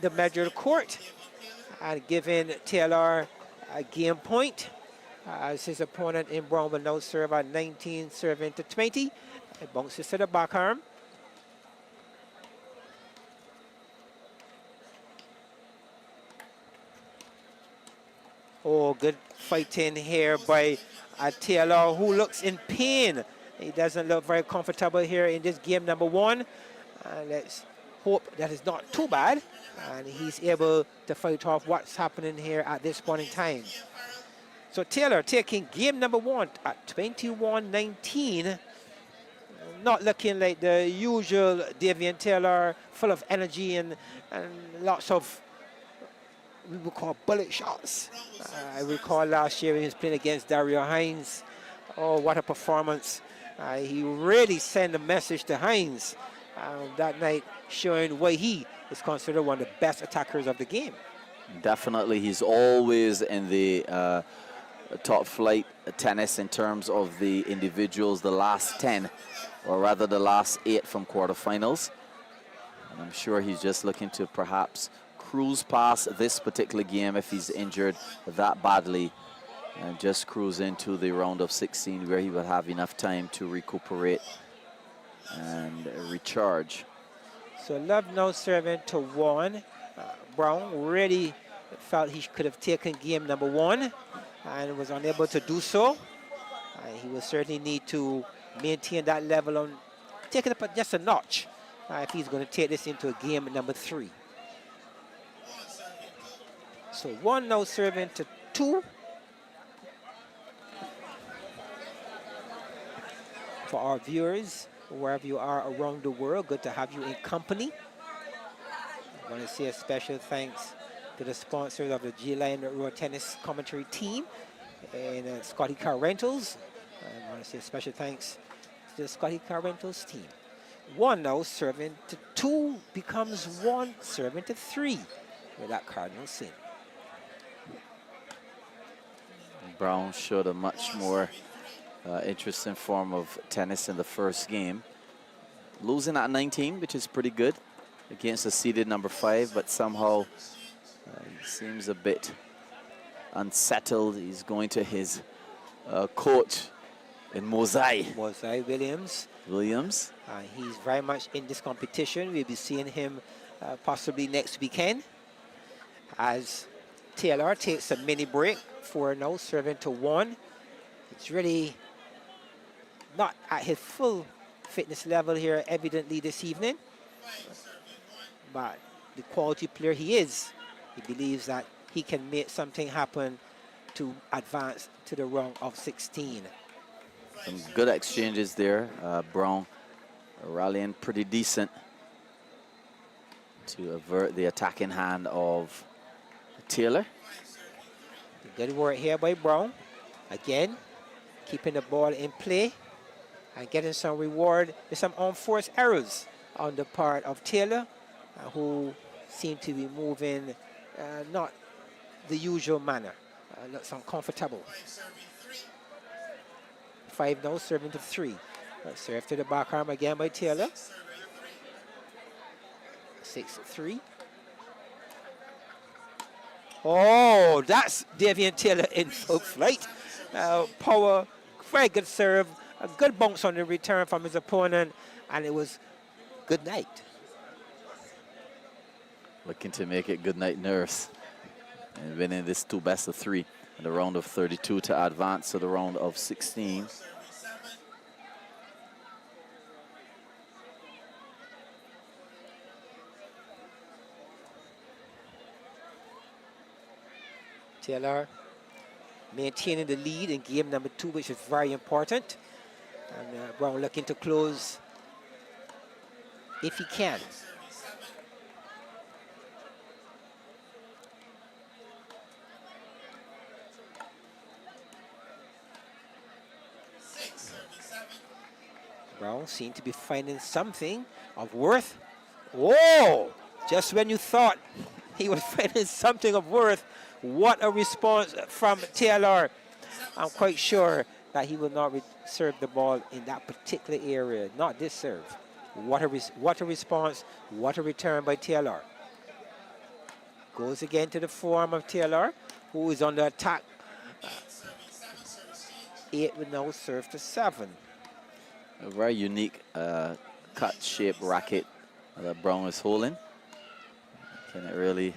the measured court and giving Taylor a game point. As his opponent in Brown will now serve at 19 serving to 20. It bounces to the back arm. Oh, good fighting here by Taylor, who looks in pain. He doesn't look very comfortable here in this game number 1. Let's hope that it's not too bad. And he's able to fight off what's happening here at this point in time. So Taylor taking game number 1 at 21-19. Not looking like the usual Davian Taylor, full of energy and lots of we would call bullet shots. I recall last year when he was playing against Dario Hines. Oh, what a performance. He really sent a message to Hines that night, showing why he is considered one of the best attackers of the game. Definitely, he's always in the top flight tennis in terms of the individuals, the last 10, or rather the last 8 from quarterfinals. And I'm sure he's just looking to perhaps cruise past this particular game if he's injured that badly and just cruise into the round of 16 where he will have enough time to recuperate and recharge. So Love now serving to 1. Brown really felt he could have taken game number 1 and was unable to do so. He will certainly need to maintain that level on, take it up just a notch if he's going to take this into a game number 3. So 1 now serving to 2. For our viewers, wherever you are around the world, good to have you in company. I want to say a special thanks to the sponsors of the G-Line Road Tennis Commentary Team and Scotty Car Rentals. I want to say a special thanks to the Scotty Car Rentals team. 1 now serving to 2 becomes 1 serving to 3 with that cardinal sin. Brown showed a much more interesting form of tennis in the first game. Losing at 19, which is pretty good, against a seeded number 5, but somehow he seems a bit unsettled. He's going to his coach in Mosai Williams. He's very much in this competition. We'll be seeing him possibly next weekend as Taylor takes a mini break, 4-0, serving to 1. It's really not at his full fitness level here, evidently, this evening. But the quality player he is, he believes that he can make something happen to advance to the round of 16. Some good exchanges there. Brown rallying pretty decent to avert the attacking hand of Taylor. Good work here by Brown. Again, keeping the ball in play and getting some reward with some unforced errors on the part of Taylor, who seem to be moving not the usual manner. Looks uncomfortable. 5-0, serving to 3. Serve to the back arm again by Taylor. 6-3. Oh, that's Davian Taylor in full flight. Power, very good serve. A good bounce on the return from his opponent, and it was good night. Looking to make it good night nurse. And winning this 2 best of 3 in the round of 32 to advance to the round of 16. Taylor maintaining the lead in game number 2, which is very important. And Brown looking to close if he can. Brown seemed to be finding something of worth. Oh, just when you thought he was finding something of worth, what a response from Taylor. I'm quite sure that he will not serve the ball in that particular area, not this serve. What a response, what a return by Taylor. Goes again to the forearm of Taylor, who is on the attack. 8 will now serve to 7. A very unique cut-shaped racket that Brown is holding. Can it really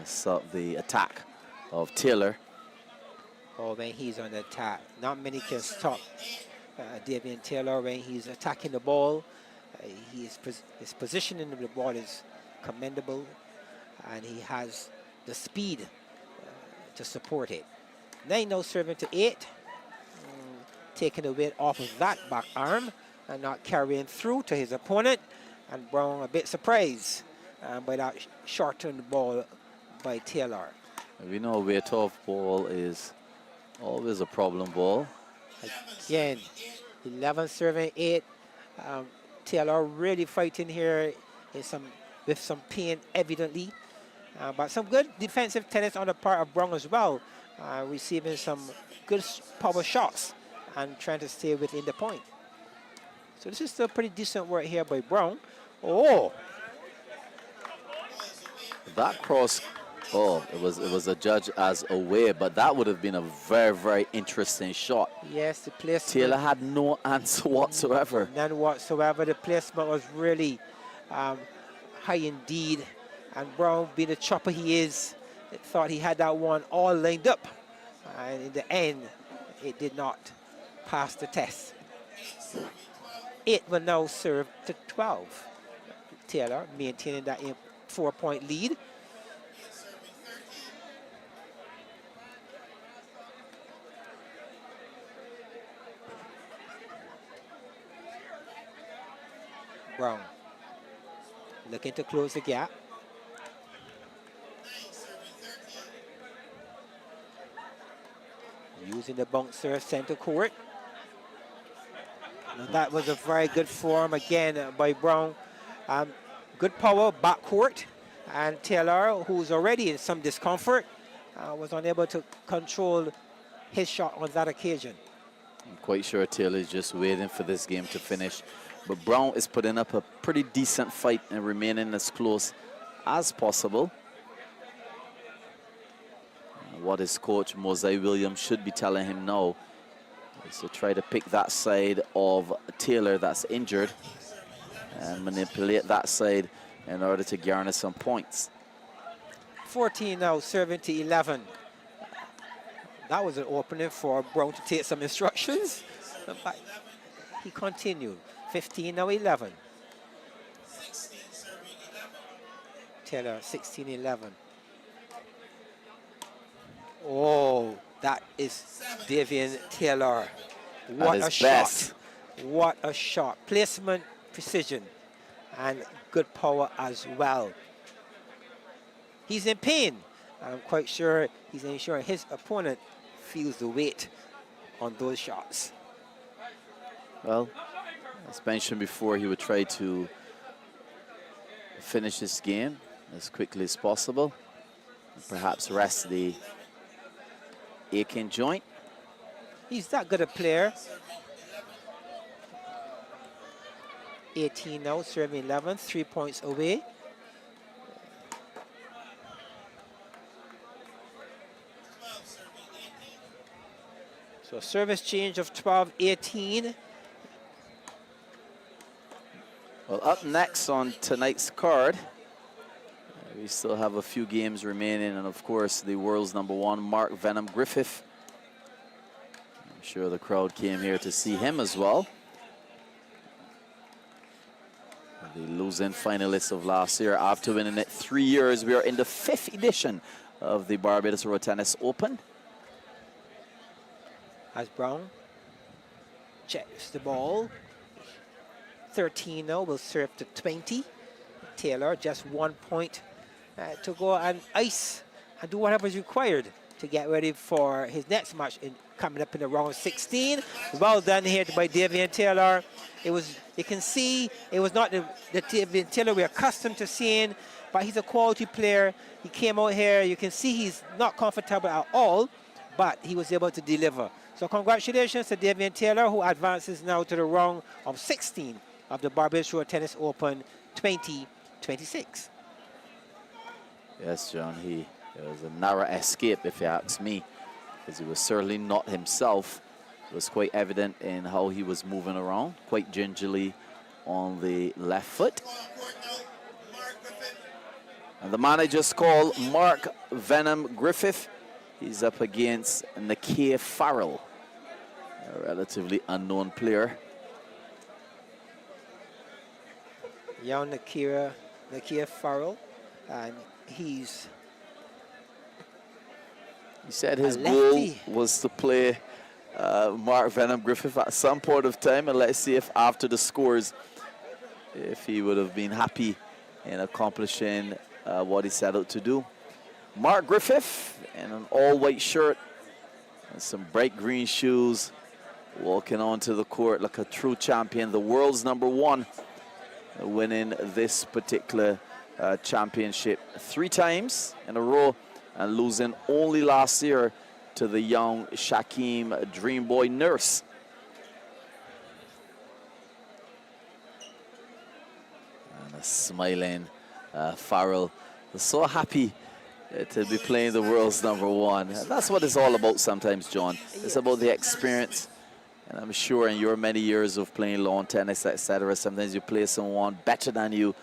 stop the attack of Taylor? Oh, when he's on the attack, not many can stop Davian Taylor when he's attacking the ball. His positioning of the ball is commendable, and he has the speed to support it. 9 now serving to 8. Taking the weight off of that back arm and not carrying through to his opponent. And Brown a bit surprised by that shortened ball by Taylor. We know weight off ball is always a problem ball. Again, 11 serving 8. Taylor really fighting here with some pain evidently. But some good defensive tennis on the part of Brown as well. Receiving some good power shots and trying to stay within the point. So this is still pretty decent work here by Brown. Oh! That cross, oh, it was adjudged as away, but that would have been a very, very interesting shot. Yes, the placement. Taylor had no answer whatsoever. None whatsoever. The placement was really high indeed. And Brown, being the chopper he is, thought he had that one all lined up. And in the end, it did not pass the test. 8 will now serve to 12. Taylor maintaining that 4-point lead. Brown looking to close the gap. Using the bouncer center court. Now that was a very good form again by Brown. Good power back court. And Taylor, who's already in some discomfort, was unable to control his shot on that occasion. I'm quite sure Taylor is just waiting for this game to finish. But Brown is putting up a pretty decent fight and remaining as close as possible. What his coach, Mosai Williams, should be telling him now is to try to pick that side of Taylor that's injured and manipulate that side in order to garner some points. 14 now, serving to 11. That was an opening for Brown to take some instructions. But he continued. 15 now, 11. 16 serving 11. Taylor, 16-11. Oh, that is Davian Taylor. What At a his shot. best. What a shot. Placement, precision, and good power as well. He's in pain. I'm quite sure he's ensuring his opponent feels the weight on those shots. Well, as mentioned before, he would try to finish this game as quickly as possible. And perhaps rest the aching joint. He's that good a player. 18 now, serving 11, 3 points away. So service change of 12-18. Well, up next on tonight's card, we still have a few games remaining, and of course, the world's #1, Mark Venom Griffith. I'm sure the crowd came here to see him as well. The losing finalists of last year, after winning it 3 years, we are in the 5th edition of the Barbados Road Tennis Open. As Brown checks the ball. 13 now, will serve to 20. Taylor, just 1 point to go and ice and do whatever is required to get ready for his next match coming up in the round 16. Well done here by Davian Taylor. You can see it was not the Davian Taylor we're accustomed to seeing, but he's a quality player. He came out here, you can see he's not comfortable at all, but he was able to deliver. So congratulations to Davian Taylor, who advances now to the round of 16 of the Barbados Road Tennis Open 2026. Yes, John, it was a narrow escape, if you ask me, because he was certainly not himself. It was quite evident in how he was moving around, quite gingerly on the left foot. And the man I just called, Mark Venom Griffith, he's up against Nakia Farrell, a relatively unknown player. Young Nakia Farrell, and he said his goal was to play Mark Venom Griffith at some point of time, and let's see if after the scores, if he would have been happy in accomplishing what he set out to do. Mark Griffith in an all-white shirt and some bright green shoes, walking onto the court like a true champion, the world's #1, winning this particular championship 3 times in a row and losing only last year to the young Shaquem Dreamboy Nurse. And a smiling Farrell, so happy to be playing the world's #1. And that's what it's all about sometimes, John. It's about the experience. And I'm sure in your many years of playing lawn tennis, etc., sometimes you play someone better than you,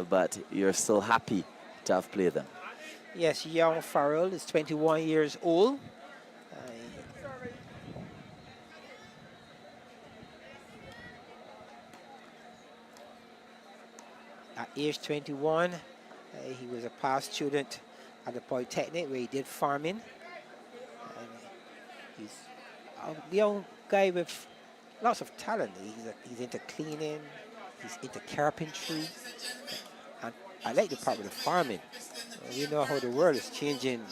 but you're still happy to have played them. Yes, young Farrell is 21 years old. At age 21, he was a past student at the Polytechnic where he did farming. And he's a young guy with lots of talent. He's into cleaning, he's into carpentry. And I like the part with the farming. We know how the world is changing,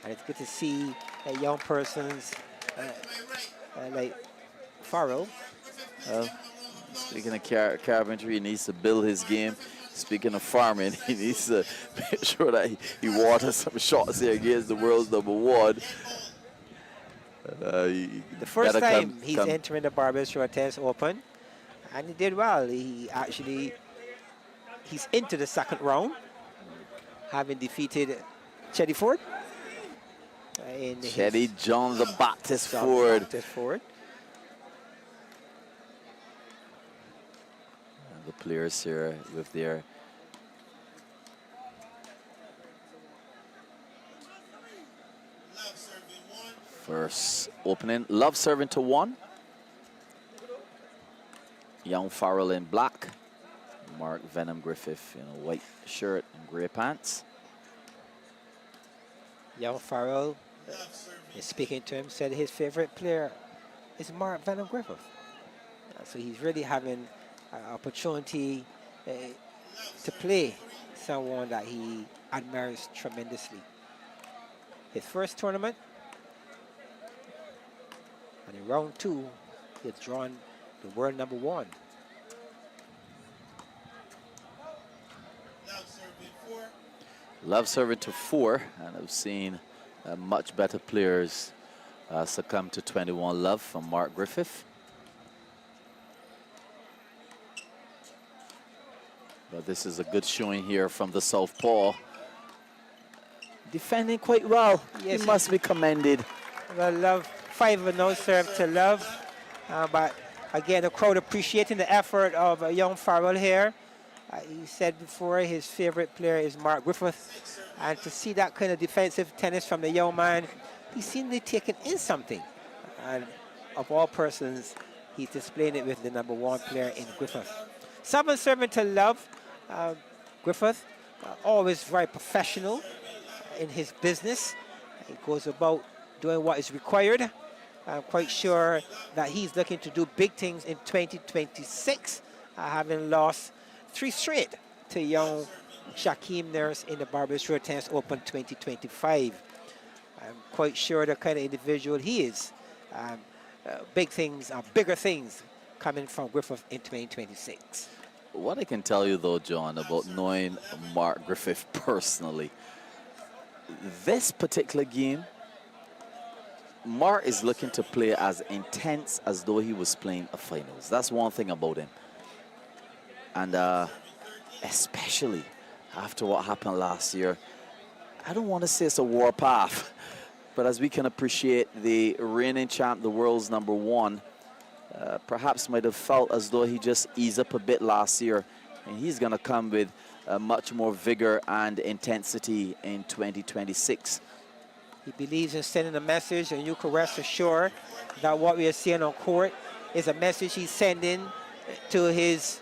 and it's good to see young persons like Farrell. Speaking of carpentry, he needs to build his game. Speaking of farming, he needs to make sure that he waters some shots here against the world's #1. The first time he's entering the Barbados Road Tennis Open, and he did well. He's into the 2nd round, having defeated Chetty Ford. Chetty John the Baptist Ford. The players here with their First opening, Love serving to 1. Young Farrell in black. Mark Venom Griffith in a white shirt and gray pants. Young Farrell, speaking to him, said his favorite player is Mark Venom Griffith. So he's really having an opportunity to play someone that he admires tremendously. His first tournament, and in round 2, he has drawn the world number 1. Love serving to 4, and I've seen much better players succumb to 21 love from Mark Griffith. But this is a good showing here from the southpaw. Defending quite well. Yes, he must be commended. Well, Love, 5-0 serve to Love. But again, the crowd appreciating the effort of young Farrell here. He said before his favorite player is Mark Griffith. And to see that kind of defensive tennis from the young man, he seemed to be taking in something. And of all persons, he's displaying it with the number 1 player in Griffith. 7 serving to Love. Griffith, always very professional in his business. He goes about doing what is required. I'm quite sure that he's looking to do big things in 2026, having lost 3 straight to young Shaquem Nurse in the Barbados Road Tennis Open 2025. I'm quite sure the kind of individual he is. Big things, bigger things coming from Griffith in 2026. What I can tell you though, John, about knowing Mark Griffith personally, this particular game, Mark is looking to play as intense as though he was playing a finals. That's one thing about him. And especially after what happened last year, I don't want to say it's a warpath, but as we can appreciate, the reigning champ, the world's number 1, perhaps might have felt as though he just eased up a bit last year, and he's going to come with much more vigor and intensity in 2026. He believes in sending a message, and you can rest assured that what we are seeing on court is a message he's sending to his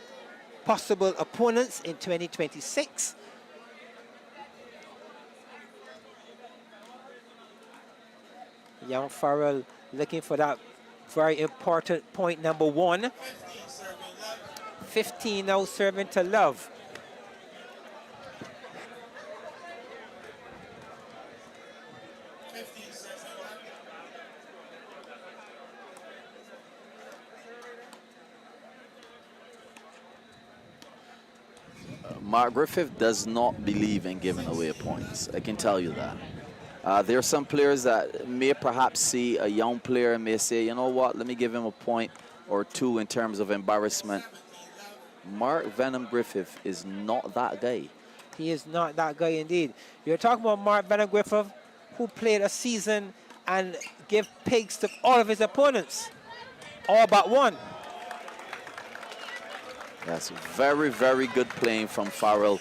possible opponents in 2026. Young Farrell looking for that very important point number 1. 15 now serving to Love. Mark Griffith does not believe in giving away points. I can tell you that. There are some players that may perhaps see a young player and may say, you know what, let me give him a point or 2 in terms of embarrassment. Mark Venom Griffith is not that guy. He is not that guy indeed. You're talking about Mark Venom Griffith, who played a season and gave pigs to all of his opponents, all but 1. That's very, very good playing from Farrell.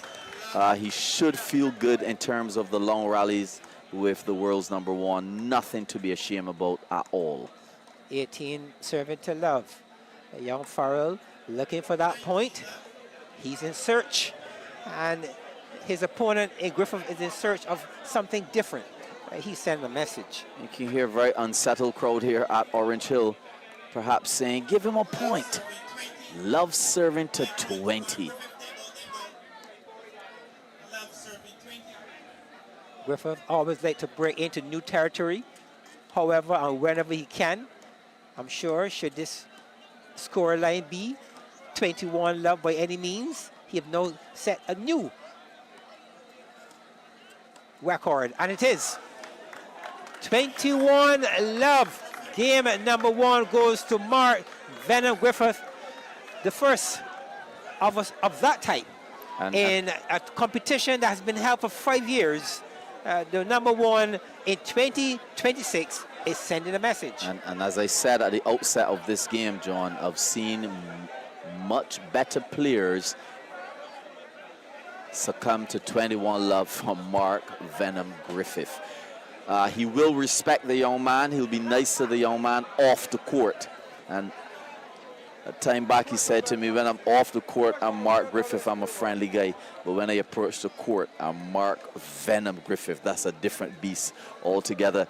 He should feel good in terms of the long rallies with the world's number 1. Nothing to be ashamed about at all. 18 serving to Love. Young Farrell looking for that point. He's in search, and his opponent in Griffith is in search of something different. He's sending a message. You can hear a very unsettled crowd here at Orange Hill, perhaps saying, give him a point. Love serving to 20. Griffith always like to break into new territory. However, and whenever he can, I'm sure, should this score line be 21 Love by any means, he have now set a new record, and it is 21 Love. Game number 1 goes to Mark Venom Griffith, the first of that type in a competition that has been held for 5 years. The number 1 in 2026 is sending a message. And as I said at the outset of this game, John, I've seen much better players succumb to 21 Love from Mark Venom Griffith. He will respect the young man. He'll be nice to the young man off the court. And a time back he said to me, when I'm off the court, I'm Mark Griffith, I'm a friendly guy. But when I approach the court, I'm Mark Venom Griffith. That's a different beast altogether.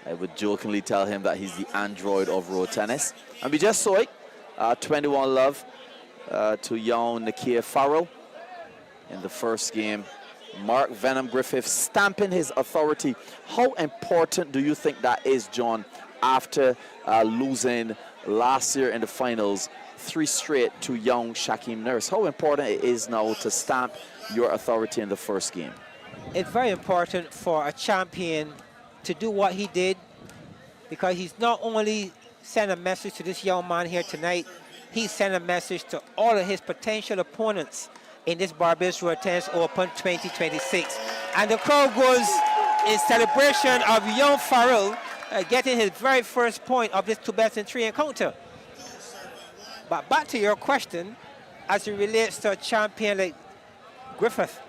I would jokingly tell him that he's the android of road tennis. And we just saw it, 21 love to young Nakia Farrell in the first game. Mark Venom Griffith stamping his authority. How important do you think that is, John, after losing last year in the finals 3 straight to young Shaquem Nurse? How important it is now to stamp your authority in the first game? It's very important for a champion to do what he did, because he's not only sent a message to this young man here tonight, he sent a message to all of his potential opponents in this Barbados Road Tennis Open 2026. And the crowd goes in celebration of young Farrell getting his very first point of this 2-3 encounter. But back to your question, as it relates to a champion like Griffith,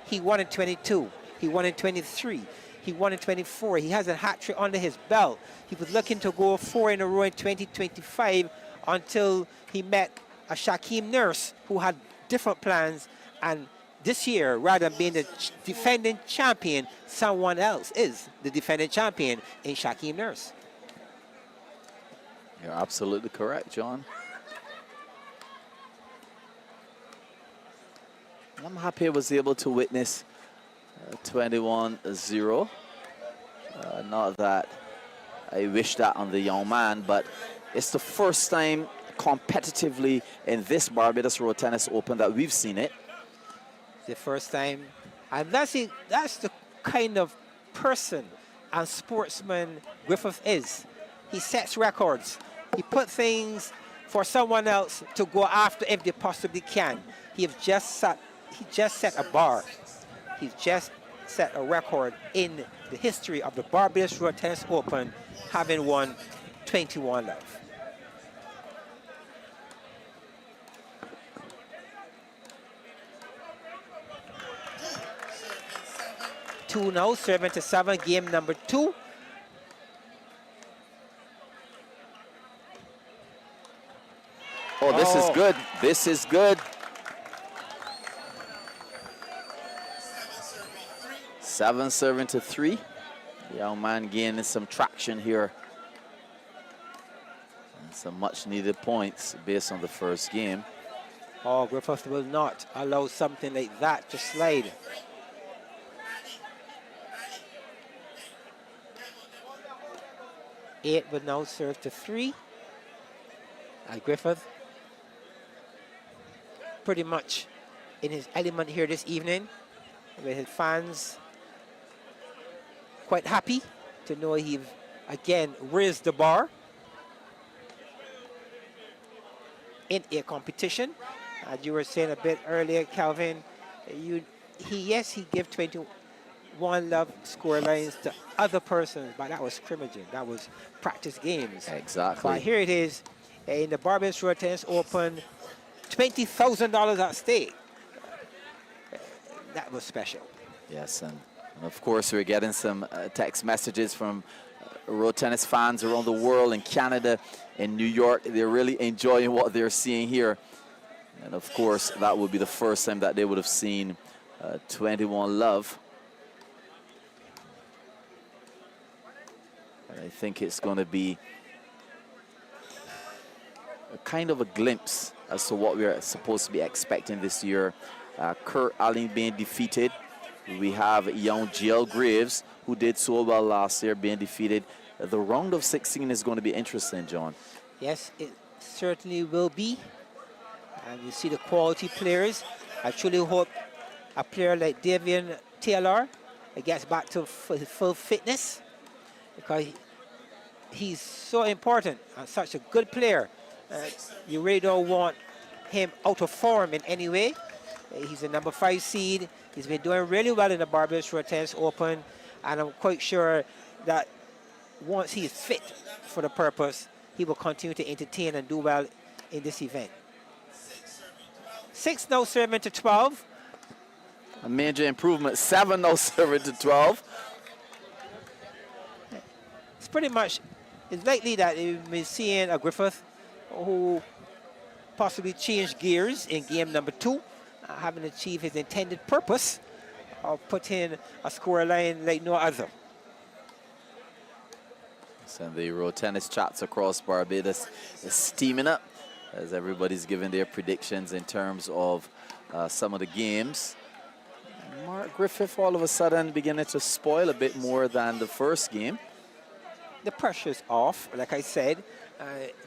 he won in 22, he won in 23, he won in 24. He has a hat trick under his belt. He was looking to go 4 in a row in 2025 until he met a Shaquem Nurse who had different plans. And this year, rather than being the defending champion, someone else is the defending champion in Shaquem Nurse. You're absolutely correct, John. I'm happy I was able to witness 21-0. Not that I wish that on the young man, but it's the first time competitively in this Barbados Road Tennis Open that we've seen it. The first time, and that's the kind of person and sportsman Griffith is. He sets records. He put things for someone else to go after if they possibly can. He just set a bar. He's just set a record in the history of the Barbados Road Tennis Open, having won 21 love. Two now, 7-7, game number 2. Oh, this is good. This is good. 7-3. The young man gaining some traction here. And some much needed points based on the first game. Oh, Griffith will not allow something like that to slide. Eight will now serve to 3. And Griffith pretty much in his element here this evening, with his fans quite happy to know he again raised the bar in a competition. As you were saying a bit earlier, Calvin, he gave 21 love score lines to other persons, but that was scrimmaging, that was practice games. Exactly. But here it is in the Barbados Road Tennis Open, $20,000 at stake. That was special. Yes, and of course we're getting some text messages from road tennis fans around the world, in Canada, in New York. They're really enjoying what they're seeing here. And of course, that would be the first time that they would have seen 21 love. And I think it's going to be a kind of a glimpse as to what we're supposed to be expecting this year. Kurt Allen being defeated. We have young GL Graves, who did so well last year, being defeated. The round of 16 is going to be interesting, John. Yes, it certainly will be. And you see the quality players. I truly hope a player like Davian Taylor gets back to his full fitness, because he's so important and such a good player. You really don't want him out of form in any way. He's a number 5 seed. He's been doing really well in the Barbados Road Tennis Open, and I'm quite sure that once he's fit for the purpose, he will continue to entertain and do well in this event. 6 now serving to 12. A major improvement. 7 now serving to 12. pretty much, it's likely that we may be seeing a Griffith who possibly changed gears in game number 2, having achieved his intended purpose of putting a score line like no other. So the road tennis chats across Barbados is steaming up as everybody's giving their predictions in terms of some of the games. Mark Griffith all of a sudden beginning to spoil a bit more than the first game. The pressure's off, like I said.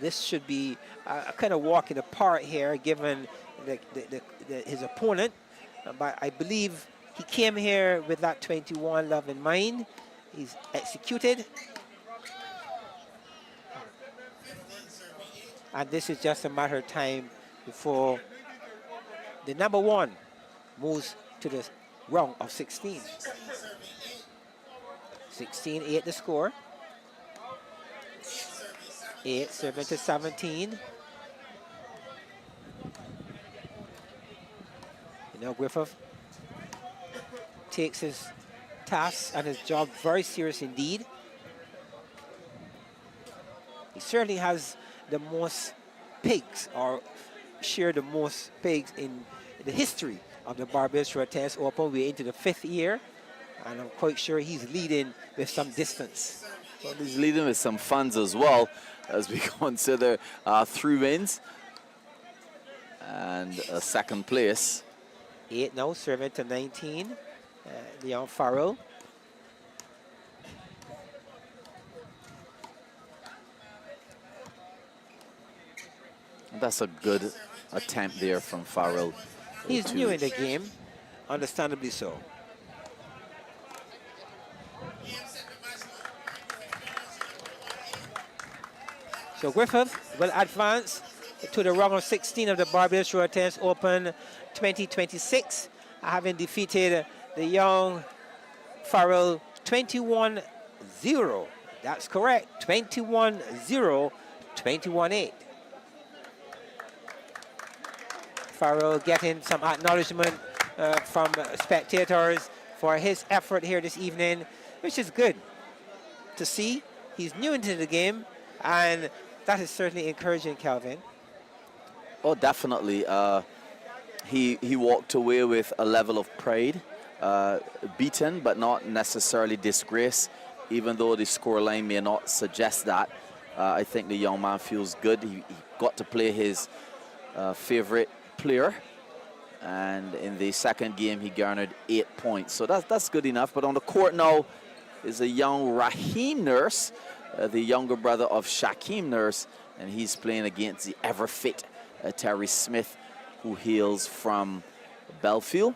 This should be a kind of walk in the park here, given his opponent. But I believe he came here with that 21 love in mind. He's executed. And this is just a matter of time before the number 1 moves to the round of 16. 16-8 the score. 8 serving to 17. You know, Griffith takes his task and his job very serious indeed. He certainly has the most pigs, or share the most pigs in the history of the Barbados Road Tennis Open. We're into the 5th year, and I'm quite sure he's leading with some distance. Well, he's leading with some funds as well, as we consider 3 wins and a 2nd place. 8 now, serving to 19. Leon Farrell. That's a good attempt there from Farrell. He's new in the game, understandably so. So Griffith will advance to the round of 16 of the Barbados Road Tennis Open 2026, having defeated the young Farrell 21-0. That's correct, 21-0, 21-8. Farrell getting some acknowledgement from spectators for his effort here this evening, which is good to see. He's new into the game, and that is certainly encouraging, Calvin. Oh, definitely. He walked away with a level of pride, beaten but not necessarily disgrace, even though the scoreline may not suggest that. I think the young man feels good. He got to play his favorite player, and in the 2nd game he garnered 8 points, so that's good enough. But on the court now is a young Raheem Nurse, the younger brother of Shaquem Nurse, and he's playing against the ever-fit Terry Smith, who hails from Belfield,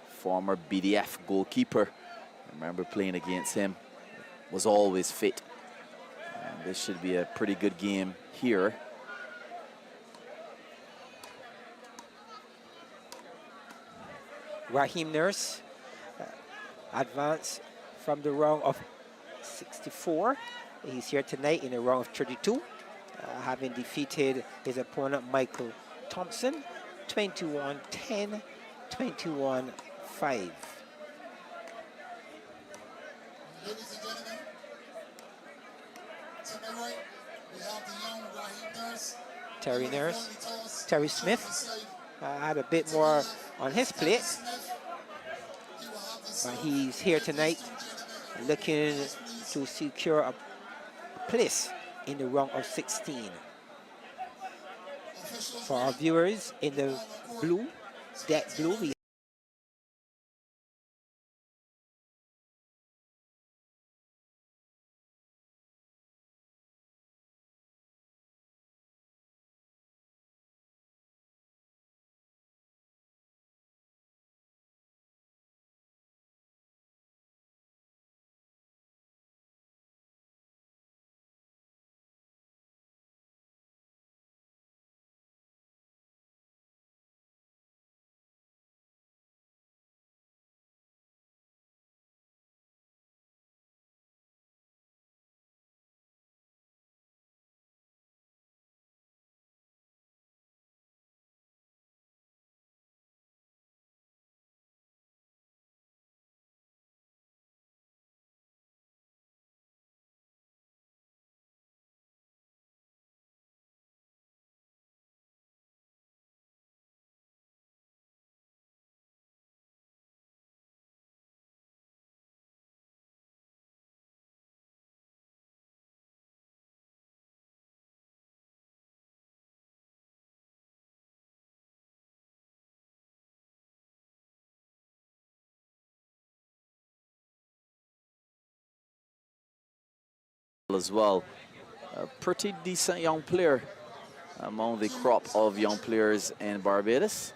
former BDF goalkeeper. I remember playing against him, was always fit. And this should be a pretty good game here. Raheem Nurse advanced from the round of 64. He's here tonight in the round of 32, having defeated his opponent Michael Thompson 21-10, 21-5. Ladies and gentlemen, to my right, we have the young Raheem Nurse. Terry Smith had a bit more on his plate, but he's here tonight looking to secure a place in the round of 16. For our viewers in the blue, deck blue, we as well. A pretty decent young player among the crop of young players in Barbados.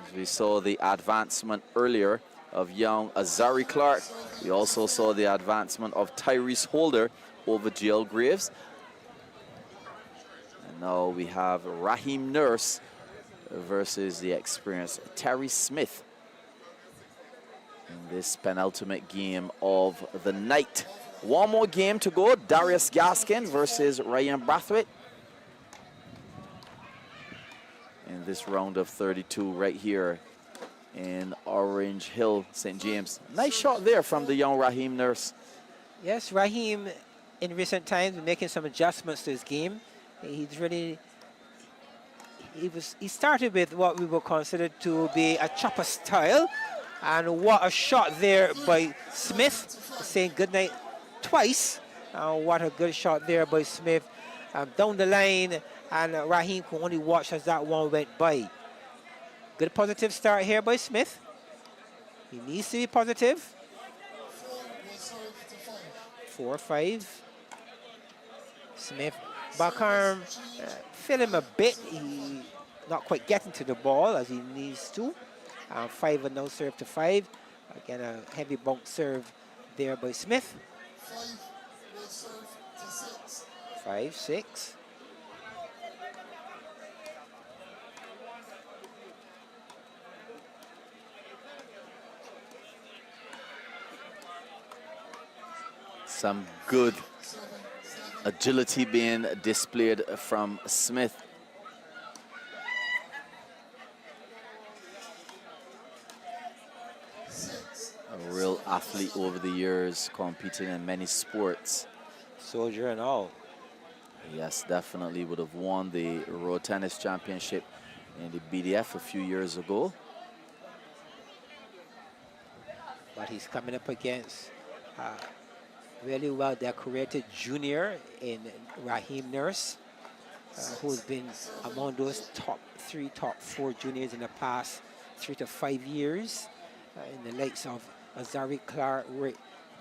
As we saw the advancement earlier of young Azari Clark, we also saw the advancement of Tyrese Holder over GL Graves. And now we have Raheem Nurse versus the experienced Terry Smith in this penultimate game of the night. One more game to go. Darius Gaskin versus Ryan Brathwaite in this round of 32 right here in Orange Hill, St. James. Nice shot there from the young Raheem Nurse. Yes, Raheem in recent times making some adjustments to his game. He's really, he started with what we would consider to be a chopper style, and what a shot there by Smith, saying goodnight twice. What a good shot there by Smith down the line, and Raheem could only watch as that one went by. Good positive start here by Smith. He needs to be positive. 4-5. Smith back arm, feel him a bit. He not quite getting to the ball as he needs to. 5 and now serve to 5. Again, a heavy bunk serve there by Smith. 5-6. Some good agility being displayed from Smith. A real athlete over the years, competing in many sports. Soldier and all. Yes, definitely would have won the Road Tennis Championship in the BDF a few years ago. But he's coming up against really well decorated junior in Raheem Nurse, who's been among those top 3, top 4 juniors in the past 3 to 5 years, in the likes of Azari Clark,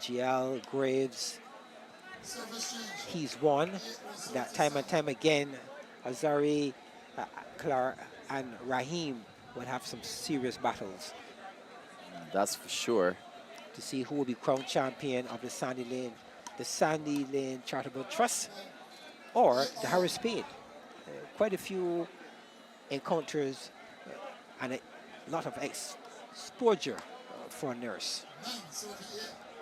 GL Graves. He's won that time and time again. Azari Clark and Raheem will have some serious battles. That's for sure. To see who will be crowned champion of the Sandy Lane Charitable Trust or the Harris Spade. Quite a few encounters and a lot of exposure for a Nurse.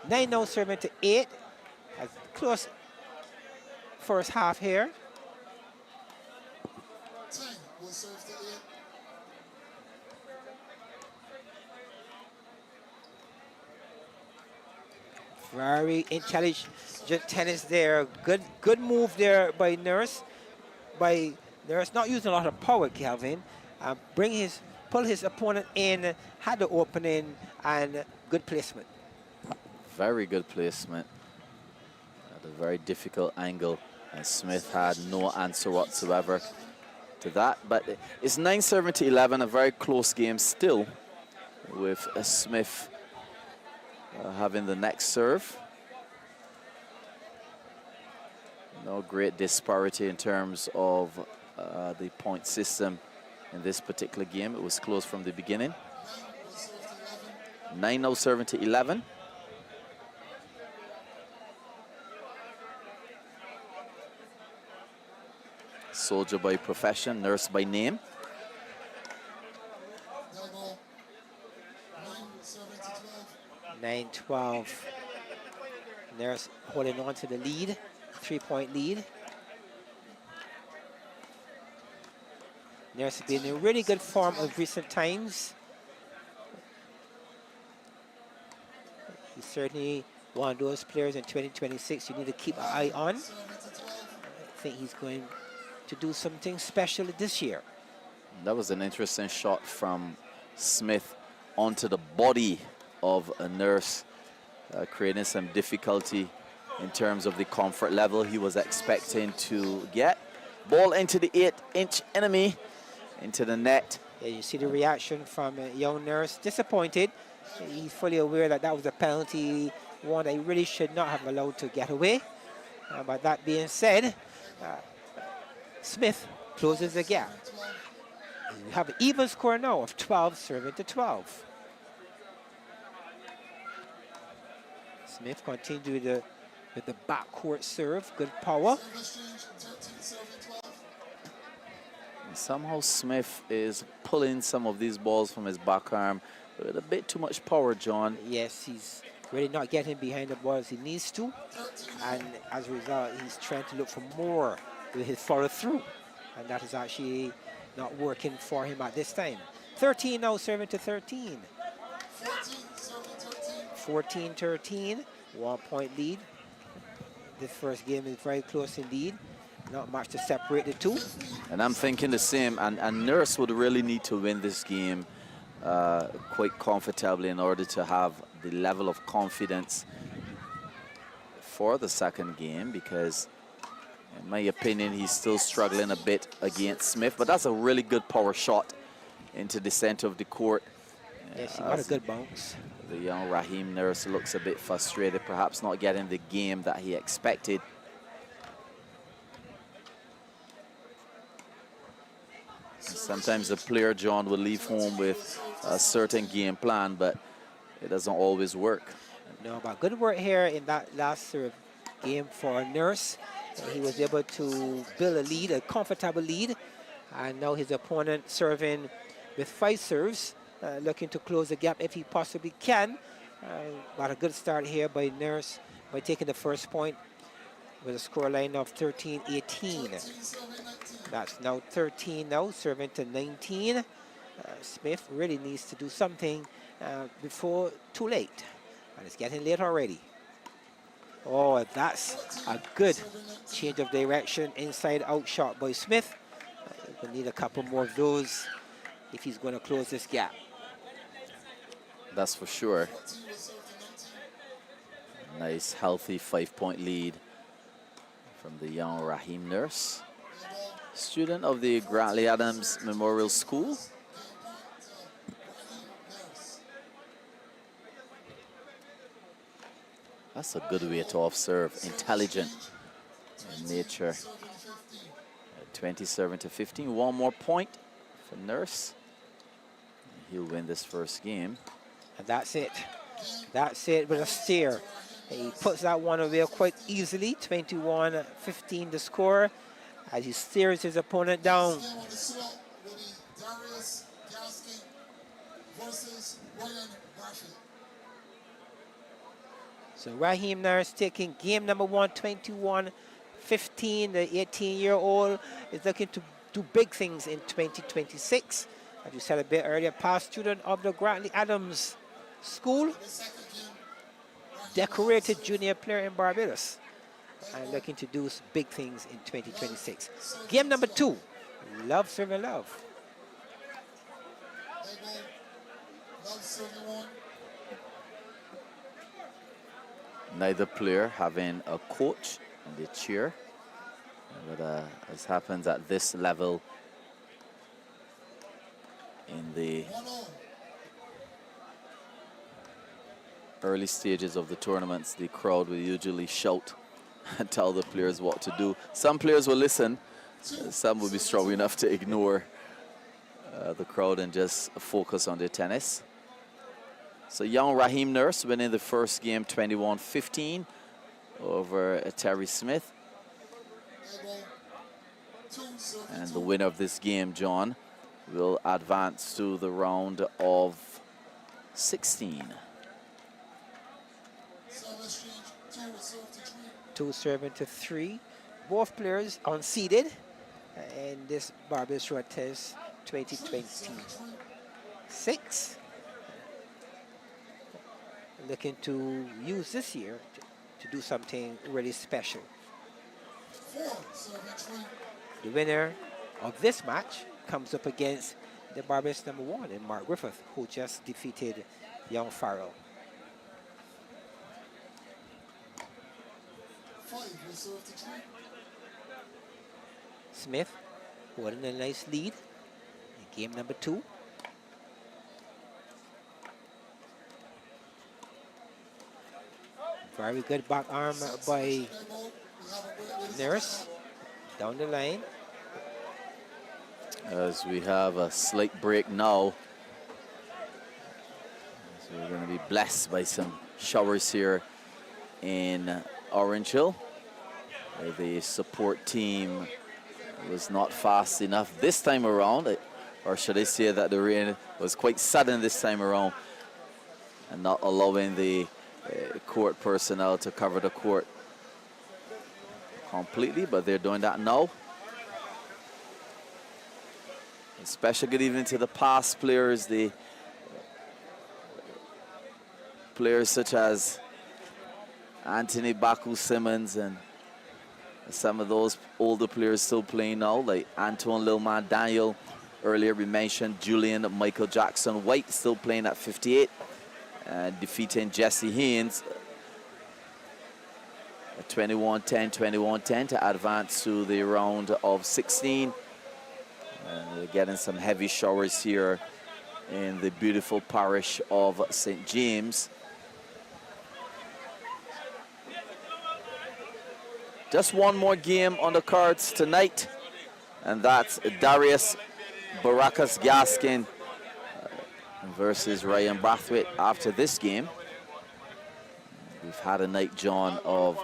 9 now serving to 8. Has close first half here. 10 will serve to 8. Very intelligent tennis there. Good move there by Nurse. By Nurse not using a lot of power, Calvin. Pull his opponent in, had the opening, and good placement. Very good placement. At a very difficult angle, and Smith had no answer whatsoever to that. But it's 9-7 to 11, a very close game still, with Smith having the next serve. No great disparity in terms of the point system in this particular game. It was close from the beginning. 9 now serving to 11. Soldier by profession, Nurse by name. 9-12. Nurse holding on to the lead, 3-point lead. Nurse has been in really good form of recent times. He's certainly one of those players in 2026 you need to keep an eye on. I think he's going to do something special this year. That was an interesting shot from Smith onto the body of a Nurse, creating some difficulty in terms of the comfort level he was expecting to get. Ball into the 8-inch enemy, into the net. Yeah, you see the reaction from young Nurse, disappointed. He's fully aware that that was a penalty, one that he really should not have allowed to get away. But that being said, Smith closes the gap. We have an even score now of 12 serving to 12. Smith continued with the backcourt serve, good power. Somehow Smith is pulling some of these balls from his back arm with a bit too much power, John. Yes, he's really not getting behind the ball as he needs to. And as a result, he's trying to look for more with his follow through. And that is actually not working for him at this time. 13 now serving to 13. 14-13, 1 point lead. This first game is very close indeed. Not much to separate the two. And I'm thinking the same. And Nurse would really need to win this game quite comfortably in order to have the level of confidence for the second game, because in my opinion, he's still struggling a bit against Smith. But that's a really good power shot into the center of the court. Yes, he got a good bounce. The young Raheem Nurse looks a bit frustrated, perhaps not getting the game that he expected. Sometimes a player, John, will leave home with a certain game plan, but it doesn't always work. No, but good work here in that last serve game for Nurse. He was able to build a lead, a comfortable lead. And now his opponent serving with 5 serves, looking to close the gap if he possibly can. Got a good start here by Nurse by taking the first point with a scoreline of 13-18. That's now 13 now, serving to 19. Smith really needs to do something before too late. And it's getting late already. Oh, that's a good change of direction, inside-out shot by Smith. He'll need a couple more of those if he's going to close this gap. That's for sure. Nice, healthy 5-point lead from the young Raheem Nurse, student of the Grantley Adams Memorial School. That's a good way to off-serve, intelligent in nature. 27-15, 1 more point for Nurse. He'll win this first game. And that's it. That's it with a steer. He puts that one away quite easily. 21-15 the score as he steers his opponent down. So Raheem Nurse taking game number 1, 21-15. The 18-year-old is looking to do big things in 2026. As you said a bit earlier, past student of the Grantley Adams School, decorated junior player in Barbados, and looking to do big things in 2026. Game number 2, love serving love. Neither player having a coach and a cheer. But as happens at this level in the early stages of the tournaments, the crowd will usually shout and tell the players what to do. Some players will listen, some will be strong enough to ignore the crowd and just focus on their tennis. So young Raheem Nurse winning the first game 21-15 over Terry Smith. And the winner of this game, John, will advance to the round of 16. 2 serving to 3. Both players unseeded in this Barbados Road Test 2026. Looking to use this year to do something really special. The winner of this match comes up against the Barbados number 1 in Mark Griffith, who just defeated young Farrell. Smith holding a nice lead in game number 2. Very good back arm by Nurse down the line. As we have a slight break now. So we're going to be blessed by some showers here in Orange Hill. The support team was not fast enough this time around, or should I say that the rain was quite sudden this time around and not allowing the court personnel to cover the court completely, but they're doing that now. A special good evening to the past players, the players such as Anthony Baku Simmons and some of those older players still playing now, like Antoine Lilman Daniel. Earlier we mentioned Julian Michael Jackson White still playing at 58, defeating Jesse Haynes at 21-10, 21-10 to advance to the round of 16. And we're getting some heavy showers here in the beautiful parish of St. James. Just one more game on the cards tonight, and that's Darius Baracus Gaskin versus Ryan Brathwaite. After this game, we've had a night, John, of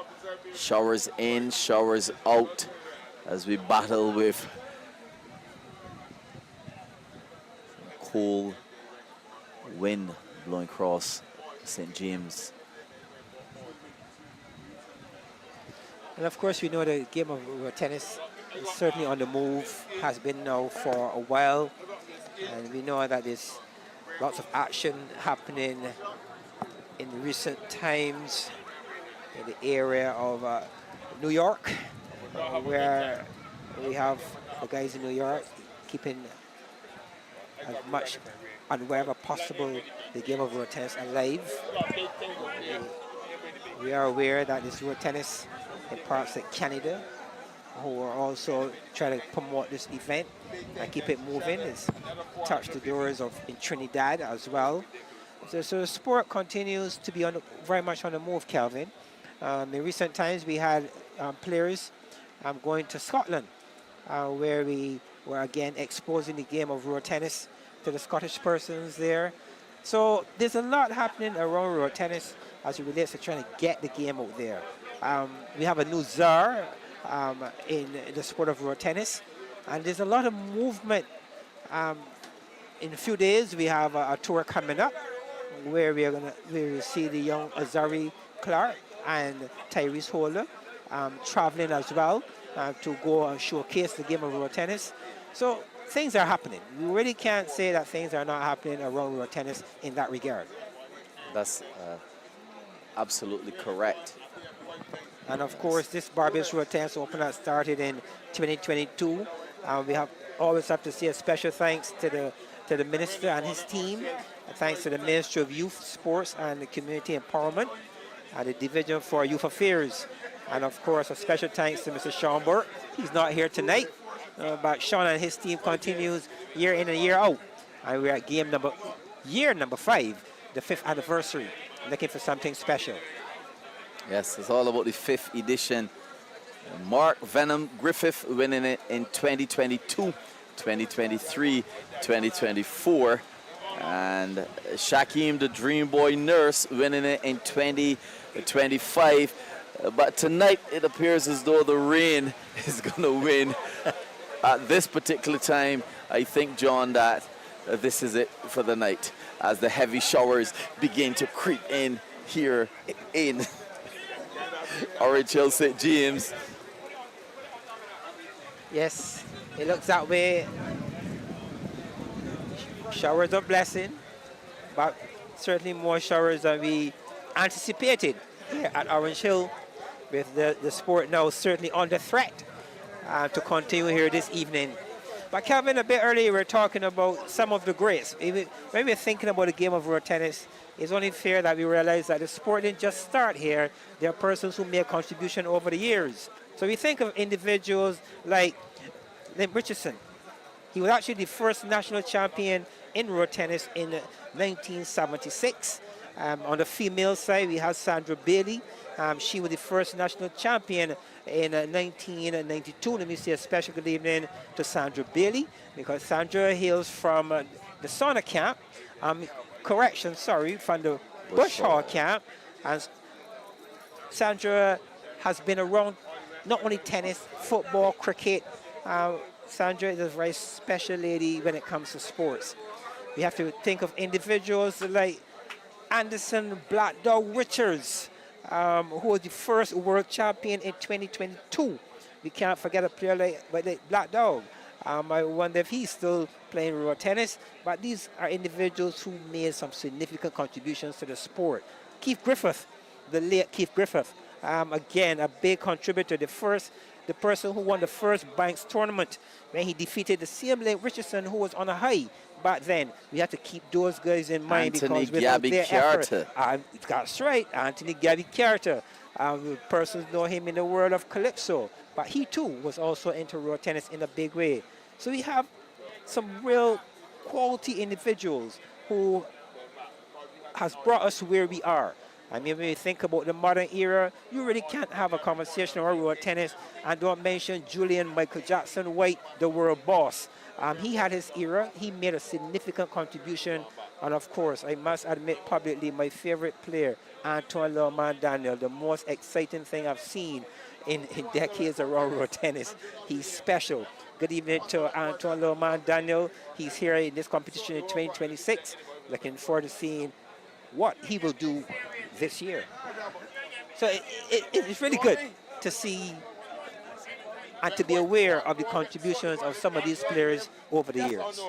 showers in, showers out as we battle with cold wind blowing across St. James. And of course, we know the game of tennis is certainly on the move, has been now for a while. And we know that there's lots of action happening in recent times in the area of New York, where we have the guys in New York keeping as much and wherever possible the game of road tennis alive. We are aware that there's road tennis in parts like Canada, who are also trying to promote this event and keep it moving. It's touched the doors of in Trinidad as well. So the sport continues to be very much on the move, Kelvin. In recent times, we had players going to Scotland, where we were again exposing the game of road tennis to the Scottish persons there. So there's a lot happening around road tennis as it relates to trying to get the game out there. We have a new czar in the sport of road tennis, and there's a lot of movement. In a few days, we have a tour coming up where we will see the young Azari Clark and Tyrese Holder traveling as well to go and showcase the game of road tennis. So things are happening. We really can't say that things are not happening around road tennis in that regard. That's absolutely correct. And of course, this Barbados Road Tennis Open that started in 2022. We always have to say a special thanks to the minister and his team. Thanks to the Ministry of Youth, Sports and Community Empowerment and the Division for Youth Affairs. And of course, a special thanks to Mr. Sean Burke. He's not here tonight, but Sean and his team continues year in and year out. And we're at year number 5, the 5th anniversary, looking for something special. Yes, it's all about the 5th edition. Mark Venom Griffith winning it in 2022, 2023, 2024. And Shaquem the Dream Boy Nurse winning it in 2025. But tonight it appears as though the rain is going to win. At this particular time, I think, John, that this is it for the night as the heavy showers begin to creep in here in Orange Hill, St. James. Yes, it looks that way. Showers of blessing, but certainly more showers than we anticipated here at Orange Hill, with the sport now certainly under threat to continue here this evening. But Kevin, a bit earlier we were talking about some of the greats. When we're thinking about the game of road tennis, it's only fair that we realize that the sport didn't just start here. There are persons who made a contribution over the years. So we think of individuals like Lim Richardson. He was actually the first national champion in road tennis in 1976. On the female side, we have Sandra Bailey. She was the first national champion in 1992. Let me say a special good evening to Sandra Bailey because Sandra hails from the Sauna camp. Correction, sorry, from the Bush Hall camp. And Sandra has been around not only tennis, football, cricket. Sandra is a very special lady when it comes to sports. We have to think of individuals like Anderson Black Dog Richards, who was the first world champion in 2022. We can't forget a player like Black Dog. I wonder if he's still playing road tennis, but these are individuals who made some significant contributions to the sport. Keith Griffith, the late Keith Griffith, again, a big contributor, the person who won the first Banks tournament when he defeated the same late Richardson who was on a high back then. We have to keep those guys in mind Anthony because without Gabby their Carter. effort, that's right, Anthony Gabby Carter. Persons know him in the world of calypso, but he too was also into road tennis in a big way. So we have some real quality individuals who has brought us where we are. I mean, when you think about the modern era, you really can't have a conversation about road tennis and don't mention Julian Michael Jackson White, the world boss. He had his era. He made a significant contribution. And of course, I must admit publicly, my favorite player, Antoine Lerman Daniel, the most exciting thing I've seen in decades around road tennis. He's special. Good evening to Antoine Lerman Daniel. He's here in this competition in 2026. Looking forward to seeing what he will do this year. So it's really good to see and to be aware of the contributions of some of these players over the years.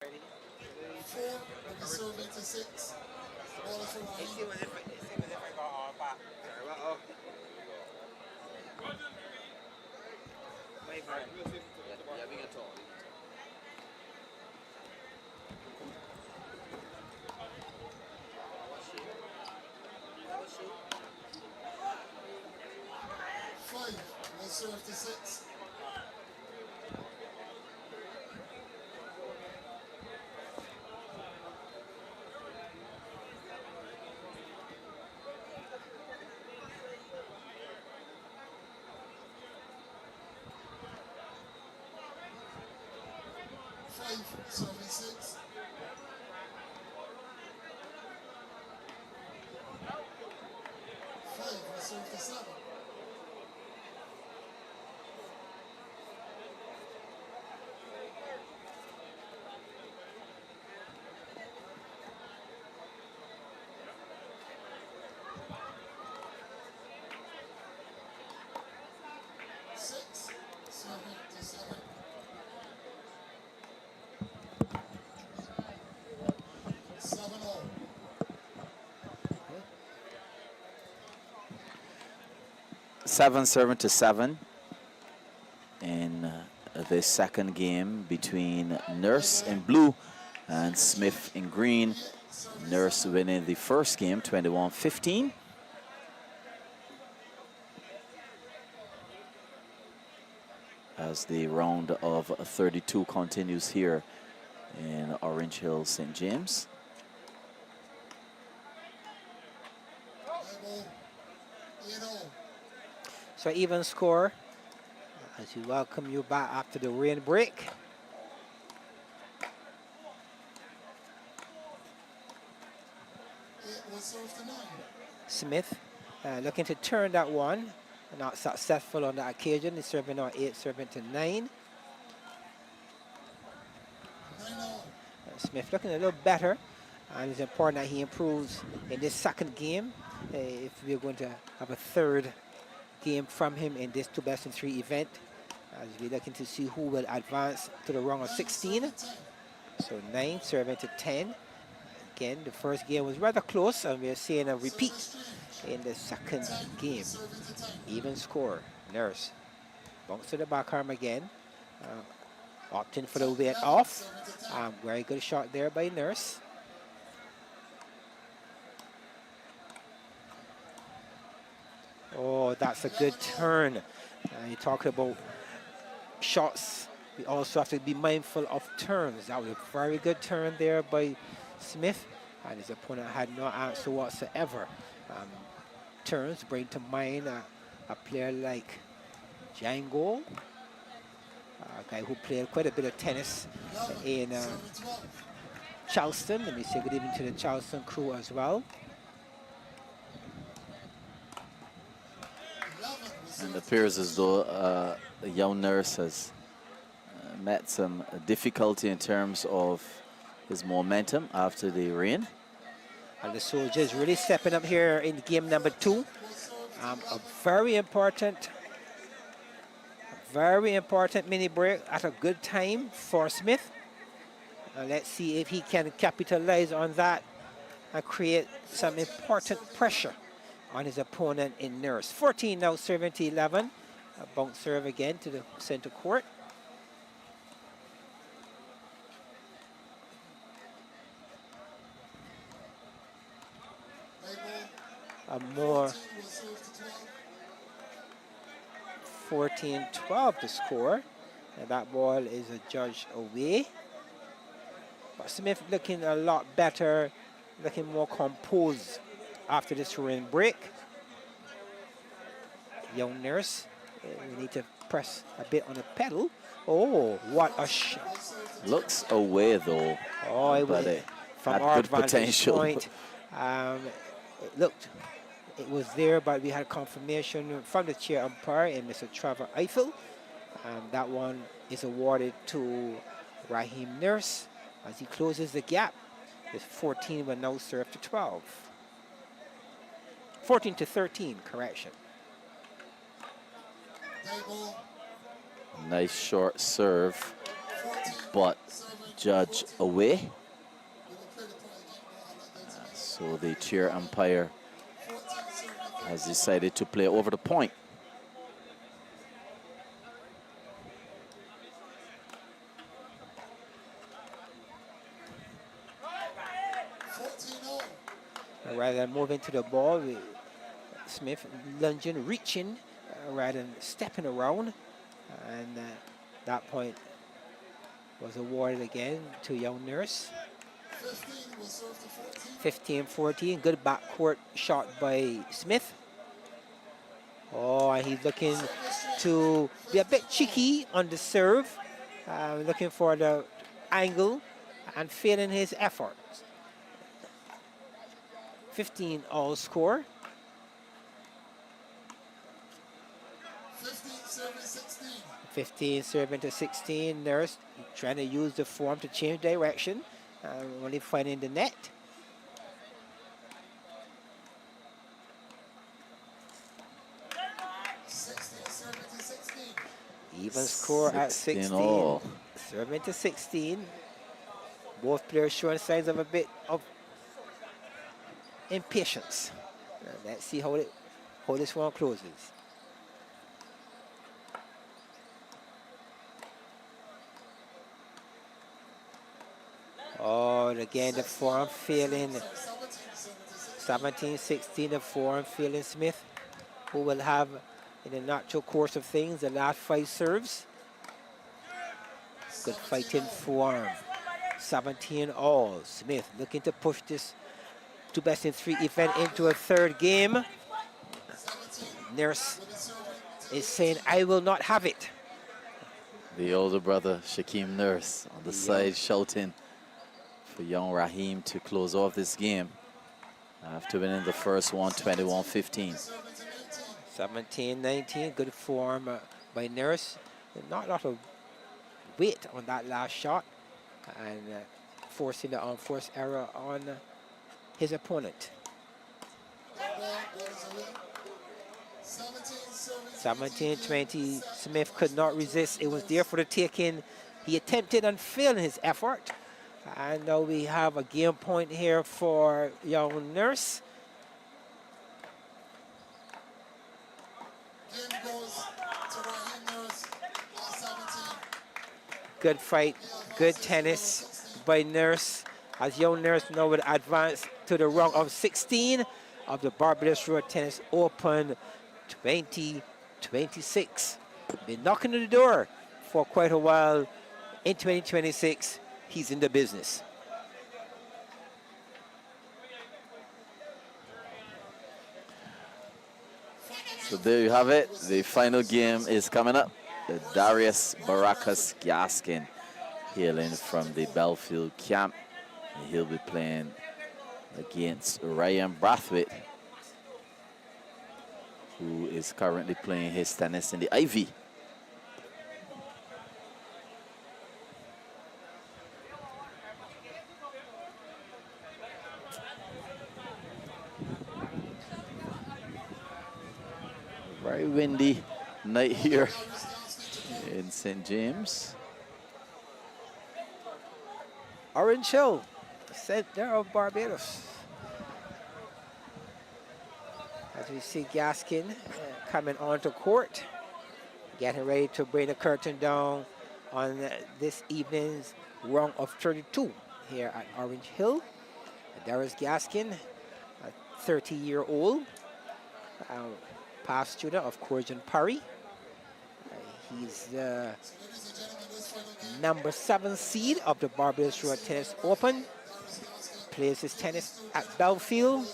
4 will be serving to 6. Ball is for Raheem. Yeah, we can talk. 5 will serve to 6. 5 serving 6. 5 will serve to 7. 6 serving to 7. 7 all. 7-7 in the second game between Nurse in blue and Smith in green. Nurse winning the first game 21-15. As the round of 32 continues here in Orange Hill, St. James. So even score as we welcome you back after the rain break. Smith looking to turn that one. Not successful on that occasion. He's serving on 8, serving to 9. Smith looking a little better, and it's important that he improves in this second game if we're going to have a third game from him in this 2-best-of-3 event, as we're looking to see who will advance to the round of 16. So 9 serving to 10. Again, the first game was rather close, and we're seeing a repeat in the second game. Even score. Nurse bunks to the back arm again, opting for the weight off. Very good shot there by Nurse. Oh, that's a good turn. You talk about shots. We also have to be mindful of turns. That was a very good turn there by Smith, and his opponent had no answer whatsoever. Turns bring to mind a player like Django, a guy who played quite a bit of tennis in Charleston. Let me say good evening to the Charleston crew as well. And it appears as though the young Nurse has met some difficulty in terms of his momentum after the rain. And the Soldiers really stepping up here in game number 2. A very important mini break at a good time for Smith. Let's see if he can capitalize on that and create some important pressure on his opponent in Nurse. 14 now serving to 11. A bounce serve again to the center court. A more 14-12 to score, and that ball is adjudged away. But Smith looking a lot better, looking more composed after this rain break. Young Nurse, we need to press a bit on the pedal. Oh, what a shot. Looks away though. Oh, it was from had our good vantage potential. point. It was there, but we had confirmation from the chair umpire and Mr. Trevor Eiffel. That one is awarded to Raheem Nurse as he closes the gap. His 14 will now serve to 12. 14 to 13, correction. Nice short serve, but judge away. So the chair umpire has decided to play over the point. Rather than moving to the ball, Smith lunging, reaching, rather than stepping around. And that point was awarded again to young Nurse. 15-14, good backcourt shot by Smith. Oh, and he's looking to be a bit cheeky on the serve, looking for the angle and failing his effort. 15 all score. 15 serving to 16. Nurse trying to use the form to change direction, only finding the net. Even score at 16. All. Serving to 16. Both players showing signs of a bit of impatience. Let's see how this one closes. Oh, and again the form failing. 17-16, the form failing Smith, who will have in the natural course of things the last 5 serves. Good fighting form. 17 all. Smith looking to push this 2 best in 3 event into a 3rd game. Nurse is saying, I will not have it. The older brother, Shaquem Nurse, on the side shouting for young Raheem to close off this game after winning the first one, 21-15. 17-19, good form by Nurse. Not a lot of weight on that last shot, and forcing the unforced error on his opponent. 17-20, Smith could not resist. It was there for the taking. He attempted and failed in his effort. And now we have a game point here for young Nurse. Good fight, good tennis by Nurse, as young Nurse now would advance to the round of 16 of the Barbados Road Tennis Open 2026. Been knocking on the door for quite a while. In 2026, he's in the business. So there you have it. The final game is coming up. Darius Baracus Gaskin, hailing from the Belfield camp. And he'll be playing against Ryan Brathwaite, who is currently playing his tennis in the Ivy. Very windy night here in St. James. Orange Hill, center of Barbados. As we see Gaskin coming onto court, getting ready to bring the curtain down on this evening's round of 32 here at Orange Hill. Darius Gaskin, a 30-year-old, past student of Corjan Parry. He's the number 7 seed of the Barbados Road Tennis Open. Plays his tennis at Belfield.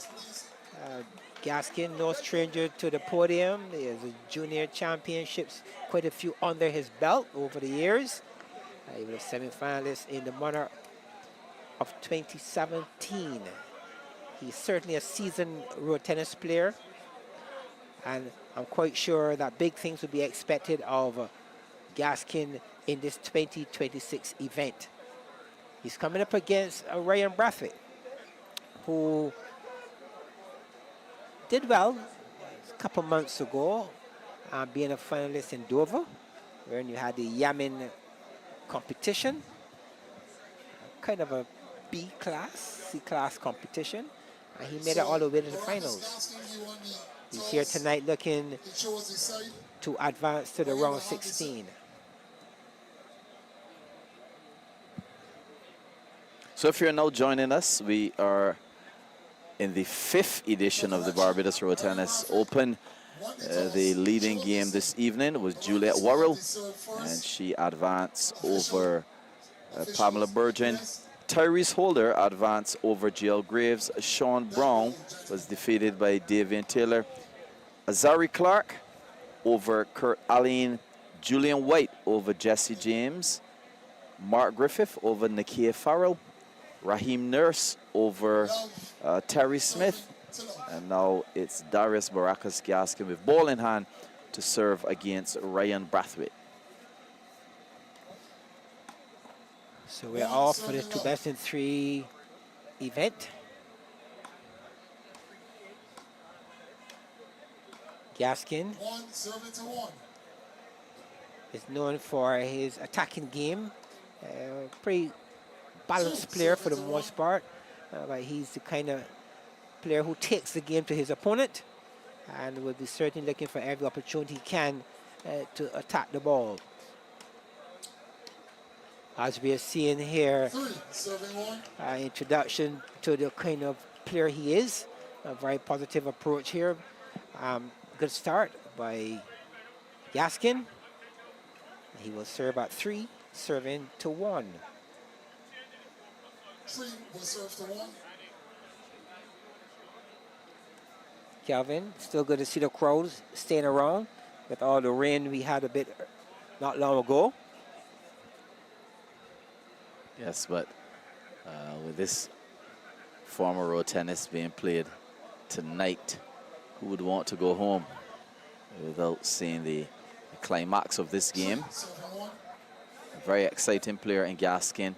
Gaskin, no stranger to the podium. He has a junior championships, quite a few under his belt over the years. He was a semi-finalist in the Monarch of 2017. He's certainly a seasoned road tennis player, and I'm quite sure that big things will be expected of Gaskin in this 2026 event. He's coming up against Ryan Brathwaite, who did well a couple months ago, being a finalist in Dover, where you had the Yamin competition. kind of a B class, C class competition, and he made it all the way to the finals. He's here tonight looking to advance to the round 16. So if you're now joining us, we are in the 5th edition of the Barbados Road Tennis Open. The leading game this evening was Juliet Worrell, and she advanced over Pamela Burgeon. Tyrese Holder advanced over Jill Graves. Sean Brown was defeated by Davian Taylor. Azari Clark over Kurt Allen. Julian White over Jesse James. Mark Griffith over Nakia Farrell. Raheem Nurse over Terry Smith. And now it's Darius Baracus Gaskin with ball in hand to serve against Ryan Brathwaite. So we're off for the 2 best in 3 event. Gaskin is known for his attacking game. Pretty balanced player for the most part. But he's the kind of player who takes the game to his opponent and will be certainly looking for every opportunity he can to attack the ball. As we are seeing here, introduction to the kind of player he is. A very positive approach here. Good start by Gaskin. He will serve at 3, serving to 1. 3 will serve to 1. Calvin, still good to see the crowds staying around with all the rain we had a bit not long ago. Yes, but with this former road tennis being played tonight, who would want to go home without seeing the climax of this game? A very exciting player in Gaskin.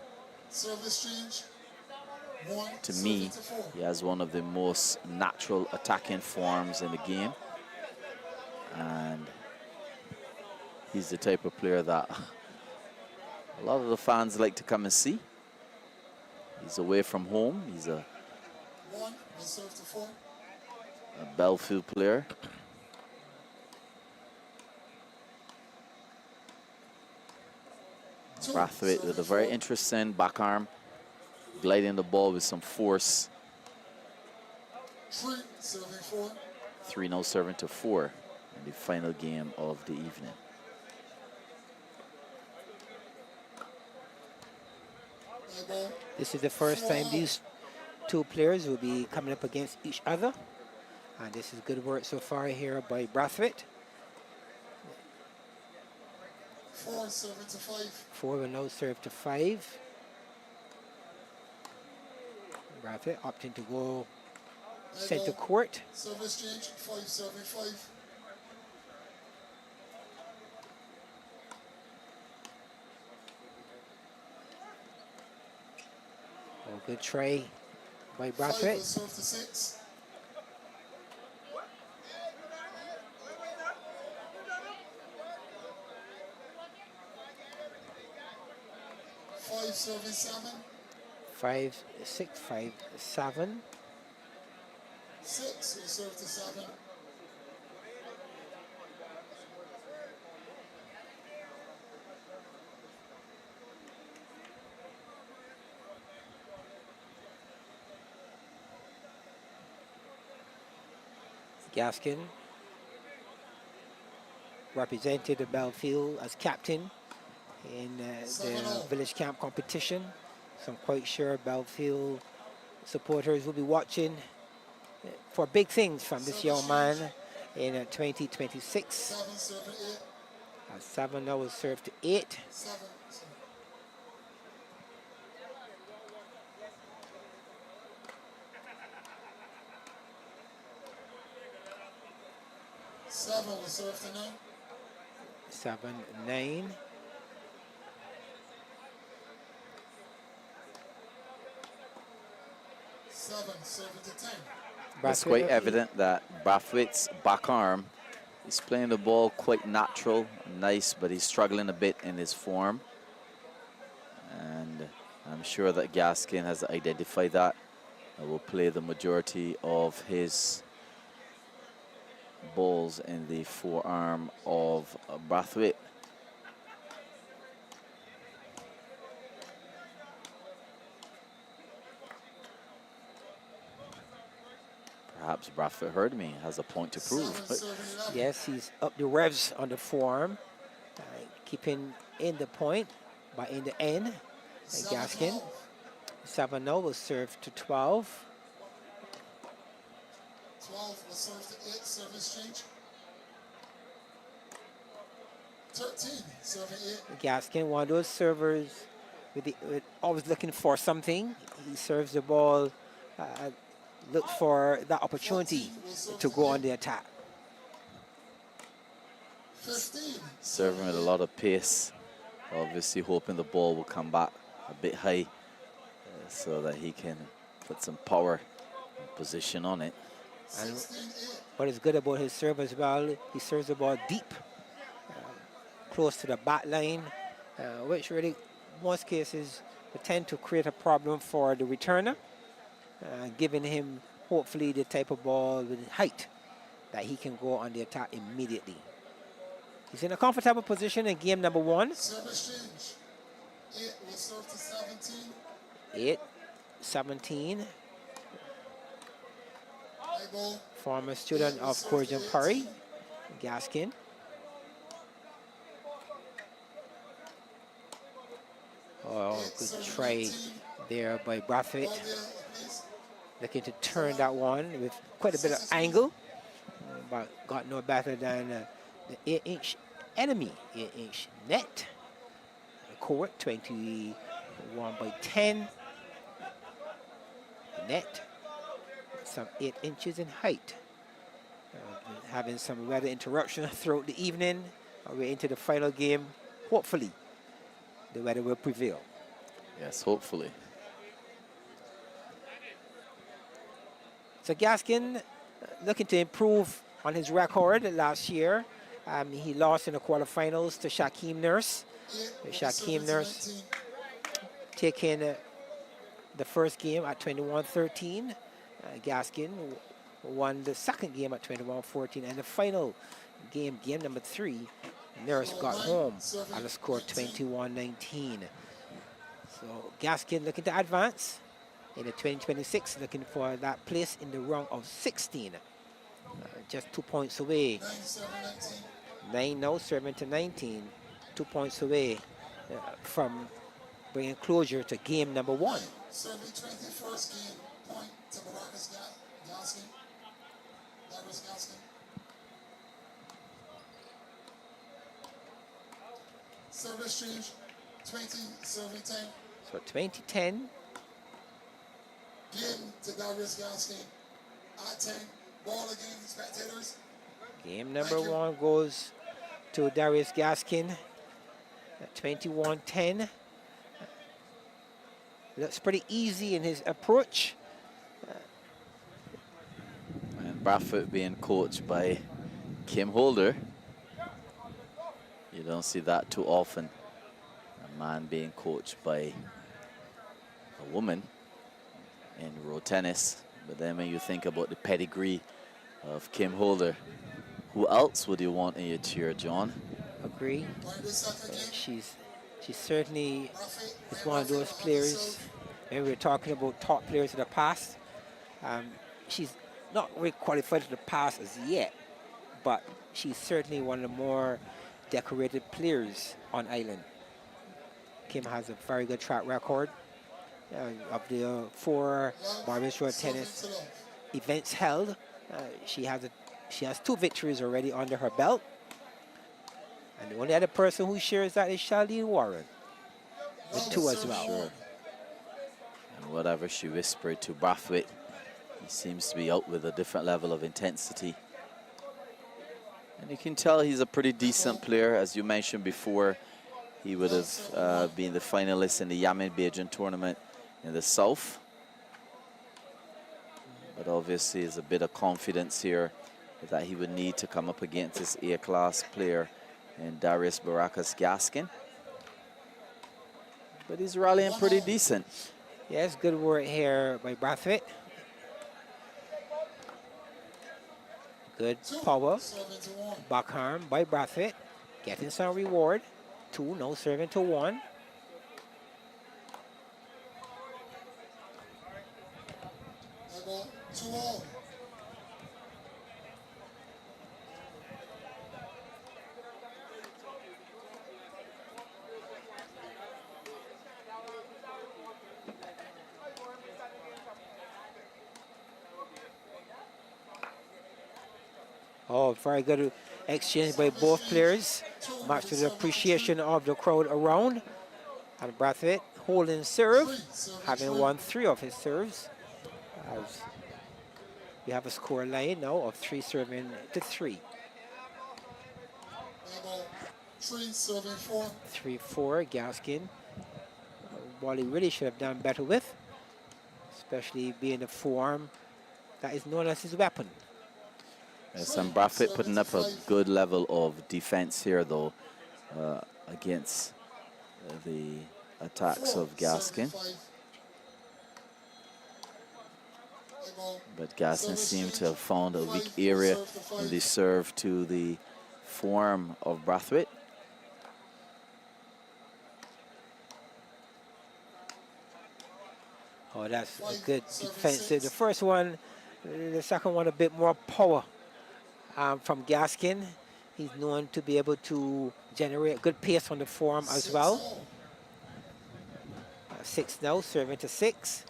To me, he has one of the most natural attacking forms in the game. And he's the type of player that a lot of the fans like to come and see. He's away from home. He's a Belfield player. Brathwaite with a very interesting back arm, gliding the ball with some force. 3 now serving to 4 in the final game of the evening. This is the first time these 2 players will be coming up against each other. And this is good work so far here by Brathwaite. 4 serving to 5. 4 will now serve to 5. Brathwaite opting to go center court. Service change, 5 serving 5. Oh, good try by 5 will Brathwaite. serve to 6. 5 serving 7. 5, 6, 5, 7. 6 will serve to 7. Gaskin represented the Belfield as captain in the village camp competition. So I'm quite sure Belfield supporters will be watching for big things from this young man in 2026. 7 serving 8. 7 now will serve to 8. 7. 7 will serve to 9. 7, 9. 7 serving to 10. It's quite evident that Brathwaite's back arm is playing the ball quite natural, nice, but he's struggling a bit in his form. And I'm sure that Gaskin has identified that and will play the majority of his balls in the forearm of Brathwaite. Perhaps Brathwaite heard me, has a point to prove. Yes, he's up the revs on the forearm, keeping in the point, but in the end, Gaskin. 7-0 will serve to 12. 12 will serve to 8, service change. 13, serving 8. Gaskin, one of those servers with always looking for something. He serves the ball, look for that opportunity to go on the attack. 15. Serving with a lot of pace, obviously hoping the ball will come back a bit high so that he can put some power and position on it. And what is good about his serve as well, he serves the ball deep, close to the back line, which really, most cases, tend to create a problem for the returner, giving him hopefully the type of ball with height that he can go on the attack immediately. He's in a comfortable position in game number 1. Service change. 8 will serve to 17. 8, 17. High ball. Former student of Corjan Puri, Gaskin. Oh, good try there by Brathwaite. Looking to turn that one with quite a bit of angle, but got no better than the 8-inch enemy, 8-inch net. Court 21 by 10. Net, some 8 inches in height. Having some weather interruption throughout the evening. We're into the final game. Hopefully, the weather will prevail. Yes, hopefully. So Gaskin looking to improve on his record last year. He lost in the quarterfinals to Shaquem Nurse. Shaquem Nurse taking the first game at 21-13. Gaskin won the second game at 21-14. And the final game, game number 3, Nurse got home at a score 21-19. So Gaskin looking to advance in the 2026, looking for that place in the round of 16. Just 2 points away. 9-0, serving to 19. 2 points away from bringing closure to game number 1. Serving 21st game point to Baracus Gaskin. Darius Gaskin. Service change. 20 serving time. So 2010. Game to Darius Gaskin. At 10. Ball again, spectators. Game number 1 goes to Darius Gaskin at 21-10. Looks pretty easy in his approach. And Brathwaite being coached by Kim Holder. You don't see that too often. A man being coached by a woman in road tennis. But then when you think about the pedigree of Kim Holder, who else would you want in your cheer, John? Agree. She's certainly is one of those players. When we're talking about top players of the past, she's not really qualified for the past as yet, but she's certainly one of the more decorated players on island. Kim has a very good track record. Of the 4 Barbados Road Tennis events held, she has 2 victories already under her belt. And the only other person who shares that is Charlene Warren, with 2 as well. Sure. And whatever she whispered to Brathwaite, he seems to be out with a different level of intensity. And you can tell he's a pretty decent player. As you mentioned before, he would have been the finalist in the Yamin Beijing tournament in the south. But obviously there's a bit of confidence here that he would need to come up against this A-class player in Darius Baracus Gaskin. but he's rallying pretty decent. Yes, good work here by Brathwaite. Good power. Serving to 1. Backarm by Brathwaite. Getting some reward. 2, no serving to 1. That ball, 2 all. Oh, very good exchange by both players. Much to the appreciation of the crowd around. And Brathwaite holding serve, having won 3 of his serves. As we have a score line now of 3 serving to 3. That ball, 3 serving 4. 3-4, Gaskin. Ball he really should have done better with, especially being the forearm that is known as his weapon. Some Brathwaite putting up a good level of defense here, though, against the attacks of Gaskin. But Gaskin seemed to have found a weak area in the serve to the form of Brathwaite. Oh, that's a good defense. The first one, the second one a bit more power from Gaskin. He's known to be able to generate good pace on the forearm as well. 6 now, serving to 6.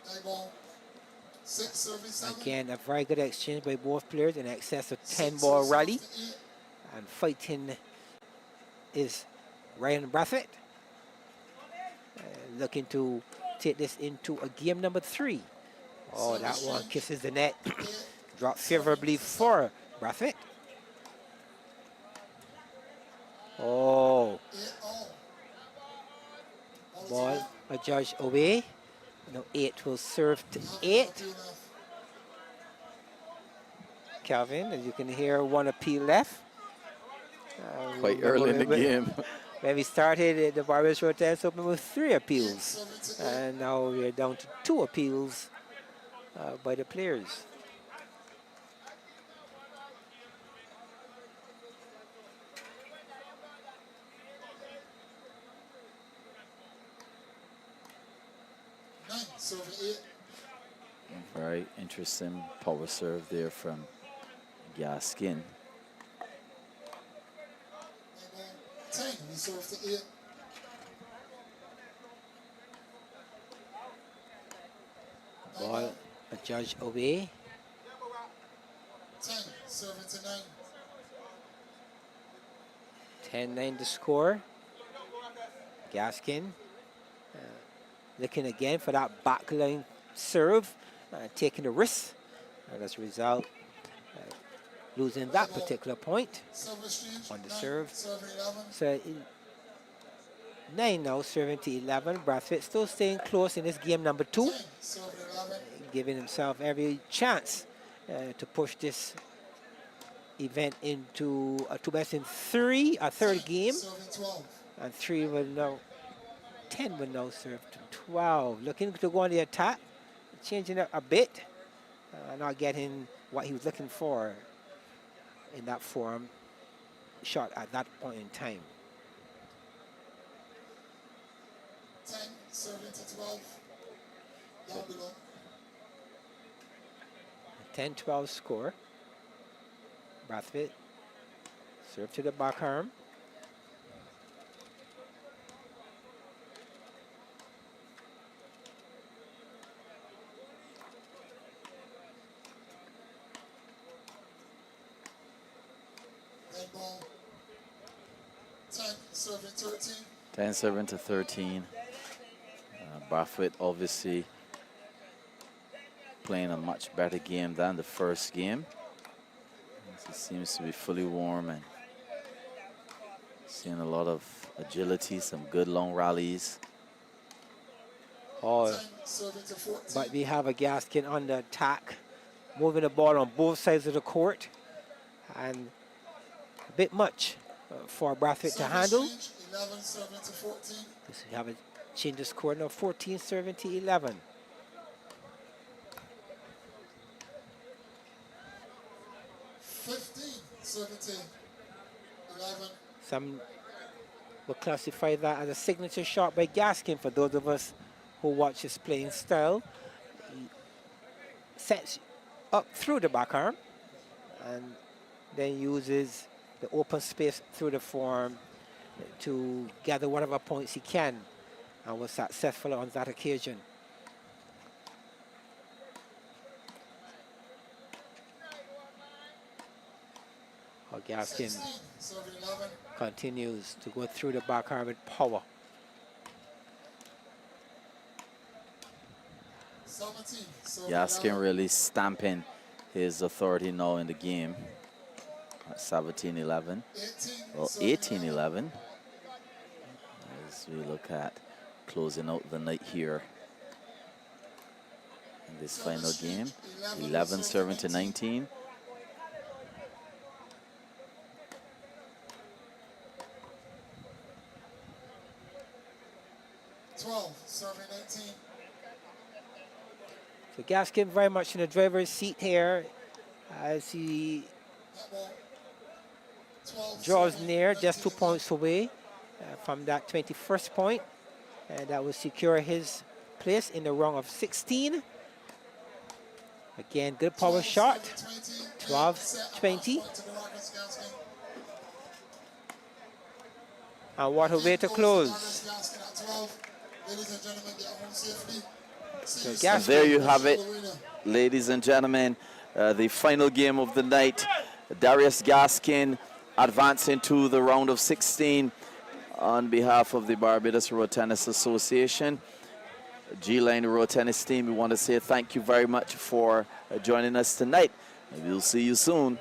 That ball, 6 serving 7. Again, a very good exchange by both players in excess of 10-ball rally. And fighting is Ryan Brathwaite. Looking to take this into a game number 3. Oh, that one kisses the net. Dropped favorably for Brathwaite. Oh, 8 all. ball adjudged away. Now 8 will serve to 8. Calvin, as you can hear, 1 appeal left. Quite early in the game. When we started, the Barbers Road Tennis Open with 3 appeals. And now we're down to 2 appeals by the players. Serving 8. Very interesting power serve there from Gaskin. 10, we serve to 8. Ball adjudged away. 10, serving to 9. 10-9 the score. Gaskin looking again for that backline serve, taking the risk. And as a result, losing that particular point on the serve. So 9 now, serving to 11. Brathwaite still staying close in this game number 2, giving himself every chance to push this event into a 2-best-in-3, a third game. And 3 will now, 10 will now serve to 12. Looking to go on the attack, changing it a bit, not getting what he was looking for in that form shot at that point in time. 10, serving to 12. Down below. 10-12 score. Brathwaite serve to the backarm. That ball, 10, serving 13. 10 serving to 13. Brathwaite obviously playing a much better game than the first game. He seems to be fully warm and Seeing a lot of agility, some good long rallies. Oh, 10, serving to 14. but we have a Gaskin on the attack, moving the ball on both sides of the court, and a bit much for Brathwaite to Service handle. change, 11, serving to 14. So we have a change the score now, 14 serving to 11. 15, serving to 11. Some will classify that as a signature shot by Gaskin for those of us who watch his playing style. He sets up through the back arm and then uses the open space through the form to gather whatever points he can, and was successful on that occasion. Gaskin 16, serving 11. continues to go through the back arm with power. 17, serving Gaskin 11. really stamping his authority now in the game. 17-11. 18, Well, serving 18-11. As we look at closing out the night here in this final game. 11 serving to 19. 12, serving 19. So Gaskin very much in the driver's seat here as he That ball. 12, draws serving near, just 2 19. points away from that 21st point. And that will secure his place in the round of 16. Again, good power 12, shot. serving 20. 12, Set, 20. point to the Rockets, Gaskin. And what a way to close. Gaskin at 12. Ladies and gentlemen, get home safely. So See you Gaskin- soon. There you have it, Arena. ladies and gentlemen. The final game of the night. Darius Gaskin advancing to the round of 16 on behalf of the Barbados Road Tennis Association. G-Line Road Tennis team, we want to say thank you very much for joining us tonight. And we'll see you soon.